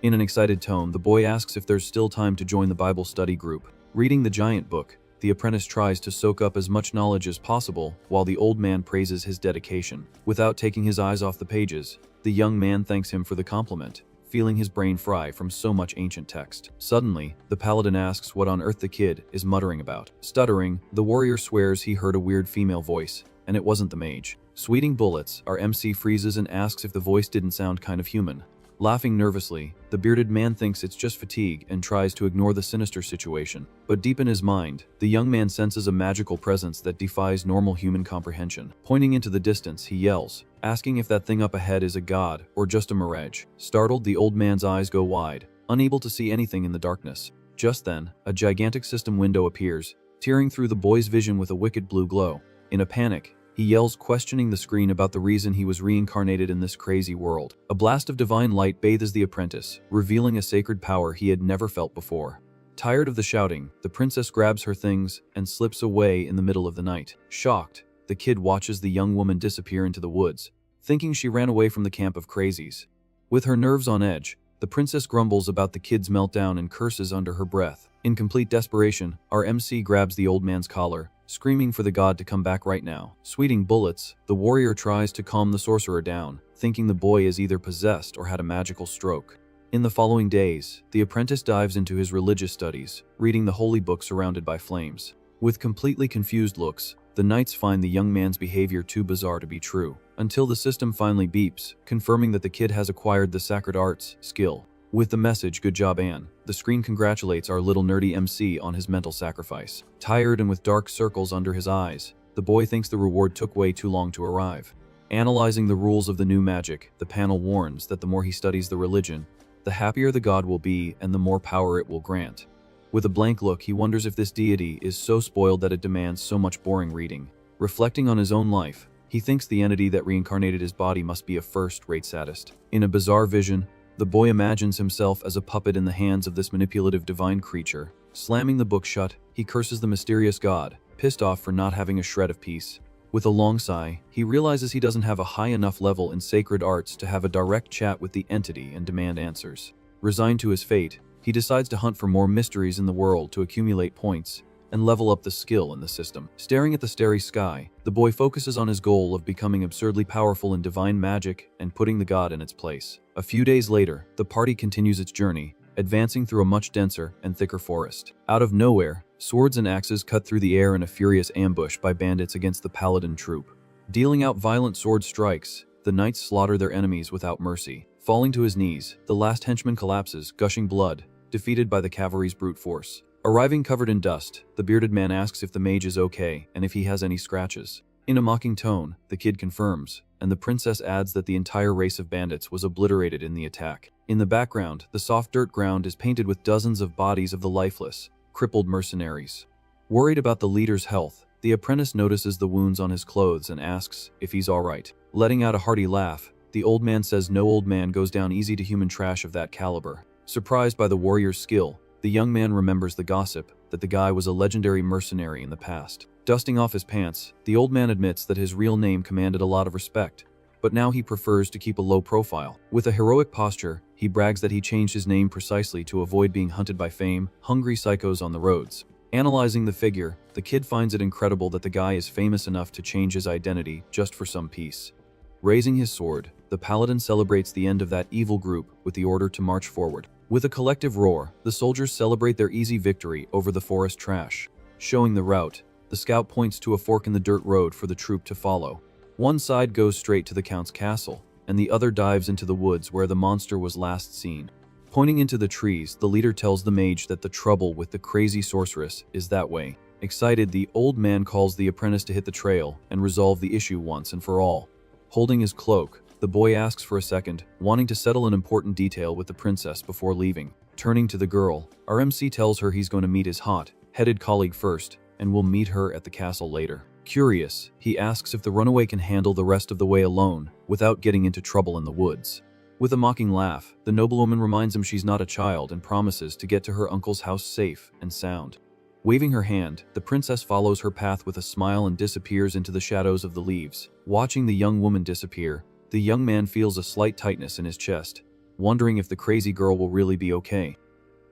In an excited tone, the boy asks if there's still time to join the Bible study group. Reading the giant book, the apprentice tries to soak up as much knowledge as possible while the old man praises his dedication. Without taking his eyes off the pages, the young man thanks him for the compliment, feeling his brain fry from so much ancient text. Suddenly, the paladin asks what on earth the kid is muttering about. Stuttering, the warrior swears he heard a weird female voice, and it wasn't the mage. Sweating bullets, our MC freezes and asks if the voice didn't sound kind of human. Laughing nervously, the bearded man thinks it's just fatigue and tries to ignore the sinister situation. But deep in his mind, the young man senses a magical presence that defies normal human comprehension. Pointing into the distance, he yells, asking if that thing up ahead is a god or just a mirage. Startled, the old man's eyes go wide, unable to see anything in the darkness. Just then, a gigantic system window appears, tearing through the boy's vision with a wicked blue glow. In a panic, he yells, questioning the screen about the reason he was reincarnated in this crazy world. A blast of divine light bathes the apprentice, revealing a sacred power he had never felt before. Tired of the shouting, the princess grabs her things and slips away in the middle of the night. Shocked, the kid watches the young woman disappear into the woods, thinking she ran away from the camp of crazies. With her nerves on edge, the princess grumbles about the kid's meltdown and curses under her breath. In complete desperation, our MC grabs the old man's collar, screaming for the god to come back right now. Sweating bullets, the warrior tries to calm the sorcerer down, thinking the boy is either possessed or had a magical stroke. In the following days, the apprentice dives into his religious studies, reading the holy book surrounded by flames. With completely confused looks, the knights find the young man's behavior too bizarre to be true, until the system finally beeps, confirming that the kid has acquired the sacred arts skill. With the message, "Good job, Anne," the screen congratulates our little nerdy MC on his mental sacrifice. Tired and with dark circles under his eyes, the boy thinks the reward took way too long to arrive. Analyzing the rules of the new magic, the panel warns that the more he studies the religion, the happier the god will be and the more power it will grant. With a blank look, he wonders if this deity is so spoiled that it demands so much boring reading. Reflecting on his own life, he thinks the entity that reincarnated his body must be a first-rate sadist. In a bizarre vision, the boy imagines himself as a puppet in the hands of this manipulative divine creature. Slamming the book shut, he curses the mysterious god, pissed off for not having a shred of peace. With a long sigh, he realizes he doesn't have a high enough level in sacred arts to have a direct chat with the entity and demand answers. Resigned to his fate, he decides to hunt for more mysteries in the world to accumulate points and level up the skill in the system. Staring at the starry sky, the boy focuses on his goal of becoming absurdly powerful in divine magic and putting the god in its place. A few days later, the party continues its journey, advancing through a much denser and thicker forest. Out of nowhere, swords and axes cut through the air in a furious ambush by bandits against the paladin troop. Dealing out violent sword strikes, the knights slaughter their enemies without mercy. Falling to his knees, the last henchman collapses, gushing blood, defeated by the cavalry's brute force. Arriving covered in dust, the bearded man asks if the mage is okay and if he has any scratches. In a mocking tone, the kid confirms, and the princess adds that the entire race of bandits was obliterated in the attack. In the background, the soft dirt ground is painted with dozens of bodies of the lifeless, crippled mercenaries. Worried about the leader's health, the apprentice notices the wounds on his clothes and asks if he's alright. Letting out a hearty laugh, the old man says no old man goes down easy to human trash of that caliber. Surprised by the warrior's skill, the young man remembers the gossip that the guy was a legendary mercenary in the past. Dusting off his pants, the old man admits that his real name commanded a lot of respect, but now he prefers to keep a low profile. With a heroic posture, he brags that he changed his name precisely to avoid being hunted by fame, hungry psychos on the roads. Analyzing the figure, the kid finds it incredible that the guy is famous enough to change his identity just for some peace. Raising his sword, the paladin celebrates the end of that evil group with the order to march forward. With a collective roar, the soldiers celebrate their easy victory over the forest trash. Showing the route, the scout points to a fork in the dirt road for the troop to follow. One side goes straight to the count's castle, and the other dives into the woods where the monster was last seen. Pointing into the trees, the leader tells the mage that the trouble with the crazy sorceress is that way. Excited, the old man calls the apprentice to hit the trail and resolve the issue once and for all. Holding his cloak, the boy asks for a second, wanting to settle an important detail with the princess before leaving. Turning to the girl, our MC tells her he's going to meet his hot-headed colleague first, and will meet her at the castle later. Curious, he asks if the runaway can handle the rest of the way alone, without getting into trouble in the woods. With a mocking laugh, the noblewoman reminds him she's not a child and promises to get to her uncle's house safe and sound. Waving her hand, the princess follows her path with a smile and disappears into the shadows of the leaves. Watching the young woman disappear, the young man feels a slight tightness in his chest, wondering if the crazy girl will really be okay.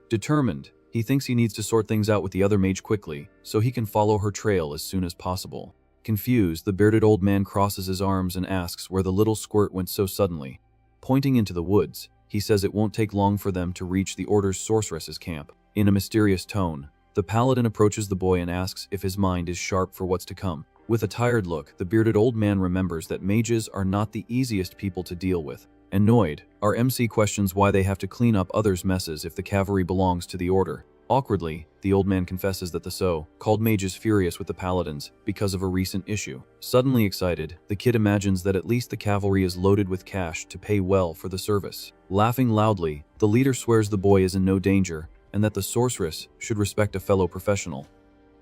Determined, he thinks he needs to sort things out with the other mage quickly, so he can follow her trail as soon as possible. Confused, the bearded old man crosses his arms and asks where the little squirt went so suddenly. Pointing into the woods, he says it won't take long for them to reach the Order's sorceress's camp. In a mysterious tone, the paladin approaches the boy and asks if his mind is sharp for what's to come. With a tired look, the bearded old man remembers that mages are not the easiest people to deal with. Annoyed, our MC questions why they have to clean up others' messes if the cavalry belongs to the Order. Awkwardly, the old man confesses that the so-called mage is furious with the paladins because of a recent issue. Suddenly excited, the kid imagines that at least the cavalry is loaded with cash to pay well for the service. Laughing loudly, the leader swears the boy is in no danger and that the sorceress should respect a fellow professional.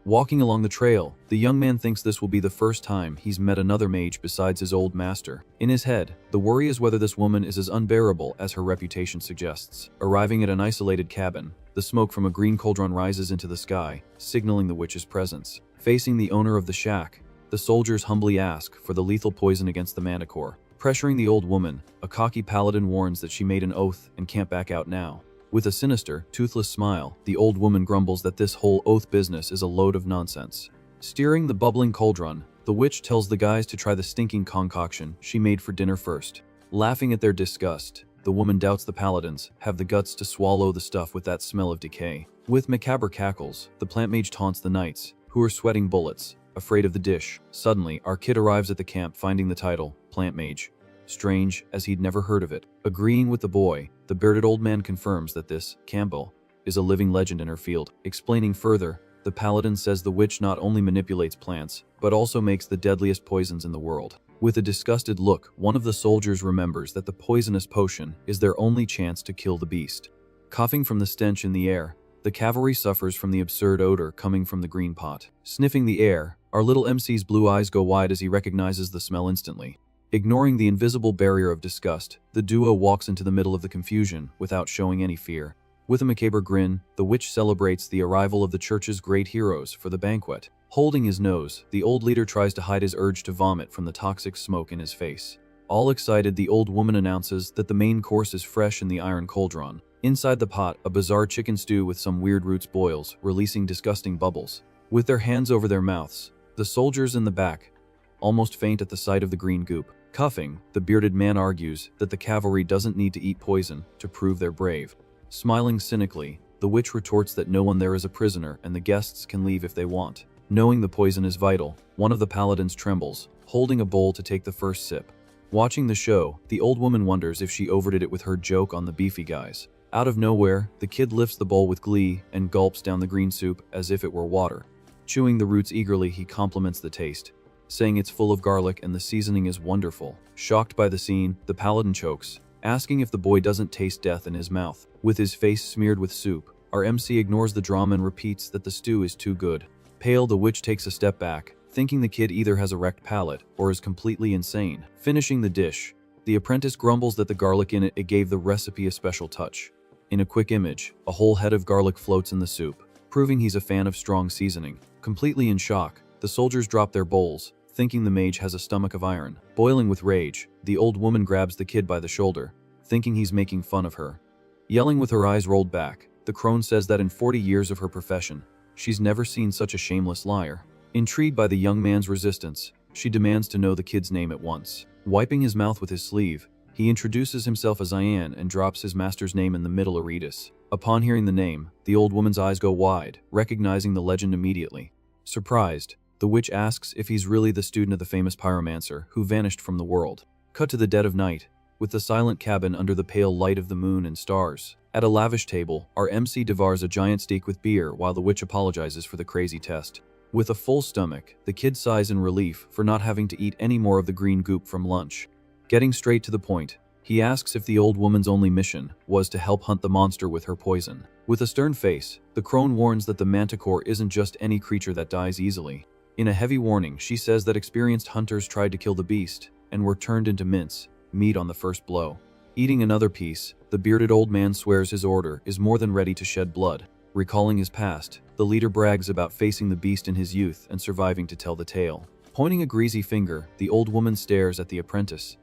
Walking along the trail, the young man thinks this will be the first time he's met another mage besides his old master. In his head, the worry is whether this woman is as unbearable as her reputation suggests. Arriving at an isolated cabin, the smoke from a green cauldron rises into the sky, signaling the witch's presence. Facing the owner of the shack, the soldiers humbly ask for the lethal poison against the manticore. Pressuring the old woman, a cocky paladin warns that she made an oath and can't back out now. With a sinister, toothless smile, the old woman grumbles that this whole oath business is a load of nonsense. Steering the bubbling cauldron, the witch tells the guys to try the stinking concoction she made for dinner first. Laughing at their disgust, the woman doubts the paladins have the guts to swallow the stuff with that smell of decay. With macabre cackles, the plant mage taunts the knights, who are sweating bullets, afraid of the dish. Suddenly, our kid arrives at the camp finding the title, Plant Mage. Strange, as he'd never heard of it. Agreeing with the boy, the bearded old man confirms that this Campbell is a living legend in her field. Explaining further, the paladin says the witch not only manipulates plants, but also makes the deadliest poisons in the world. With a disgusted look, one of the soldiers remembers that the poisonous potion is their only chance to kill the beast. Coughing from the stench in the air, the cavalry suffers from the absurd odor coming from the green pot. Sniffing the air, our little MC's blue eyes go wide as he recognizes the smell instantly. Ignoring the invisible barrier of disgust, the duo walks into the middle of the confusion without showing any fear. With a macabre grin, the witch celebrates the arrival of the church's great heroes for the banquet. Holding his nose, the old leader tries to hide his urge to vomit from the toxic smoke in his face. All excited, the old woman announces that the main course is fresh in the iron cauldron. Inside the pot, a bizarre chicken stew with some weird roots boils, releasing disgusting bubbles. With their hands over their mouths, the soldiers in the back almost faint at the sight of the green goop. Cuffing, the bearded man argues that the cavalry doesn't need to eat poison to prove they're brave. Smiling cynically, the witch retorts that no one there is a prisoner and the guests can leave if they want. Knowing the poison is vital, one of the paladins trembles, holding a bowl to take the first sip. Watching the show, the old woman wonders if she overdid it with her joke on the beefy guys. Out of nowhere, the kid lifts the bowl with glee and gulps down the green soup as if it were water. Chewing the roots eagerly, he compliments the taste, saying it's full of garlic and the seasoning is wonderful. Shocked by the scene, the paladin chokes, asking if the boy doesn't taste death in his mouth. With his face smeared with soup, our MC ignores the drama and repeats that the stew is too good. Pale, the witch takes a step back, thinking the kid either has a wrecked palate or is completely insane. Finishing the dish, the apprentice grumbles that the garlic in it gave the recipe a special touch. In a quick image, a whole head of garlic floats in the soup, proving he's a fan of strong seasoning. Completely in shock, the soldiers drop their bowls, thinking the mage has a stomach of iron. Boiling with rage, the old woman grabs the kid by the shoulder, thinking he's making fun of her. Yelling with her eyes rolled back, the crone says that in 40 years of her profession, she's never seen such a shameless liar. Intrigued by the young man's resistance, she demands to know the kid's name at once. Wiping his mouth with his sleeve, he introduces himself as Ian and drops his master's name in the middle, Aretus. Upon hearing the name, the old woman's eyes go wide, recognizing the legend immediately. Surprised, the witch asks if he's really the student of the famous pyromancer who vanished from the world. Cut to the dead of night, with the silent cabin under the pale light of the moon and stars. At a lavish table, our MC devours a giant steak with beer while the witch apologizes for the crazy test. With a full stomach, the kid sighs in relief for not having to eat any more of the green goop from lunch. Getting straight to the point, he asks if the old woman's only mission was to help hunt the monster with her poison. With a stern face, the crone warns that the manticore isn't just any creature that dies easily. In a heavy warning, she says that experienced hunters tried to kill the beast and were turned into mince meat on the first blow. Eating another piece, the bearded old man swears his order is more than ready to shed blood. Recalling his past, the leader brags about facing the beast in his youth and surviving to tell the tale. Pointing a greasy finger, the old woman stares at the apprentice,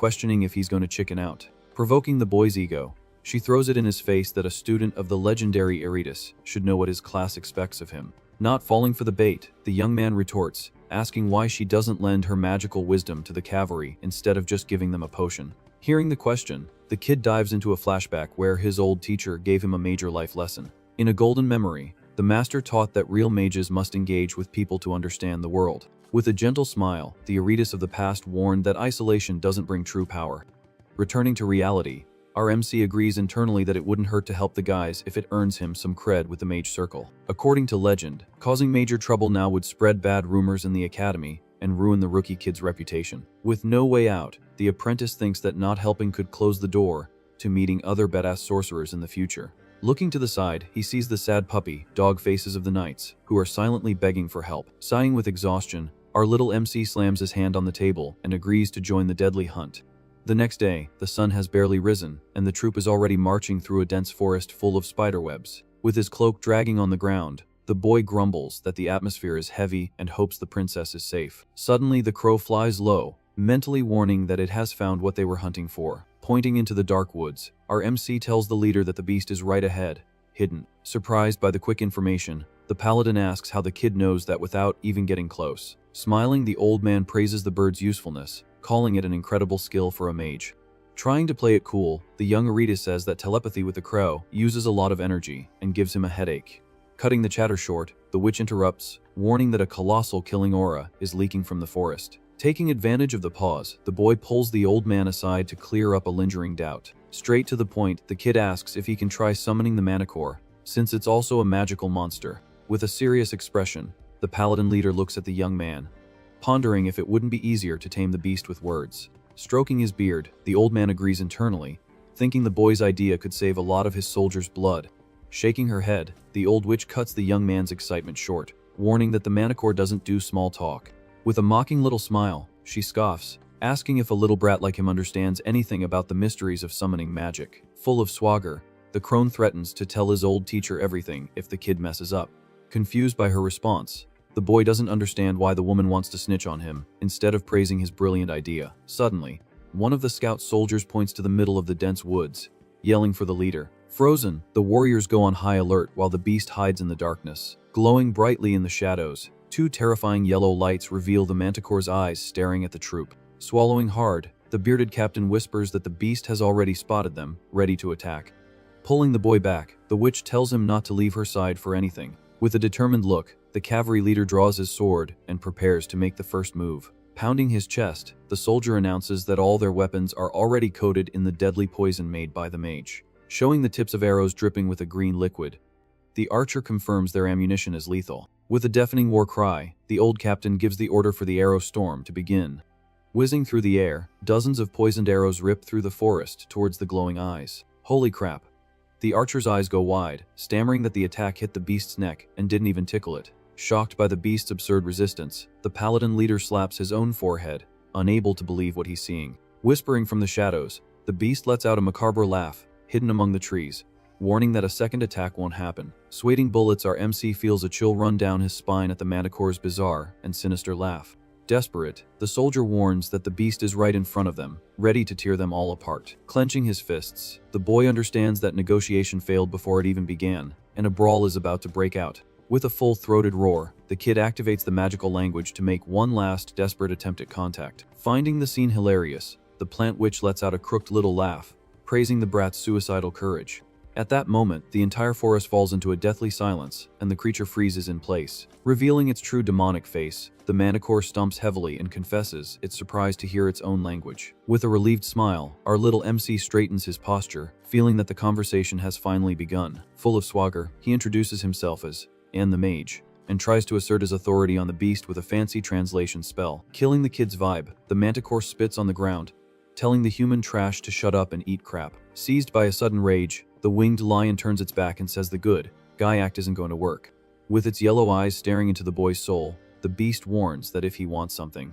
questioning if he's going to chicken out. Provoking the boy's ego, she throws it in his face that a student of the legendary Aretus should know what his class expects of him. Not falling for the bait, the young man retorts, asking why she doesn't lend her magical wisdom to the cavalry instead of just giving them a potion. Hearing the question, the kid dives into a flashback where his old teacher gave him a major life lesson. In a golden memory, the master taught that real mages must engage with people to understand the world. With a gentle smile, the Aretus of the past warned that isolation doesn't bring true power. Returning to reality, our MC agrees internally that it wouldn't hurt to help the guys if it earns him some cred with the mage circle. According to legend, causing major trouble now would spread bad rumors in the academy and ruin the rookie kid's reputation. With no way out, the apprentice thinks that not helping could close the door to meeting other badass sorcerers in the future. Looking to the side, he sees the sad puppy, dog faces of the knights, who are silently begging for help. Sighing with exhaustion, our little MC slams his hand on the table and agrees to join the deadly hunt. The next day, the sun has barely risen, and the troop is already marching through a dense forest full of spiderwebs. With his cloak dragging on the ground, the boy grumbles that the atmosphere is heavy and hopes the princess is safe. Suddenly, the crow flies low, mentally warning that it has found what they were hunting for. Pointing into the dark woods, our MC tells the leader that the beast is right ahead, hidden. Surprised by the quick information, the paladin asks how the kid knows that without even getting close. Smiling, the old man praises the bird's usefulness, calling it an incredible skill for a mage. Trying to play it cool, the young Aretus says that telepathy with the crow uses a lot of energy and gives him a headache. Cutting the chatter short, the witch interrupts, warning that a colossal killing aura is leaking from the forest. Taking advantage of the pause, the boy pulls the old man aside to clear up a lingering doubt. Straight to the point, the kid asks if he can try summoning the manticore, since it's also a magical monster. With a serious expression, the paladin leader looks at the young man, pondering if it wouldn't be easier to tame the beast with words. Stroking his beard, the old man agrees internally, thinking the boy's idea could save a lot of his soldiers' blood. Shaking her head, the old witch cuts the young man's excitement short, warning that the manticore doesn't do small talk. With a mocking little smile, she scoffs, asking if a little brat like him understands anything about the mysteries of summoning magic. Full of swagger, the crone threatens to tell his old teacher everything if the kid messes up. Confused by her response, the boy doesn't understand why the woman wants to snitch on him, instead of praising his brilliant idea. Suddenly, one of the scout soldiers points to the middle of the dense woods, yelling for the leader. Frozen, the warriors go on high alert while the beast hides in the darkness. Glowing brightly in the shadows, two terrifying yellow lights reveal the manticore's eyes staring at the troop. Swallowing hard, the bearded captain whispers that the beast has already spotted them, ready to attack. Pulling the boy back, the witch tells him not to leave her side for anything. With a determined look, the cavalry leader draws his sword and prepares to make the first move. Pounding his chest, the soldier announces that all their weapons are already coated in the deadly poison made by the mage, showing the tips of arrows dripping with a green liquid. The archer confirms their ammunition is lethal. With a deafening war cry, the old captain gives the order for the arrow storm to begin. Whizzing through the air, dozens of poisoned arrows rip through the forest towards the glowing eyes. Holy crap! The archer's eyes go wide, stammering that the attack hit the beast's neck and didn't even tickle it. Shocked by the beast's absurd resistance, the paladin leader slaps his own forehead, unable to believe what he's seeing. Whispering from the shadows, the beast lets out a macabre laugh, hidden among the trees, warning that a second attack won't happen. Sweating bullets, our MC feels a chill run down his spine at the manticore's bizarre and sinister laugh. Desperate, the soldier warns that the beast is right in front of them, ready to tear them all apart. Clenching his fists, the boy understands that negotiation failed before it even began, and a brawl is about to break out. With a full-throated roar, the kid activates the magical language to make one last desperate attempt at contact. Finding the scene hilarious, the plant witch lets out a crooked little laugh, praising the brat's suicidal courage. At that moment, the entire forest falls into a deathly silence, and the creature freezes in place. Revealing its true demonic face, the manticore stomps heavily and confesses it's surprised to hear its own language. With a relieved smile, our little MC straightens his posture, feeling that the conversation has finally begun. Full of swagger, he introduces himself as "and the mage," and tries to assert his authority on the beast with a fancy translation spell. Killing the kid's vibe, the manticore spits on the ground, telling the human trash to shut up and eat crap. Seized by a sudden rage, the winged lion turns its back and says the good guy act isn't going to work. With its yellow eyes staring into the boy's soul, the beast warns that if he wants something,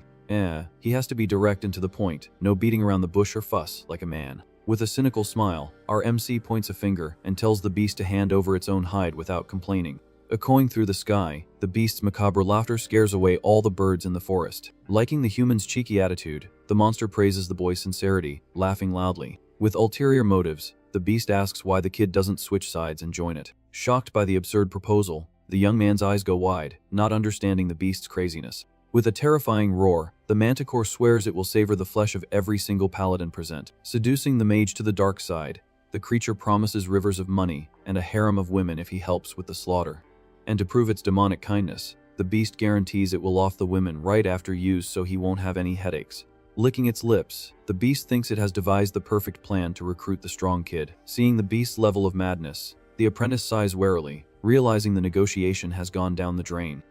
he has to be direct and to the point, no beating around the bush or fuss like a man. With a cynical smile, our MC points a finger and tells the beast to hand over its own hide without complaining. Echoing through the sky, the beast's macabre laughter scares away all the birds in the forest. Liking the human's cheeky attitude, the monster praises the boy's sincerity, laughing loudly. With ulterior motives, the beast asks why the kid doesn't switch sides and join it. Shocked by the absurd proposal, the young man's eyes go wide, not understanding the beast's craziness. With a terrifying roar, the manticore swears it will savor the flesh of every single paladin present. Seducing the mage to the dark side, the creature promises rivers of money and a harem of women if he helps with the slaughter. And to prove its demonic kindness, the beast guarantees it will off the women right after use so he won't have any headaches. Licking its lips, the beast thinks it has devised the perfect plan to recruit the strong kid. Seeing the beast's level of madness, the apprentice sighs warily, realizing the negotiation has gone down the drain.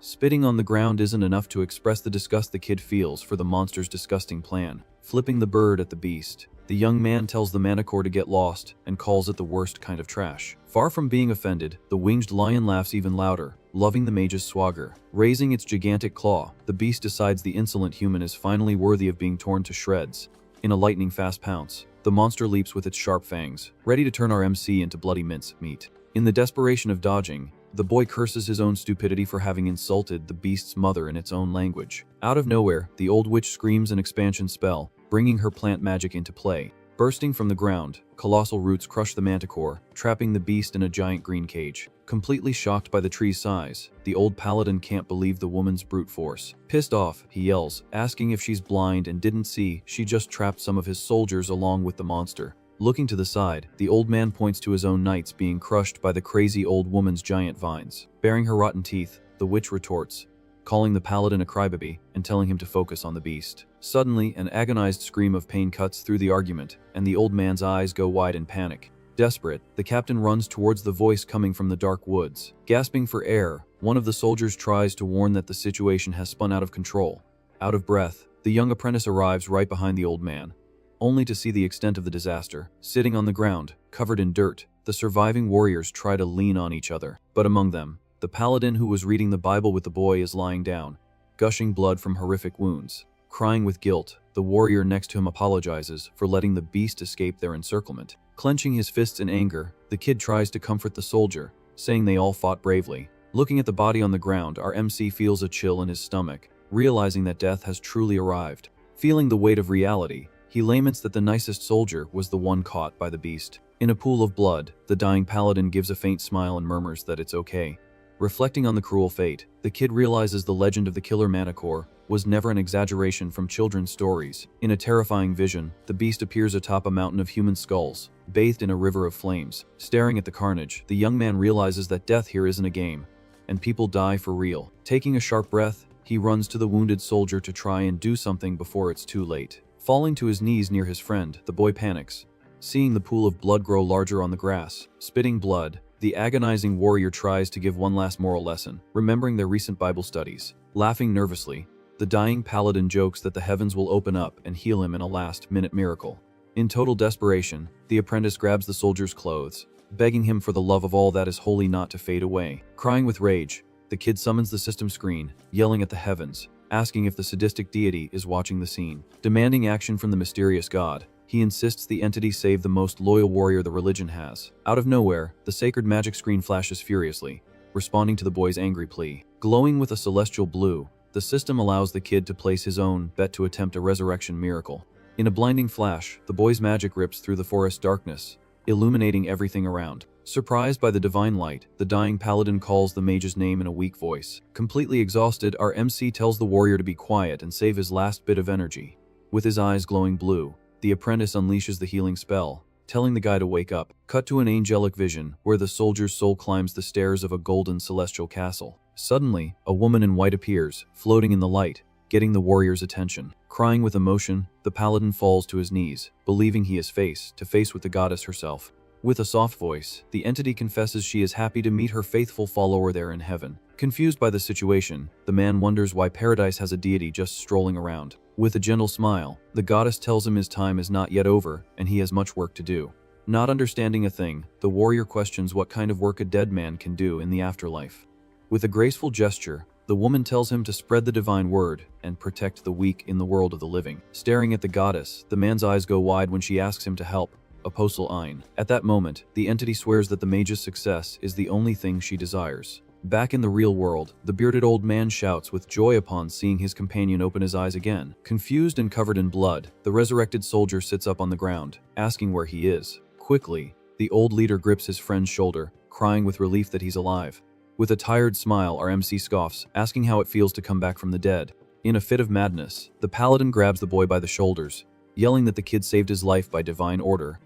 Spitting on the ground isn't enough to express the disgust the kid feels for the monster's disgusting plan. Flipping the bird at the beast, the young man tells the manticore to get lost and calls it the worst kind of trash. Far from being offended, the winged lion laughs even louder, loving the mage's swagger. Raising its gigantic claw, the beast decides the insolent human is finally worthy of being torn to shreds. In a lightning-fast pounce, the monster leaps with its sharp fangs, ready to turn our MC into bloody mince meat. In the desperation of dodging, the boy curses his own stupidity for having insulted the beast's mother in its own language. Out of nowhere, the old witch screams an expansion spell, bringing her plant magic into play. Bursting from the ground, colossal roots crush the manticore, trapping the beast in a giant green cage. Completely shocked by the tree's size, the old paladin can't believe the woman's brute force. Pissed off, he yells, asking if she's blind and didn't see she just trapped some of his soldiers along with the monster. Looking to the side, the old man points to his own knights being crushed by the crazy old woman's giant vines. Baring her rotten teeth, the witch retorts, calling the paladin a crybaby and telling him to focus on the beast. Suddenly, an agonized scream of pain cuts through the argument, and the old man's eyes go wide in panic. Desperate, the captain runs towards the voice coming from the dark woods. Gasping for air, one of the soldiers tries to warn that the situation has spun out of control. Out of breath, the young apprentice arrives right behind the old man, only to see the extent of the disaster. Sitting on the ground, covered in dirt, the surviving warriors try to lean on each other. But among them, the paladin who was reading the Bible with the boy is lying down, gushing blood from horrific wounds. Crying with guilt, the warrior next to him apologizes for letting the beast escape their encirclement. Clenching his fists in anger, the kid tries to comfort the soldier, saying they all fought bravely. Looking at the body on the ground, our MC feels a chill in his stomach, realizing that death has truly arrived. Feeling the weight of reality, he laments that the nicest soldier was the one caught by the beast. In a pool of blood, the dying paladin gives a faint smile and murmurs that it's okay. Reflecting on the cruel fate, the kid realizes the legend of the killer manticore was never an exaggeration from children's stories. In a terrifying vision, the beast appears atop a mountain of human skulls, bathed in a river of flames. Staring at the carnage, the young man realizes that death here isn't a game, and people die for real. Taking a sharp breath, he runs to the wounded soldier to try and do something before it's too late. Falling to his knees near his friend, the boy panics, seeing the pool of blood grow larger on the grass. Spitting blood, the agonizing warrior tries to give one last moral lesson, remembering their recent Bible studies. Laughing nervously, the dying paladin jokes that the heavens will open up and heal him in a last-minute miracle. In total desperation, the apprentice grabs the soldier's clothes, begging him for the love of all that is holy not to fade away. Crying with rage, the kid summons the system screen, yelling at the heavens, asking if the sadistic deity is watching the scene. Demanding action from the mysterious god, he insists the entity save the most loyal warrior the religion has. Out of nowhere, the sacred magic screen flashes furiously, responding to the boy's angry plea. Glowing with a celestial blue, the system allows the kid to place his own bet to attempt a resurrection miracle. In a blinding flash, the boy's magic rips through the forest darkness, illuminating everything around. Surprised by the divine light, the dying paladin calls the mage's name in a weak voice. Completely exhausted, our MC tells the warrior to be quiet and save his last bit of energy. With his eyes glowing blue, the apprentice unleashes the healing spell, telling the guy to wake up. Cut to an angelic vision, where the soldier's soul climbs the stairs of a golden celestial castle. Suddenly, a woman in white appears, floating in the light, getting the warrior's attention. Crying with emotion, the paladin falls to his knees, believing he is face to face with the goddess herself. With a soft voice, the entity confesses she is happy to meet her faithful follower there in heaven. Confused by the situation, the man wonders why paradise has a deity just strolling around. With a gentle smile, the goddess tells him his time is not yet over and he has much work to do. Not understanding a thing, the warrior questions what kind of work a dead man can do in the afterlife. With a graceful gesture, the woman tells him to spread the divine word and protect the weak in the world of the living. Staring at the goddess, the man's eyes go wide when she asks him to help. Apostle Ein. At that moment, the entity swears that the mage's success is the only thing she desires. Back in the real world, the bearded old man shouts with joy upon seeing his companion open his eyes again. Confused and covered in blood, the resurrected soldier sits up on the ground, asking where he is. Quickly, the old leader grips his friend's shoulder, crying with relief that he's alive. With a tired smile, our MC scoffs, asking how it feels to come back from the dead. In a fit of madness, the paladin grabs the boy by the shoulders, yelling that the kid saved his life by divine order.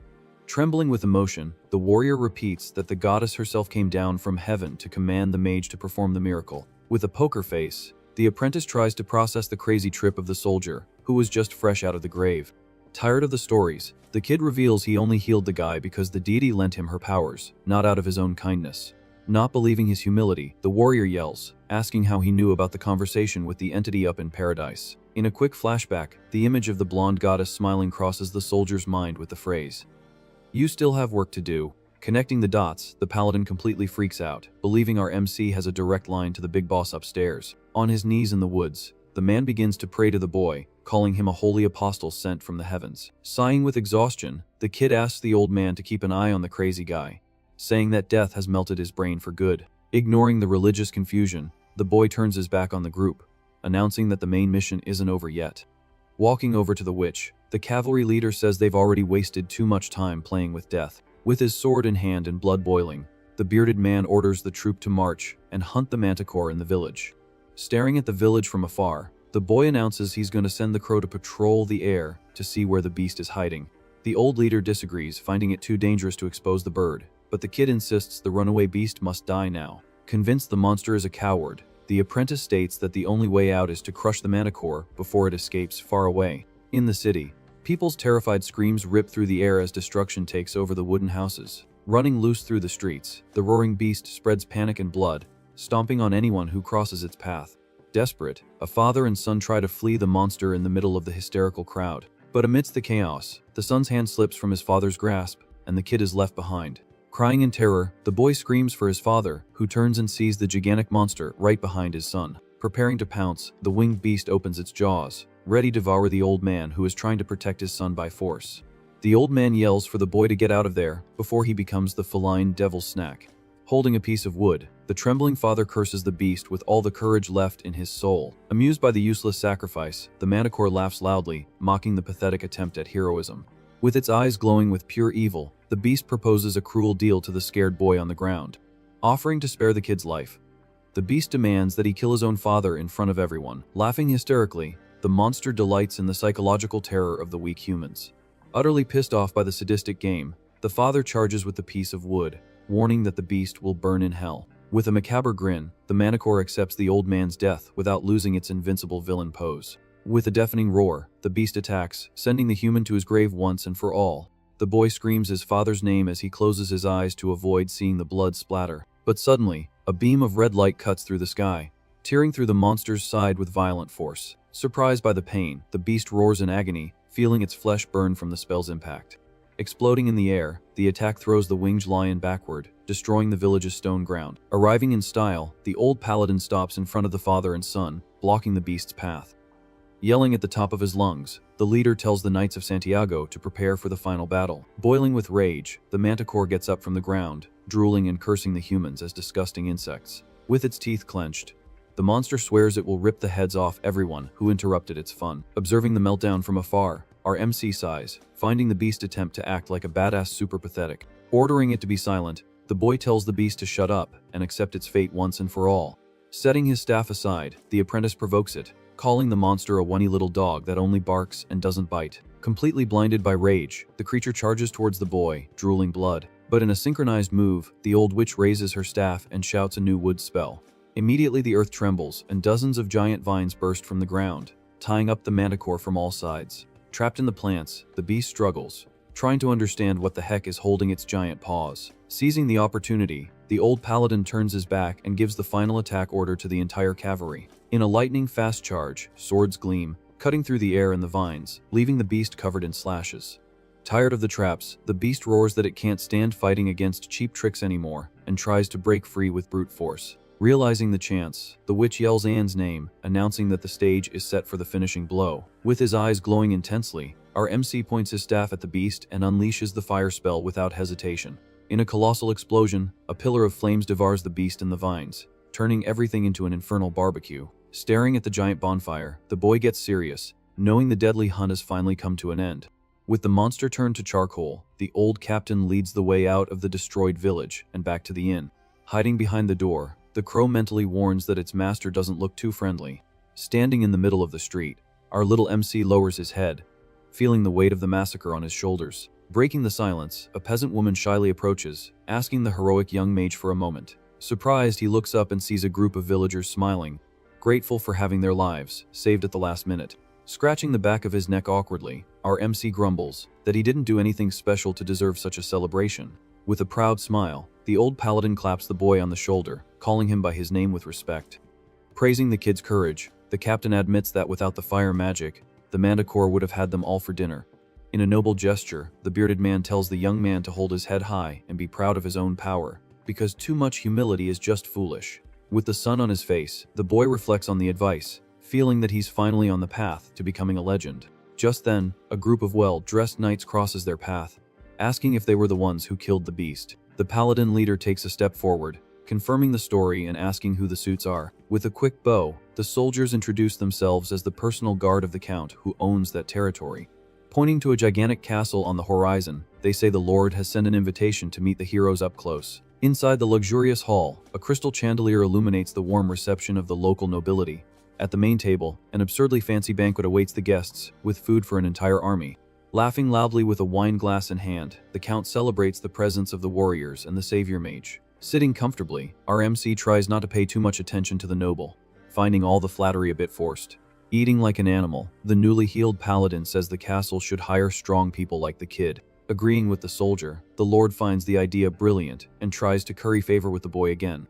Trembling with emotion, the warrior repeats that the goddess herself came down from heaven to command the mage to perform the miracle. With a poker face, the apprentice tries to process the crazy trip of the soldier, who was just fresh out of the grave. Tired of the stories, the kid reveals he only healed the guy because the deity lent him her powers, not out of his own kindness. Not believing his humility, the warrior yells, asking how he knew about the conversation with the entity up in paradise. In a quick flashback, the image of the blonde goddess smiling crosses the soldier's mind with the phrase, "You still have work to do." Connecting the dots, the paladin completely freaks out, believing our MC has a direct line to the big boss upstairs. On his knees in the woods, the man begins to pray to the boy, calling him a holy apostle sent from the heavens. Sighing with exhaustion, the kid asks the old man to keep an eye on the crazy guy, saying that death has melted his brain for good. Ignoring the religious confusion, the boy turns his back on the group, announcing that the main mission isn't over yet. Walking over to the witch, the cavalry leader says they've already wasted too much time playing with death. With his sword in hand and blood boiling, the bearded man orders the troop to march and hunt the manticore in the village. Staring at the village from afar, the boy announces he's going to send the crow to patrol the air to see where the beast is hiding. The old leader disagrees, finding it too dangerous to expose the bird, but the kid insists the runaway beast must die now. Convinced the monster is a coward, the apprentice states that the only way out is to crush the manticore before it escapes far away. In the city, people's terrified screams rip through the air as destruction takes over the wooden houses. Running loose through the streets, the roaring beast spreads panic and blood, stomping on anyone who crosses its path. Desperate, a father and son try to flee the monster in the middle of the hysterical crowd. But amidst the chaos, the son's hand slips from his father's grasp, and the kid is left behind. Crying in terror, the boy screams for his father, who turns and sees the gigantic monster right behind his son. Preparing to pounce, the winged beast opens its jaws, ready to devour the old man who is trying to protect his son by force. The old man yells for the boy to get out of there before he becomes the feline devil's snack. Holding a piece of wood, the trembling father curses the beast with all the courage left in his soul. Amused by the useless sacrifice, the manticore laughs loudly, mocking the pathetic attempt at heroism. With its eyes glowing with pure evil, the beast proposes a cruel deal to the scared boy on the ground, offering to spare the kid's life. The beast demands that he kill his own father in front of everyone. Laughing hysterically, the monster delights in the psychological terror of the weak humans. Utterly pissed off by the sadistic game, the father charges with the piece of wood, warning that the beast will burn in hell. With a macabre grin, the manticore accepts the old man's death without losing its invincible villain pose. With a deafening roar, the beast attacks, sending the human to his grave once and for all. The boy screams his father's name as he closes his eyes to avoid seeing the blood splatter. But suddenly, a beam of red light cuts through the sky, tearing through the monster's side with violent force. Surprised by the pain, the beast roars in agony, feeling its flesh burn from the spell's impact. Exploding in the air, the attack throws the winged lion backward, destroying the village's stone ground. Arriving in style, the old paladin stops in front of the father and son, blocking the beast's path. Yelling at the top of his lungs, the leader tells the Knights of Santiago to prepare for the final battle. Boiling with rage, the manticore gets up from the ground, drooling and cursing the humans as disgusting insects. With its teeth clenched, the monster swears it will rip the heads off everyone who interrupted its fun. Observing the meltdown from afar, our MC sighs, finding the beast attempt to act like a badass super pathetic. Ordering it to be silent, the boy tells the beast to shut up and accept its fate once and for all. Setting his staff aside, the apprentice provokes it, calling the monster a whiny little dog that only barks and doesn't bite. Completely blinded by rage, the creature charges towards the boy, drooling blood. But in a synchronized move, the old witch raises her staff and shouts a new wood spell. Immediately the earth trembles and dozens of giant vines burst from the ground, tying up the manticore from all sides. Trapped in the plants, the beast struggles, trying to understand what the heck is holding its giant paws. Seizing the opportunity, the old paladin turns his back and gives the final attack order to the entire cavalry. In a lightning-fast charge, swords gleam, cutting through the air and the vines, leaving the beast covered in slashes. Tired of the traps, the beast roars that it can't stand fighting against cheap tricks anymore and tries to break free with brute force. Realizing the chance, the witch yells Anne's name, announcing that the stage is set for the finishing blow. With his eyes glowing intensely, our MC points his staff at the beast and unleashes the fire spell without hesitation. In a colossal explosion, a pillar of flames devours the beast and the vines, turning everything into an infernal barbecue. Staring at the giant bonfire, the boy gets serious, knowing the deadly hunt has finally come to an end. With the monster turned to charcoal, the old captain leads the way out of the destroyed village and back to the inn. Hiding behind the door, the crow mentally warns that its master doesn't look too friendly. Standing in the middle of the street, our little MC lowers his head, feeling the weight of the massacre on his shoulders. Breaking the silence, a peasant woman shyly approaches, asking the heroic young mage for a moment. Surprised, he looks up and sees a group of villagers smiling, grateful for having their lives saved at the last minute. Scratching the back of his neck awkwardly, our MC grumbles that he didn't do anything special to deserve such a celebration. With a proud smile, the old paladin claps the boy on the shoulder, calling him by his name with respect. Praising the kid's courage, the captain admits that without the fire magic, the manticore would have had them all for dinner. In a noble gesture, the bearded man tells the young man to hold his head high and be proud of his own power, because too much humility is just foolish. With the sun on his face, the boy reflects on the advice, feeling that he's finally on the path to becoming a legend. Just then, a group of well-dressed knights crosses their path, asking if they were the ones who killed the beast. The paladin leader takes a step forward, confirming the story and asking who the suits are. With a quick bow, the soldiers introduce themselves as the personal guard of the count who owns that territory. Pointing to a gigantic castle on the horizon, they say the Lord has sent an invitation to meet the heroes up close. Inside the luxurious hall, a crystal chandelier illuminates the warm reception of the local nobility. At the main table, an absurdly fancy banquet awaits the guests, with food for an entire army. Laughing loudly with a wine glass in hand, the count celebrates the presence of the warriors and the savior mage. Sitting comfortably, our MC tries not to pay too much attention to the noble, finding all the flattery a bit forced. Eating like an animal, the newly healed paladin says the castle should hire strong people like the kid. Agreeing with the soldier, the lord finds the idea brilliant and tries to curry favor with the boy again.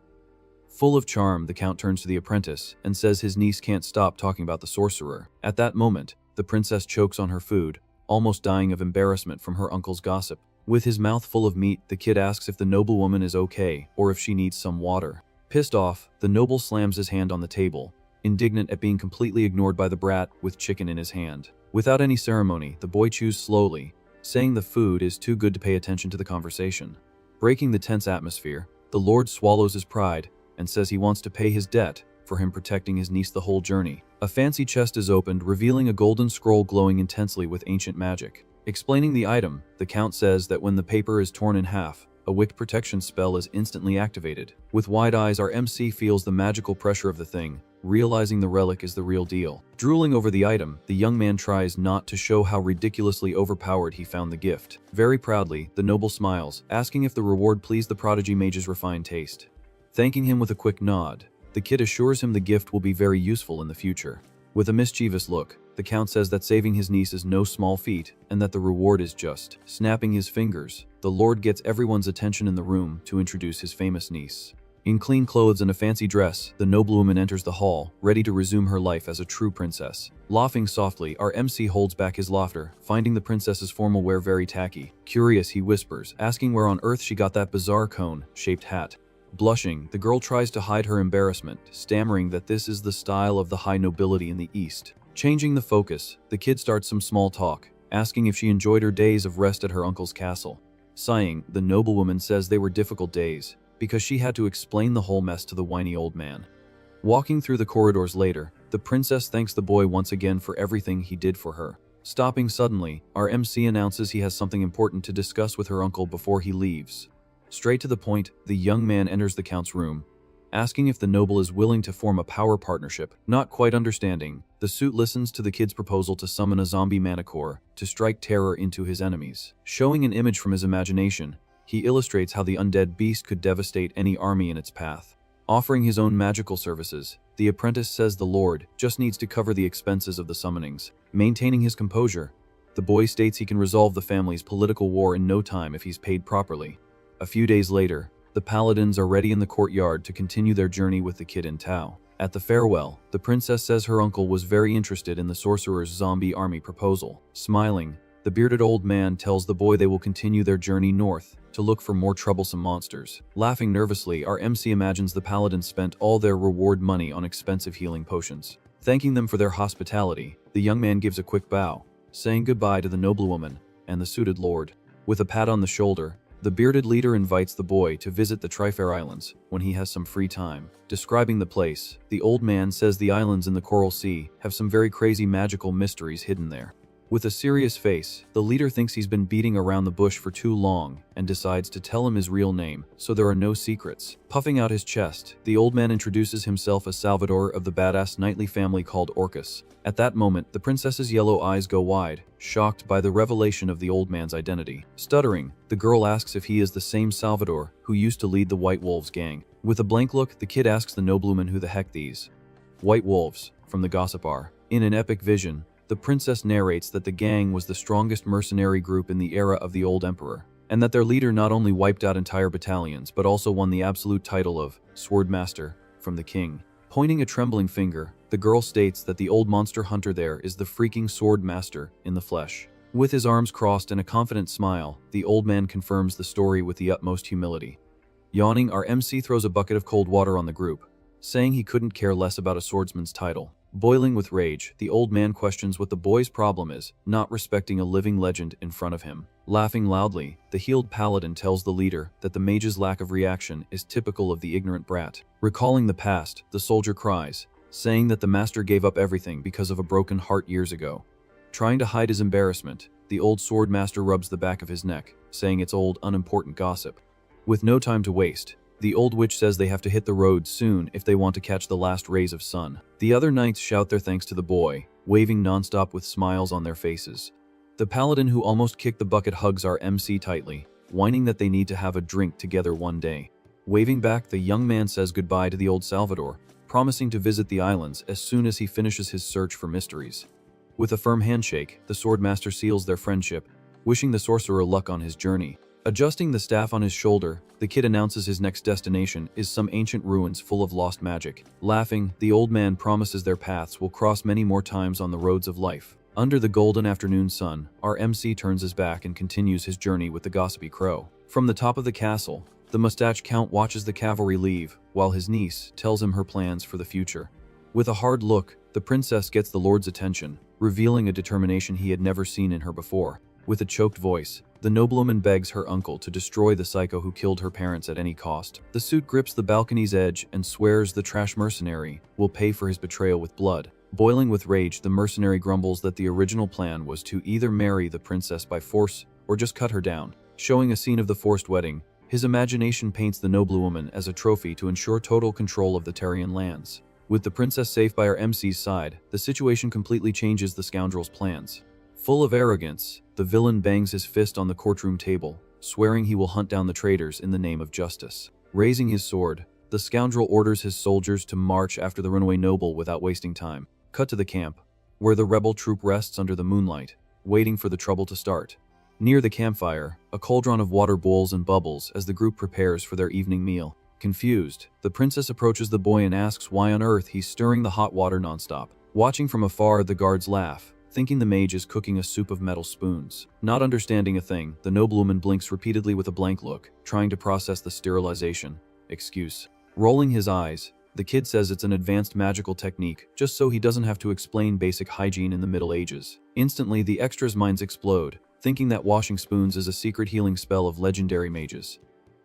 Full of charm, the count turns to the apprentice and says his niece can't stop talking about the sorcerer. At that moment, the princess chokes on her food, almost dying of embarrassment from her uncle's gossip. With his mouth full of meat, the kid asks if the noblewoman is okay or if she needs some water. Pissed off, the noble slams his hand on the table, indignant at being completely ignored by the brat with chicken in his hand. Without any ceremony, the boy chews slowly, saying the food is too good to pay attention to the conversation. Breaking the tense atmosphere, the lord swallows his pride and says he wants to pay his debt for him protecting his niece the whole journey. A fancy chest is opened, revealing a golden scroll glowing intensely with ancient magic. Explaining the item, the Count says that when the paper is torn in half, a wicked protection spell is instantly activated. With wide eyes, our MC feels the magical pressure of the thing, realizing the relic is the real deal. Drooling over the item, the young man tries not to show how ridiculously overpowered he found the gift. Very proudly, the noble smiles, asking if the reward pleased the prodigy mage's refined taste. Thanking him with a quick nod, the kid assures him the gift will be very useful in the future. With a mischievous look, the Count says that saving his niece is no small feat, and that the reward is just. Snapping his fingers, the Lord gets everyone's attention in the room to introduce his famous niece. In clean clothes and a fancy dress, the noblewoman enters the hall, ready to resume her life as a true princess. Laughing softly, our MC holds back his laughter, finding the princess's formal wear very tacky. Curious, he whispers, asking where on earth she got that bizarre cone-shaped hat. Blushing, the girl tries to hide her embarrassment, stammering that this is the style of the high nobility in the East. Changing the focus, the kid starts some small talk, asking if she enjoyed her days of rest at her uncle's castle. Sighing, the noblewoman says they were difficult days, because she had to explain the whole mess to the whiny old man. Walking through the corridors later, the princess thanks the boy once again for everything he did for her. Stopping suddenly, our MC announces he has something important to discuss with her uncle before he leaves. Straight to the point, the young man enters the Count's room, asking if the noble is willing to form a power partnership. Not quite understanding, the suit listens to the kid's proposal to summon a zombie manticore to strike terror into his enemies. Showing an image from his imagination, he illustrates how the undead beast could devastate any army in its path. Offering his own magical services, the apprentice says the Lord just needs to cover the expenses of the summonings. Maintaining his composure, the boy states he can resolve the family's political war in no time if he's paid properly. A few days later, the paladins are ready in the courtyard to continue their journey with the kid in tow. At the farewell, the princess says her uncle was very interested in the sorcerer's zombie army proposal. Smiling, the bearded old man tells the boy they will continue their journey north to look for more troublesome monsters. Laughing nervously, our MC imagines the paladins spent all their reward money on expensive healing potions. Thanking them for their hospitality, the young man gives a quick bow, saying goodbye to the noblewoman and the suited lord. With a pat on the shoulder, the bearded leader invites the boy to visit the Trifair Islands when he has some free time. Describing the place, the old man says the islands in the Coral Sea have some very crazy magical mysteries hidden there. With a serious face, the leader thinks he's been beating around the bush for too long and decides to tell him his real name, so there are no secrets. Puffing out his chest, the old man introduces himself as Salvador of the badass knightly family called Orcus. At that moment, the princess's yellow eyes go wide, shocked by the revelation of the old man's identity. Stuttering, the girl asks if he is the same Salvador who used to lead the White Wolves gang. With a blank look, the kid asks the noblewoman who the heck these White Wolves from the gossip are. In an epic vision, the princess narrates that the gang was the strongest mercenary group in the era of the old emperor, and that their leader not only wiped out entire battalions but also won the absolute title of Sword Master from the king. Pointing a trembling finger, the girl states that the old monster hunter there is the freaking Sword Master in the flesh. With his arms crossed and a confident smile, the old man confirms the story with the utmost humility. Yawning, our MC throws a bucket of cold water on the group, saying he couldn't care less about a swordsman's title. Boiling with rage, the old man questions what the boy's problem is, not respecting a living legend in front of him. Laughing loudly, the healed paladin tells the leader that the mage's lack of reaction is typical of the ignorant brat. Recalling the past, the soldier cries, saying that the master gave up everything because of a broken heart years ago. Trying to hide his embarrassment, the old sword master rubs the back of his neck, saying it's old, unimportant gossip. With no time to waste, the old witch says they have to hit the road soon if they want to catch the last rays of sun. The other knights shout their thanks to the boy, waving nonstop with smiles on their faces. The paladin who almost kicked the bucket hugs our MC tightly, whining that they need to have a drink together one day. Waving back, the young man says goodbye to the old Salvador, promising to visit the islands as soon as he finishes his search for mysteries. With a firm handshake, the swordmaster seals their friendship, wishing the sorcerer luck on his journey. Adjusting the staff on his shoulder, the kid announces his next destination is some ancient ruins full of lost magic. Laughing, the old man promises their paths will cross many more times on the roads of life. Under the golden afternoon sun, our MC turns his back and continues his journey with the gossipy crow. From the top of the castle, the mustache count watches the cavalry leave, while his niece tells him her plans for the future. With a hard look, the princess gets the lord's attention, revealing a determination he had never seen in her before. With a choked voice, the noblewoman begs her uncle to destroy the psycho who killed her parents at any cost. The suit grips the balcony's edge and swears the trash mercenary will pay for his betrayal with blood. Boiling with rage, the mercenary grumbles that the original plan was to either marry the princess by force or just cut her down. Showing a scene of the forced wedding, his imagination paints the noblewoman as a trophy to ensure total control of the Tarian lands. With the princess safe by our MC's side, the situation completely changes the scoundrel's plans. Full of arrogance, the villain bangs his fist on the courtroom table, swearing he will hunt down the traitors in the name of justice. Raising his sword, the scoundrel orders his soldiers to march after the runaway noble without wasting time. Cut to the camp, where the rebel troop rests under the moonlight, waiting for the trouble to start. Near the campfire, a cauldron of water boils and bubbles as the group prepares for their evening meal. Confused, the princess approaches the boy and asks why on earth he's stirring the hot water nonstop. Watching from afar, the guards laugh, thinking the mage is cooking a soup of metal spoons. Not understanding a thing, the noblewoman blinks repeatedly with a blank look, trying to process the sterilization excuse. Rolling his eyes, the kid says it's an advanced magical technique, just so he doesn't have to explain basic hygiene in the Middle Ages. Instantly, the extras' minds explode, thinking that washing spoons is a secret healing spell of legendary mages.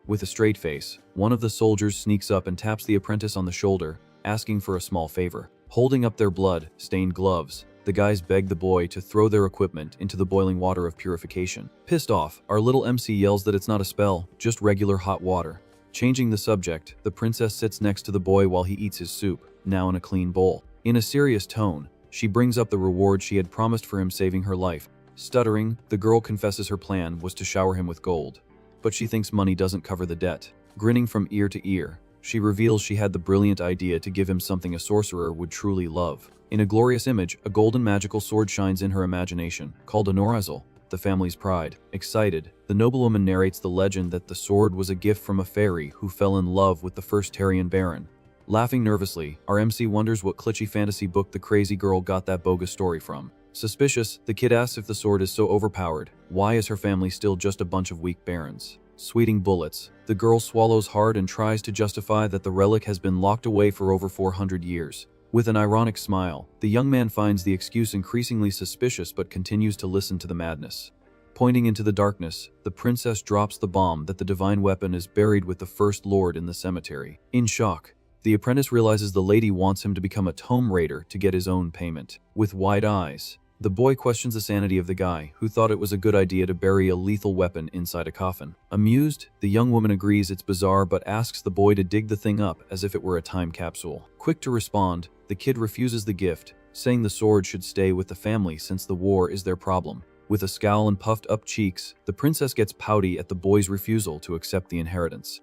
With a straight face, one of the soldiers sneaks up and taps the apprentice on the shoulder, asking for a small favor. Holding up their blood-stained gloves, the guys beg the boy to throw their equipment into the boiling water of purification. Pissed off, our little MC yells that it's not a spell, just regular hot water. Changing the subject, the princess sits next to the boy while he eats his soup, now in a clean bowl. In a serious tone, she brings up the reward she had promised for him, saving her life. Stuttering, the girl confesses her plan was to shower him with gold, but she thinks money doesn't cover the debt. Grinning from ear to ear, she reveals she had the brilliant idea to give him something a sorcerer would truly love. In a glorious image, a golden magical sword shines in her imagination, called a norazil, the family's pride. Excited, the noblewoman narrates the legend that the sword was a gift from a fairy who fell in love with the first Tarian baron. Laughing nervously, our MC wonders what glitchy fantasy book the crazy girl got that bogus story from. Suspicious, the kid asks if the sword is so overpowered, why is her family still just a bunch of weak barons? Sweeting bullets, the girl swallows hard and tries to justify that the relic has been locked away for over 400 years. With an ironic smile, the young man finds the excuse increasingly suspicious but continues to listen to the madness. Pointing into the darkness, the princess drops the bomb that the divine weapon is buried with the First Lord in the cemetery. In shock, the apprentice realizes the lady wants him to become a tomb raider to get his own payment. With wide eyes, the boy questions the sanity of the guy who thought it was a good idea to bury a lethal weapon inside a coffin. Amused, the young woman agrees it's bizarre but asks the boy to dig the thing up as if it were a time capsule. Quick to respond, the kid refuses the gift, saying the sword should stay with the family since the war is their problem. With a scowl and puffed up cheeks, the princess gets pouty at the boy's refusal to accept the inheritance.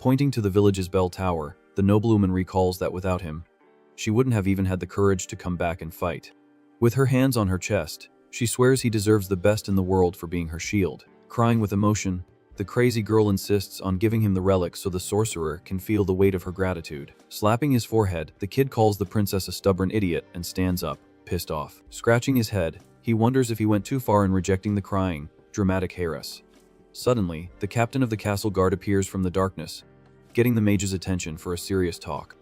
Pointing to the village's bell tower, the noblewoman recalls that without him, she wouldn't have even had the courage to come back and fight. With her hands on her chest, she swears he deserves the best in the world for being her shield. Crying with emotion, the crazy girl insists on giving him the relic so the sorcerer can feel the weight of her gratitude. Slapping his forehead, the kid calls the princess a stubborn idiot and stands up, pissed off. Scratching his head, he wonders if he went too far in rejecting the crying, dramatic heiress. Suddenly, the captain of the castle guard appears from the darkness, getting the mage's attention for a serious talk.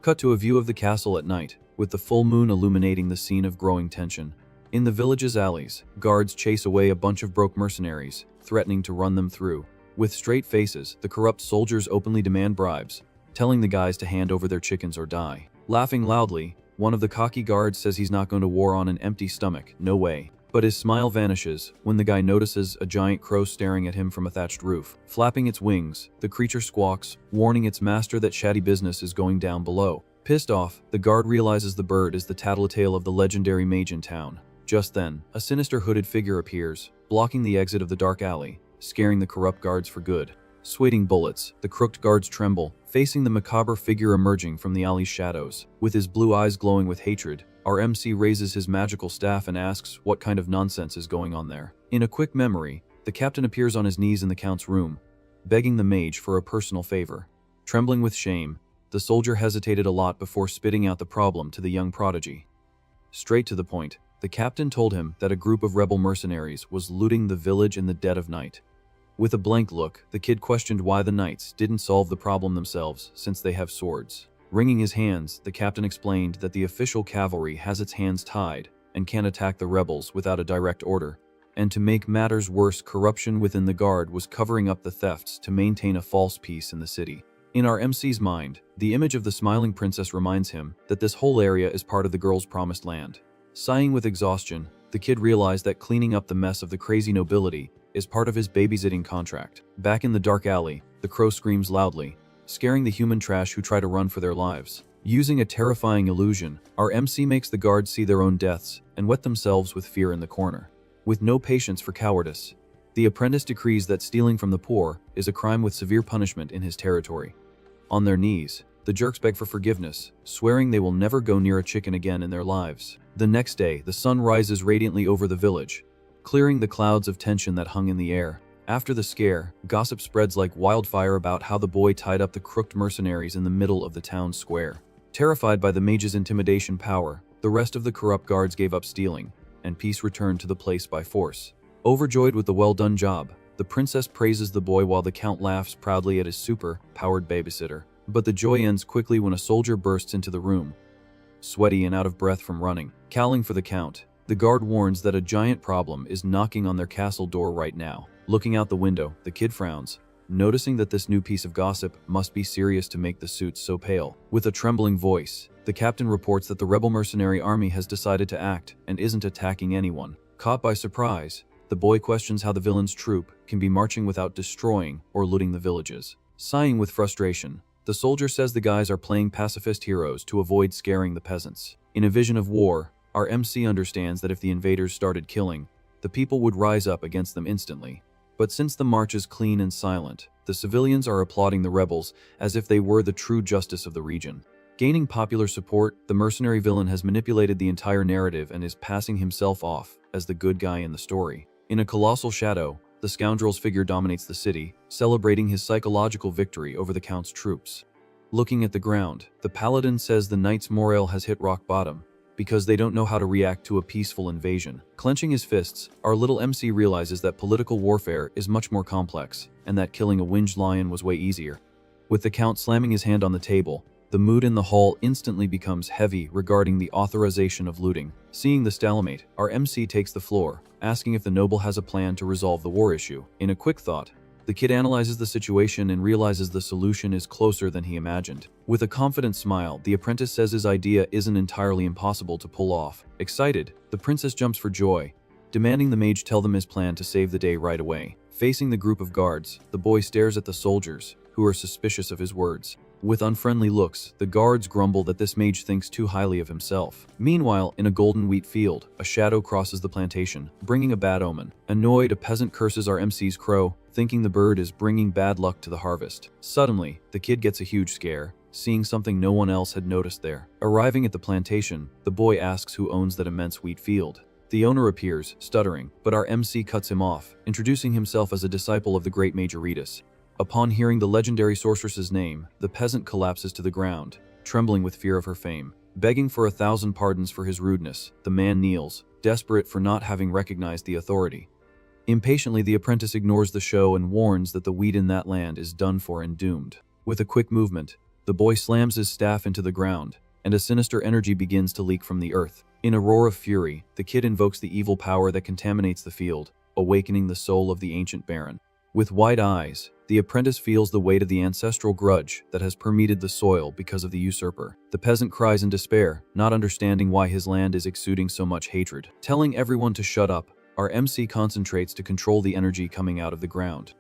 Cut to a view of the castle at night, with the full moon illuminating the scene of growing tension. In the village's alleys, guards chase away a bunch of broke mercenaries, threatening to run them through. With straight faces, the corrupt soldiers openly demand bribes, telling the guys to hand over their chickens or die. Laughing loudly, one of the cocky guards says he's not going to war on an empty stomach, no way. But his smile vanishes when the guy notices a giant crow staring at him from a thatched roof. Flapping its wings, the creature squawks, warning its master that shady business is going down below. Pissed off, the guard realizes the bird is the tattletale of the legendary mage in town. Just then, a sinister hooded figure appears, blocking the exit of the dark alley, scaring the corrupt guards for good. Sweating bullets, the crooked guards tremble, facing the macabre figure emerging from the alley's shadows. With his blue eyes glowing with hatred, our MC raises his magical staff and asks what kind of nonsense is going on there. In a quick memory, the captain appears on his knees in the count's room, begging the mage for a personal favor. Trembling with shame, the soldier hesitated a lot before spitting out the problem to the young prodigy. Straight to the point, the captain told him that a group of rebel mercenaries was looting the village in the dead of night. With a blank look, the kid questioned why the knights didn't solve the problem themselves since they have swords. Wringing his hands, the captain explained that the official cavalry has its hands tied and can't attack the rebels without a direct order. And to make matters worse, corruption within the guard was covering up the thefts to maintain a false peace in the city. In our MC's mind, the image of the smiling princess reminds him that this whole area is part of the girl's promised land. Sighing with exhaustion, the kid realized that cleaning up the mess of the crazy nobility is part of his babysitting contract. Back in the dark alley, the crow screams loudly, scaring the human trash who try to run for their lives. Using a terrifying illusion, our MC makes the guards see their own deaths and wet themselves with fear in the corner. With no patience for cowardice, the apprentice decrees that stealing from the poor is a crime with severe punishment in his territory. On their knees, the jerks beg for forgiveness, swearing they will never go near a chicken again in their lives. The next day, the sun rises radiantly over the village, clearing the clouds of tension that hung in the air. After the scare, gossip spreads like wildfire about how the boy tied up the crooked mercenaries in the middle of the town square. Terrified by the mage's intimidation power, the rest of the corrupt guards gave up stealing, and peace returned to the place by force. Overjoyed with the well-done job, the princess praises the boy while the count laughs proudly at his super-powered babysitter. But the joy ends quickly when a soldier bursts into the room, sweaty and out of breath from running. Calling for the count, the guard warns that a giant problem is knocking on their castle door right now. Looking out the window, the kid frowns, noticing that this new piece of gossip must be serious to make the suits so pale. With a trembling voice, the captain reports that the rebel mercenary army has decided to act and isn't attacking anyone. Caught by surprise, the boy questions how the villain's troop can be marching without destroying or looting the villages. Sighing with frustration, the soldier says the guys are playing pacifist heroes to avoid scaring the peasants. In a vision of war, our MC understands that if the invaders started killing, the people would rise up against them instantly. But since the march is clean and silent, the civilians are applauding the rebels as if they were the true justice of the region. Gaining popular support, the mercenary villain has manipulated the entire narrative and is passing himself off as the good guy in the story. In a colossal shadow, the scoundrel's figure dominates the city, celebrating his psychological victory over the Count's troops. Looking at the ground, the paladin says the knight's morale has hit rock bottom, because they don't know how to react to a peaceful invasion. Clenching his fists, our little MC realizes that political warfare is much more complex, and that killing a winged lion was way easier. With the Count slamming his hand on the table, the mood in the hall instantly becomes heavy regarding the authorization of looting. Seeing the stalemate, our MC takes the floor, asking if the noble has a plan to resolve the war issue. In a quick thought, the kid analyzes the situation and realizes the solution is closer than he imagined. With a confident smile, the apprentice says his idea isn't entirely impossible to pull off. Excited, the princess jumps for joy, demanding the mage tell them his plan to save the day right away. Facing the group of guards, the boy stares at the soldiers, who are suspicious of his words. With unfriendly looks, the guards grumble that this mage thinks too highly of himself. Meanwhile, in a golden wheat field, a shadow crosses the plantation, bringing a bad omen. Annoyed, a peasant curses our MC's crow, thinking the bird is bringing bad luck to the harvest. Suddenly, the kid gets a huge scare, seeing something no one else had noticed there. Arriving at the plantation, the boy asks who owns that immense wheat field. The owner appears, stuttering, but our MC cuts him off, introducing himself as a disciple of the great Mage Aretas. Upon hearing the legendary sorceress's name, the peasant collapses to the ground, trembling with fear of her fame. Begging for 1,000 pardons for his rudeness, the man kneels, desperate for not having recognized the authority. Impatiently, the apprentice ignores the show and warns that the wheat in that land is done for and doomed. With a quick movement, the boy slams his staff into the ground, and a sinister energy begins to leak from the earth. In a roar of fury, the kid invokes the evil power that contaminates the field, awakening the soul of the ancient baron. With wide eyes, the apprentice feels the weight of the ancestral grudge that has permeated the soil because of the usurper. The peasant cries in despair, not understanding why his land is exuding so much hatred. Telling everyone to shut up, our MC concentrates to control the energy coming out of the ground.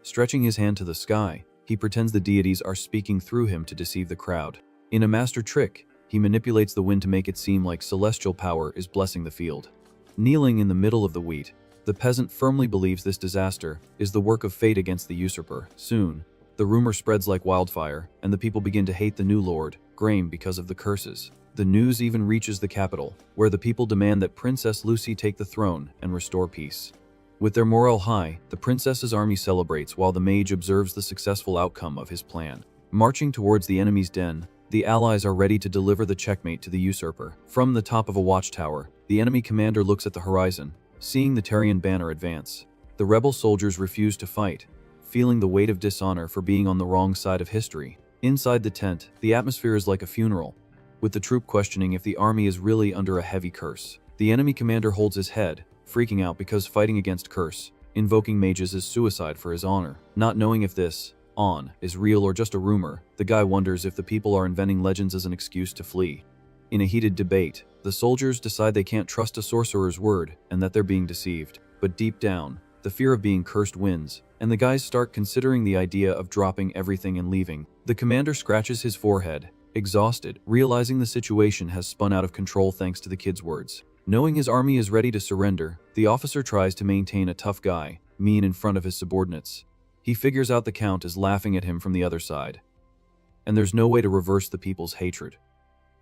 Stretching his hand to the sky, he pretends the deities are speaking through him to deceive the crowd. In a master trick, he manipulates the wind to make it seem like celestial power is blessing the field. Kneeling in the middle of the wheat, the peasant firmly believes this disaster is the work of fate against the usurper. Soon, the rumor spreads like wildfire, and the people begin to hate the new lord, Graham, because of the curses. The news even reaches the capital, where the people demand that Princess Lucy take the throne and restore peace. With their morale high, the princess's army celebrates while the mage observes the successful outcome of his plan. Marching towards the enemy's den, the allies are ready to deliver the checkmate to the usurper. From the top of a watchtower, the enemy commander looks at the horizon, seeing the Tyrian banner advance. The rebel soldiers refuse to fight, feeling the weight of dishonor for being on the wrong side of history. Inside the tent, the atmosphere is like a funeral, with the troop questioning if the army is really under a heavy curse. The enemy commander holds his head, freaking out because fighting against curse, invoking mages is suicide for his honor. Not knowing if this on is real or just a rumor, the guy wonders if the people are inventing legends as an excuse to flee. In a heated debate, the soldiers decide they can't trust a sorcerer's word and that they're being deceived. But deep down, the fear of being cursed wins, and the guys start considering the idea of dropping everything and leaving. The commander scratches his forehead, exhausted, realizing the situation has spun out of control thanks to the kid's words. Knowing his army is ready to surrender, the officer tries to maintain a tough guy, mean in front of his subordinates. He figures out the count is laughing at him from the other side. And there's no way to reverse the people's hatred.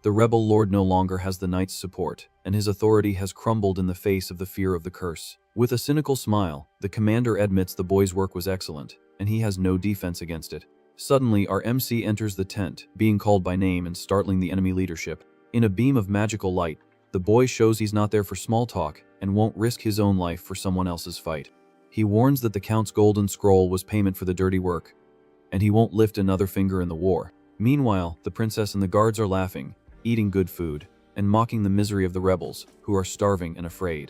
The rebel lord no longer has the knight's support, and his authority has crumbled in the face of the fear of the curse. With a cynical smile, the commander admits the boy's work was excellent, and he has no defense against it. Suddenly, our MC enters the tent, being called by name and startling the enemy leadership. In a beam of magical light, the boy shows he's not there for small talk and won't risk his own life for someone else's fight. He warns that the Count's golden scroll was payment for the dirty work, and he won't lift another finger in the war. Meanwhile, the princess and the guards are laughing, eating good food, and mocking the misery of the rebels, who are starving and afraid.